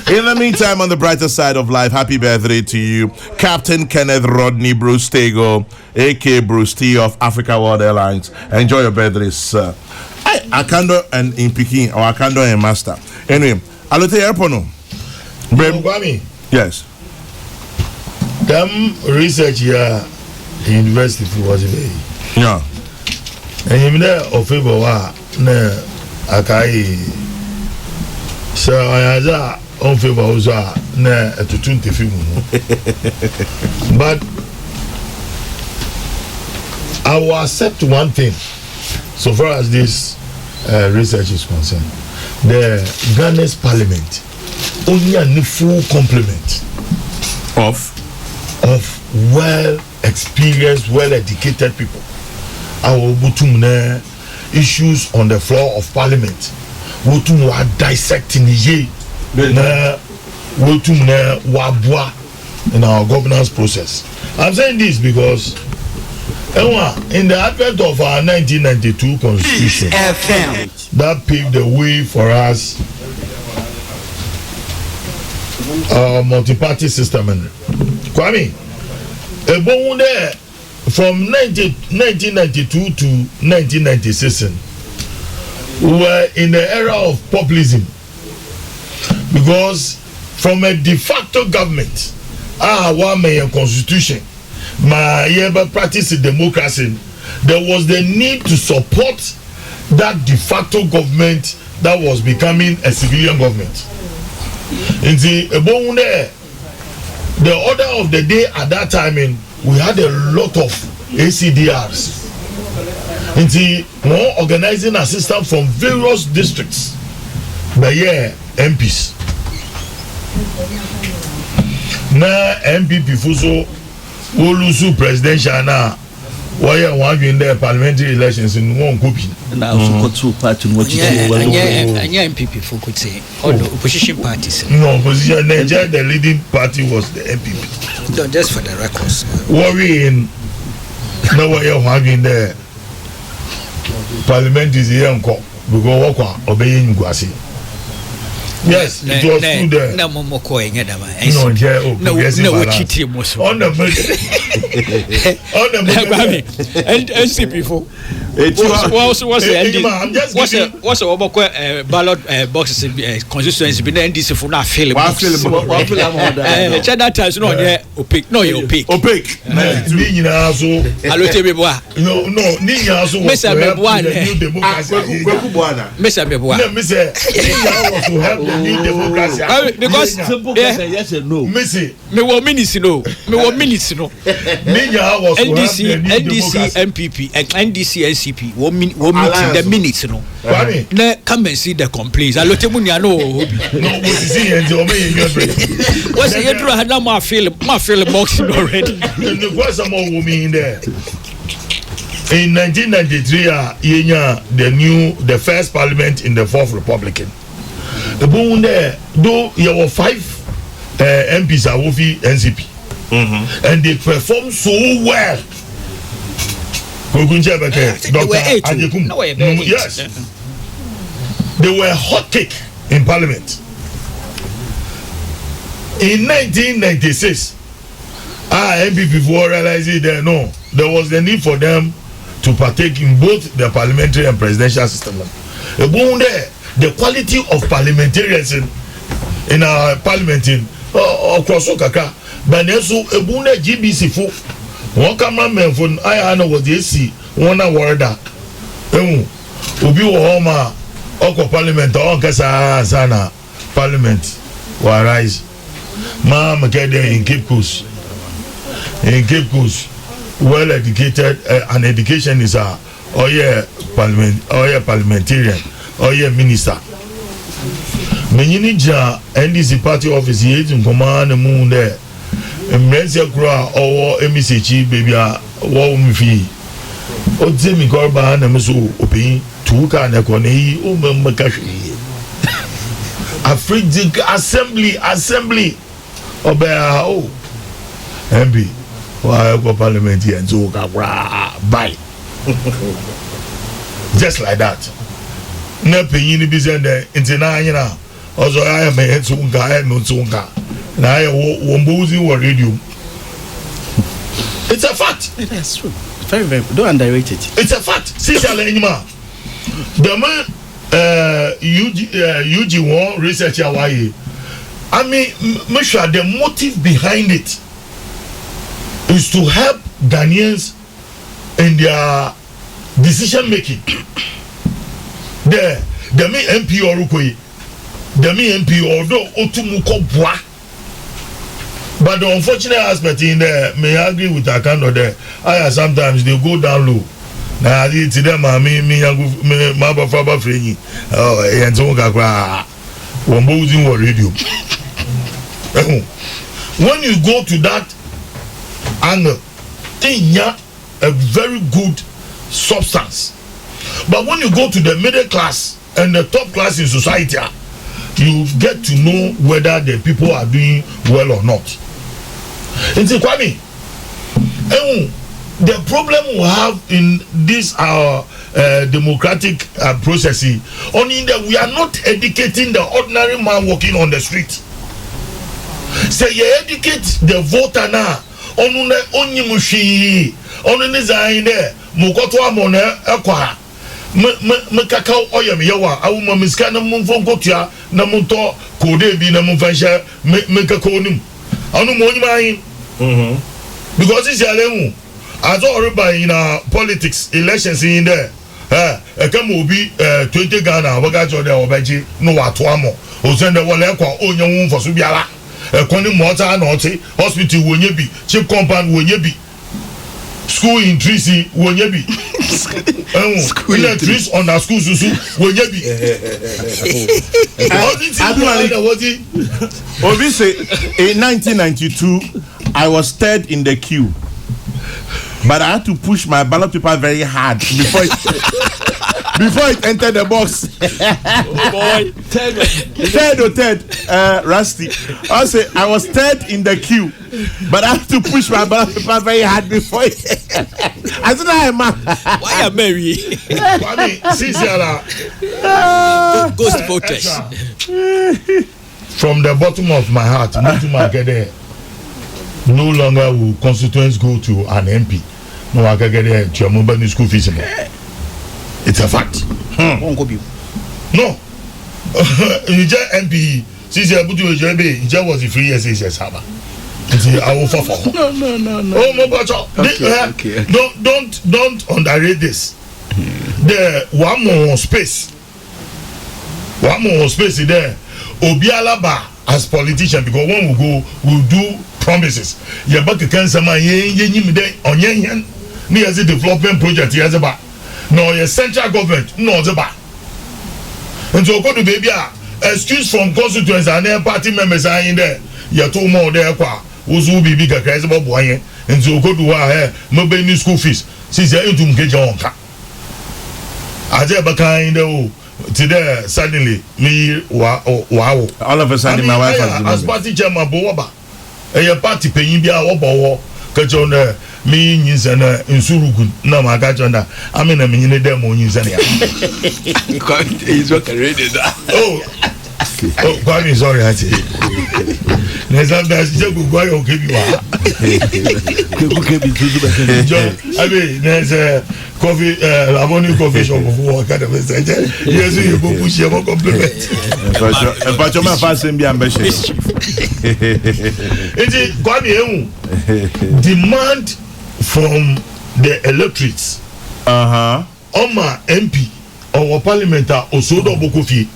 In the meantime, on the brighter side of life, happy birthday to you, Captain Kenneth Rodney Bruce Tego, aka Bruce T of Africa World Airlines. Enjoy your birthday, sir. Akando and in Peking, or Akando and Master. Anyway, Alote Airpono. Yes. Them research here, university was a yeah. And him there of favor ne akai. So I had on favor also ne to 20 film. But I will accept one thing so far as this research is concerned. The Ghana's parliament only a full complement of well experienced, well educated people. Our butumne issues on the floor of parliament. Wotum wa dissecting ye na wotum na wabwa in our governance process. I'm saying this because in the advent of our 1992 constitution that paved the way for us our multi-party system. Kwame, from 1992 to 1996 we were in the era of populism because from a de facto government one mayor constitution my ever practice democracy, there was the need to support that de facto government that was becoming a civilian government. In the order of the day at that time we had a lot of ACDRs. In the more organizing assistance from various districts by MPs. Na MPP fuso Olusu presidential na why one win the parliamentary elections in one copy. Now so two party what you MPP for could say all the opposition parties. No, opposition the leading party was the MPP. No, just for the records. Worrying no why one win the parliament is here because what obeying Gwasi. Yes, it was through there. No more coin, no, and NCP for what's the ballot boxes constituency been NDC for not failing. That time no opaque, no opaque. Because yes and no. Me want minutes no. NDC MPP and NDC NCP one minute the minutes no. Now come and see the complaints. I look at money I know. No, what's the intro? I know my feel boxing already. The question more women in there. In 1993, the first parliament in the Fourth Republican. The boom there, though there were 5 MPs are with NCP. and they perform so well. Yes, they were hot cake in Parliament. In 1996, MP before realizing that no, there was the need for them to partake in both the parliamentary and presidential system. The quality of parliamentarianism in our parliament in Kokrokoo, but also ebune GBC fo one cameraman for I know what they see one word that obi wo homa oko parliament on kasa sana parliament will rise ma makede in Cape Coast well educated and education is a parliamentarian minister menyini ja NDC party office here in command the moon there mmesia kura owo MCH baby a wo mfi o dze mi korba na mso opin tuka na ko nei o mmaka hwe African assembly obea o MB wa go parliament here so ka bye just like that na penyin ni bi sende ntina anyina ozo ya me hetu nka no nka na I wombozi wa radio. It's a fact. It is true. Very, very. Don't underrate it. It's a fact. See, Shalema. The man, UG1 research Hawaii. I mean, make sure the motive behind it is to help Ghanaians in their decision making. The me MP Orukoi, the me MP although Otumuko Bwa. But the unfortunate aspect in there, may I agree with Akando there. Sometimes they go down low. Now, to them, my Bafaba Free. Oh, and so on radio. When you go to that angle, a very good substance. But when you go to the middle class and the top class in society, you get to know whether the people are doing well or not. It's Kwame. The problem we have in this our democratic process only that we are not educating the ordinary man walking on the street. Say you educate the voter now. Only mushi only design there. Mukoto amone ekwa. Kakao oyem yawa awu mamiska na mumfonkotia na munto kode bi na mumfansha mekakonim anu monyi because it's alemu as already in politics elections in there come obi 20 Ghana waga jo there obaji no watoamo o send the wole kwa onye won for so biara ekoni mota na oti hospital wonye bi chief compound wonye bi school in Trisi wonye bi school in Trisi on the school susu wonye bi Obi say in 1992 I was third in the queue, but I had to push my ballot paper very hard before it entered the box. Oh boy, third, Rusty. I say I was third in the queue, but I had to push my ballot paper very hard before it. I said, "I'm why are Mary?" Ghost protest. From the bottom of my heart, no longer will constituents go to an MP. No, I can get there to a school fees. It's a fact. No. In the MP, since you put your job, it was the 3 years. I will fall for. No. Oh my God! Okay. Don't underrate this. There one more space there. Obialaba as politician, because when we go, we'll do promises. Yeah, but the cancer man, near the development project, he has a bar. No, your central government, no, the bar. And so go to baby, excuse from constituents and their party members are in there. You're two more there, who's will be bigger, crazy about boy, and so go to our mobile school fees. Since you're into get your own car. I tell Baka today suddenly me wow all of a sudden my wife has party chairman Boaba a party paying be our bow, catch on me is an insurugun, no, my catch on that. I mean, I mean, them on you, He's okay, ready. Oh, God is sorry, I say. There's sometimes you go okay, you are. I mean, there's a coffee, I'm only coffee shop of work at the message. Yes, you go push your compliment. But you're my first and be ambitious. It is demand from the electorates. Oma MP or parliamentar or soda bokofi.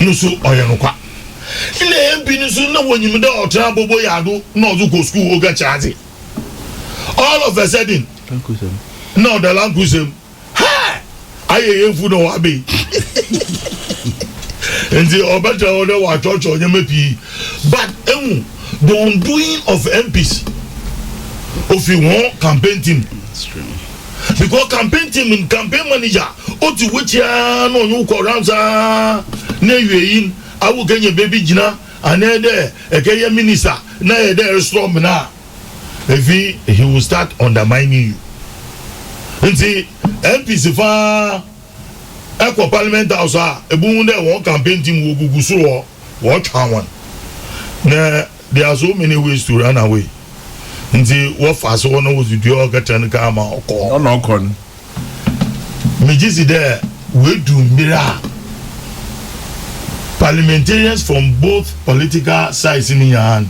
No so oyanokwa. Ile MP no so na wonyim da otra bobo yado na ozo go school oga charge. All of a sudden. No the language. Ha! Aye yenfu no wabe. Nti obeta ode wa church onyeme pi. But the undoing of MPs of you want campaign team. That's true. Because campaign team and campaign manager oti which no you ko ranza na yeyin awu genye baby jina anede ekeye minister na ede storm na if he will start undermining you. Nti MPs fa ekwa parliament house ebun de one campaign team wo gugu so wo twan na there are so many ways to run away. Nti what fast one was do your get and come out no con me just there we do mirror parliamentarians from both political sides in your hand.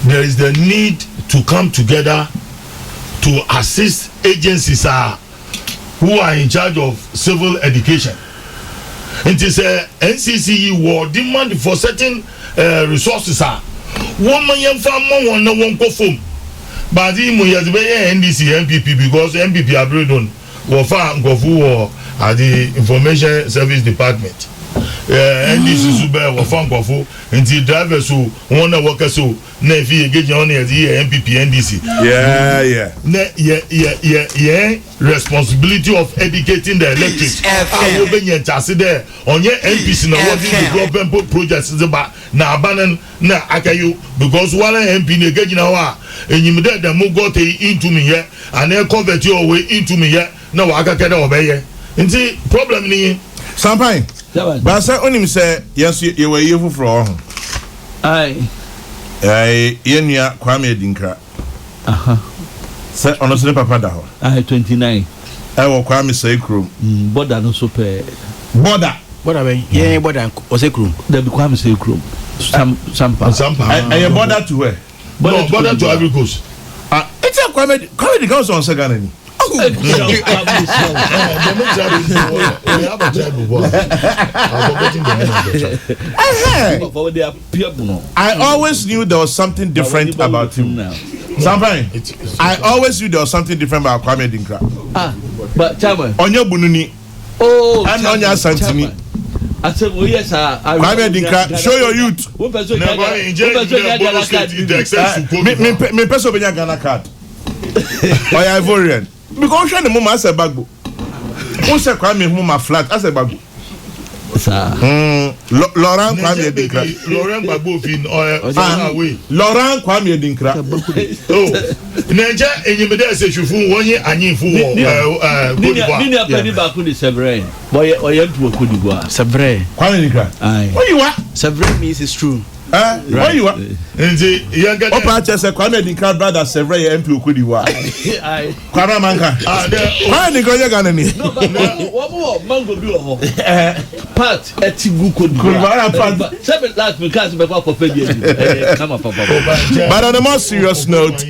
There is the need to come together to assist agencies who are in charge of civil education. It is a NCCE war demand for certain resources. One man farm one no one go phone. But he has been NDC MPP because MPP are bred were found go for the Information Service Department. NDC Super were found go for until drivers who want to work so if you engage on the MPP NDC. Yeah. Responsibility of educating the electorate. I will be there on your MPs now development projects na abanan na akayu because one MP engage now and you dey the mo got into me here and then convert your way into me here na wa akakede obeye nti problem ni Sampain ba say onim say yes you were you for yenua Kwame Dinkra say honestly papa da ho 29 wo Kwame say krom border no so pe border be yeah border o say krom there be Kwame say krom sampa and border to where border to Ivory Coast it's a Kwame the goes on second ni I always knew there was something different about him. Sometimes I always knew there was something different about Kwame Dinkra. But Chairman, on your bununi, and on your santini. I said, oh yes, Kwame Dinkra, show your youth. Me person be Ghana card. Or Ivorian. Because when the mama as a bagbo, who say Kwame mama flat as a bagbo. Laurent Kwame Dinkra. Laurent Gbagbo fin away. Laurent Kwame Dinkra. Oh, Niger enyimede se shufu wonye anyifu wo Nini apeni ba ku ni Severin. Boy oyentu ko digwa. Severin. Kwame Dinkra. What you are? Severin means it's true. What you are? Nzi yanga Opa chese Kwame Dinkra brother Severin MP ko digwa. Kwame manka. Kwame Dinkra ye gana ni. No, wo mango bi ho. Part etigu ko digwa. Seven last because be kwa for come up papa. But on a more serious note,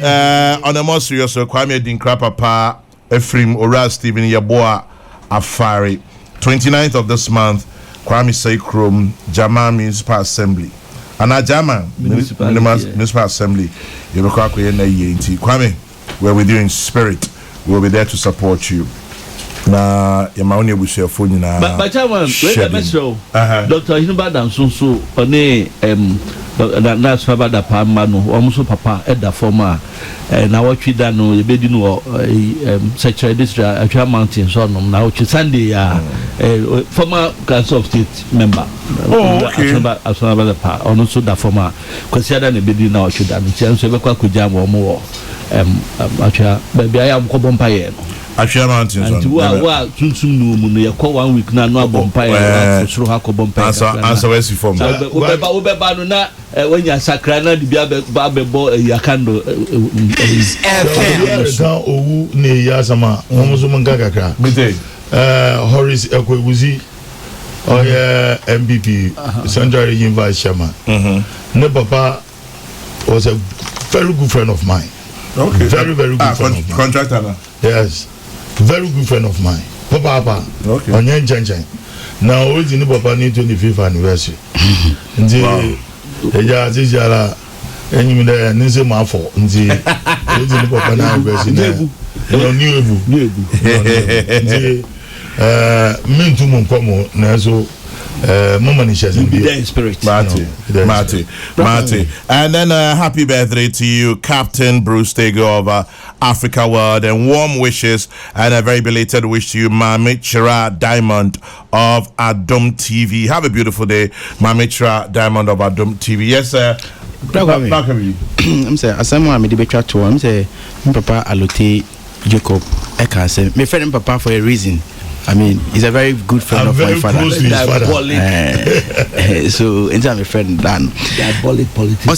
Kwame Dinkra papa Ephraim Ora Stephen Yeboah Afari 29th of this month Kwame Sekrom Jama Municipal Assembly and Jama Municipal Assembly Kwame, we're with you in spirit. We'll be there to support you. Na yamaoni ebusia phone na but Chairman, wait a minute. Dr. Hinuba Danson so one that's about the Palmano, almost papa at the former. Na watch da no e bedi no secretary district Atwa Mountain so no na watch Sunday former council of state member asoma the pa ono so da former kwasiada na bedi na watch da no so be kwa kujam wo Atwa bia ya ko bompa ye no Atwa Mountain so anti wa tunsum no mu no ye ko 1 week na no bompa ye wa soro ha ko bompa ye answer we si form wo be ba no na when you sakra na di bia be bo yakando kan owu ne ya sama omuso munga kakra Horace Ekwewuzi MPP Central Region Vice Chairman ne papa was a very good friend of mine. Very good friend of mine. Contractor na? Yes, very good friend of mine. Papa onye nchenchen na ozi ni papa ni 25th anniversary nti eja tijara enyim de nse ma afọ nti ozi ni papa na anniversary na new ebu nti mintu mo nkomo na so mama ni shazen be spirit Marty. And then happy birthday to you, Captain Bruce Tego of Africa World, and warm wishes and a very belated wish to you, Mami Chira Diamond of Adom TV. Have a beautiful day, Mami Chira Diamond of Adom TV. Yes, sir. I'm saying, as someone made the better to him, say, Papa Alote Jacob, I can say, my friend Papa for a reason. I mean, he's a very good friend of my father. So, in time, my friend Dan. Diabolic politics. I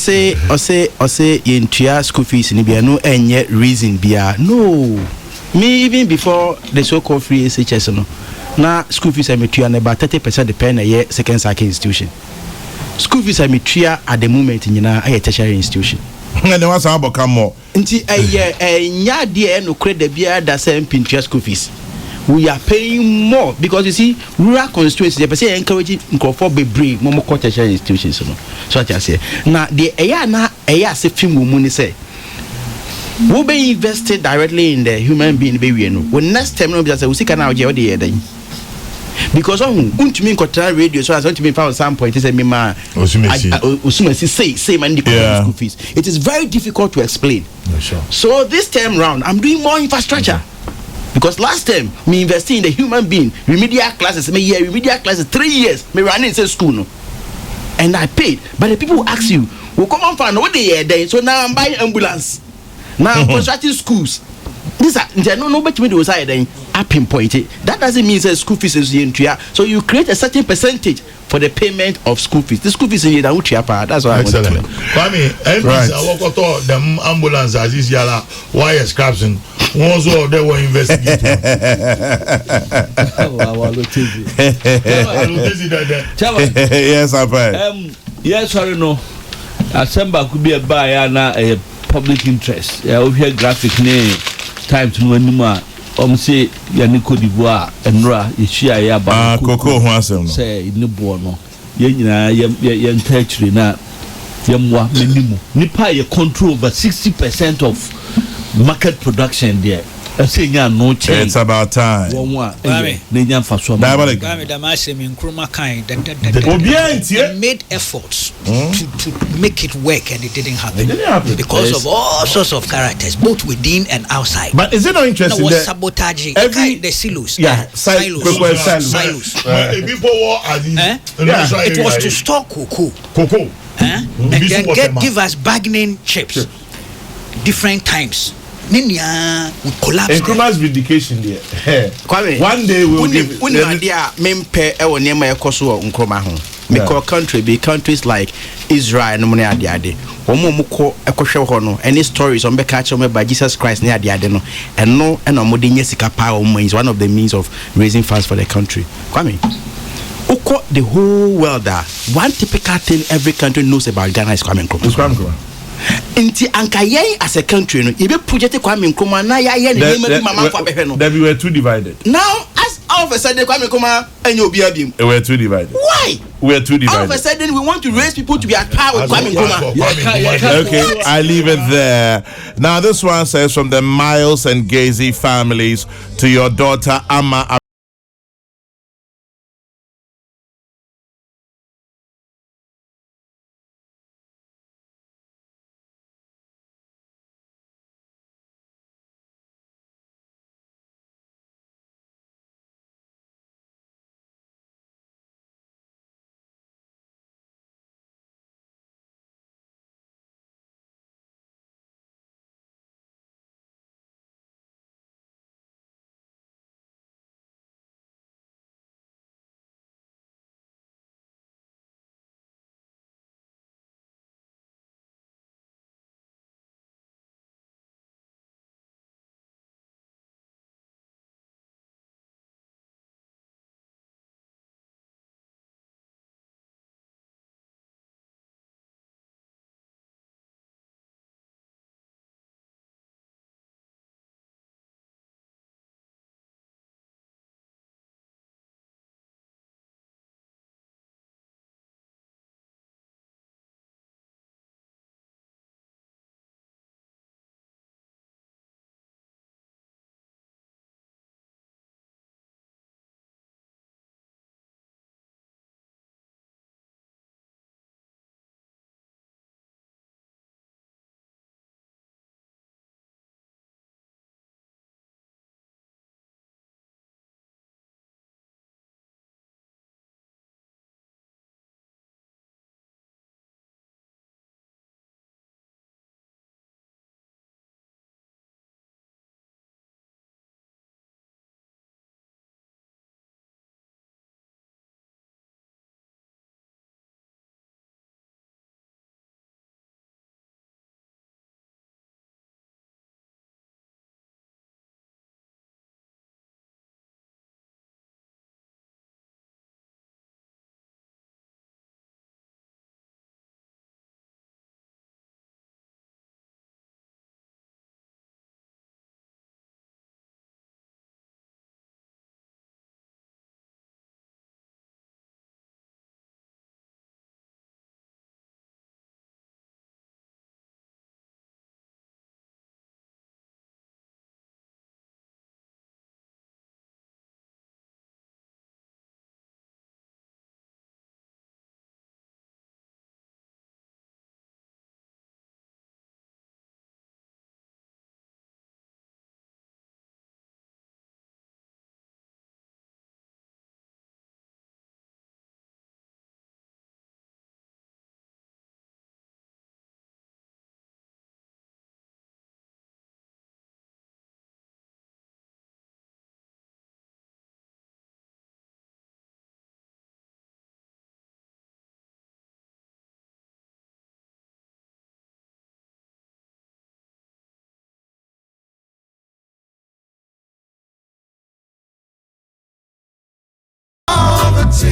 say, in Tia school fees in Ibia, no any reason Bia. No, me even before the so-called free SHS, no. Now school fees I met you about 30% depend a year second cycle institution. School fees I met you at the moment in a tertiary institution. And there was about come more. Until a nya dear no credit Bia that same Pinterest school fees. We are paying more because you see, rural constituencies, they encouraging for be brave, more tertiary institutions. So I say, now the aya say film woman say, will be invested directly in the human being baby. When next time we say we see can now the other because to me control radio so as to me found some point say me ma say man the school fees. It is very difficult to explain. Sure. So this time round, I'm doing more infrastructure. Because last time me invested in the human being remedial classes, me year remedial classes 3 years, me running in school no, and I paid. But the people who ask you, will come on for what they are there. So now I'm buying ambulance. Now I'm constructing schools. These are no but me do say then I pinpoint it. That doesn't mean that school fees is in Tria. So you create a certain percentage for the payment of school fees. The school fees in the Tria part. That's why excellent. Kwame, MPs I walk out them ambulance as is yala wire scraps and once all they were investigating. Yes, I've heard. Yes, sorry, no. Assembly could be a buyer now a public interest. Yeah, we hear graphic name time to know anymore. Say Yannick Divoire and Ra, Yeshia Yaba, Coco, who say in the Bono. Yen territory now. Yamwa minimum. Nipa you control over 60% of market production there. I say no change. It's about time. One more. Diabolic. They made efforts to make it work and it didn't happen. Because of all sorts of characters, both within and outside. But is it not interesting that sabotaging the silos? Yeah, silos. People it was to store cocoa. And then give us bargaining chips different times. We collapse. Nkrumah's vindication there. One day we will give. When idea mempe ewo niema ekoso Nkrumah ho. Because countries like Israel no money ade. Omo muko ekohwe ho no. Any stories on be catch on by Jesus Christ na ade no. And omo de nyesika pa omo is one of the means of raising funds for the country. Kwame. The whole world one typical thing every country knows about Ghana is Kwame Nkrumah. Inti anka yen as a country no ebe project Kwame Nkrumah na ya yen name mama for behwe no. That we were too divided. Now as all of a sudden Kwame Nkrumah enye obi abim. We were too divided. Why? We were too divided. All of a sudden we want to raise people to be at par with Kwame Nkrumah. Okay, I leave it there. Now this one says from the Miles and Gazy families to your daughter Amma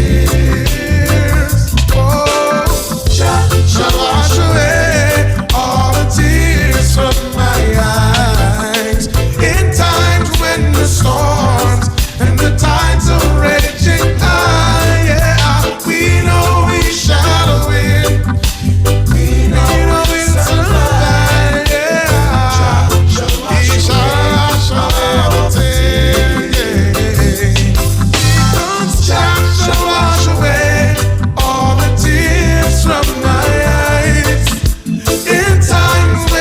yeah.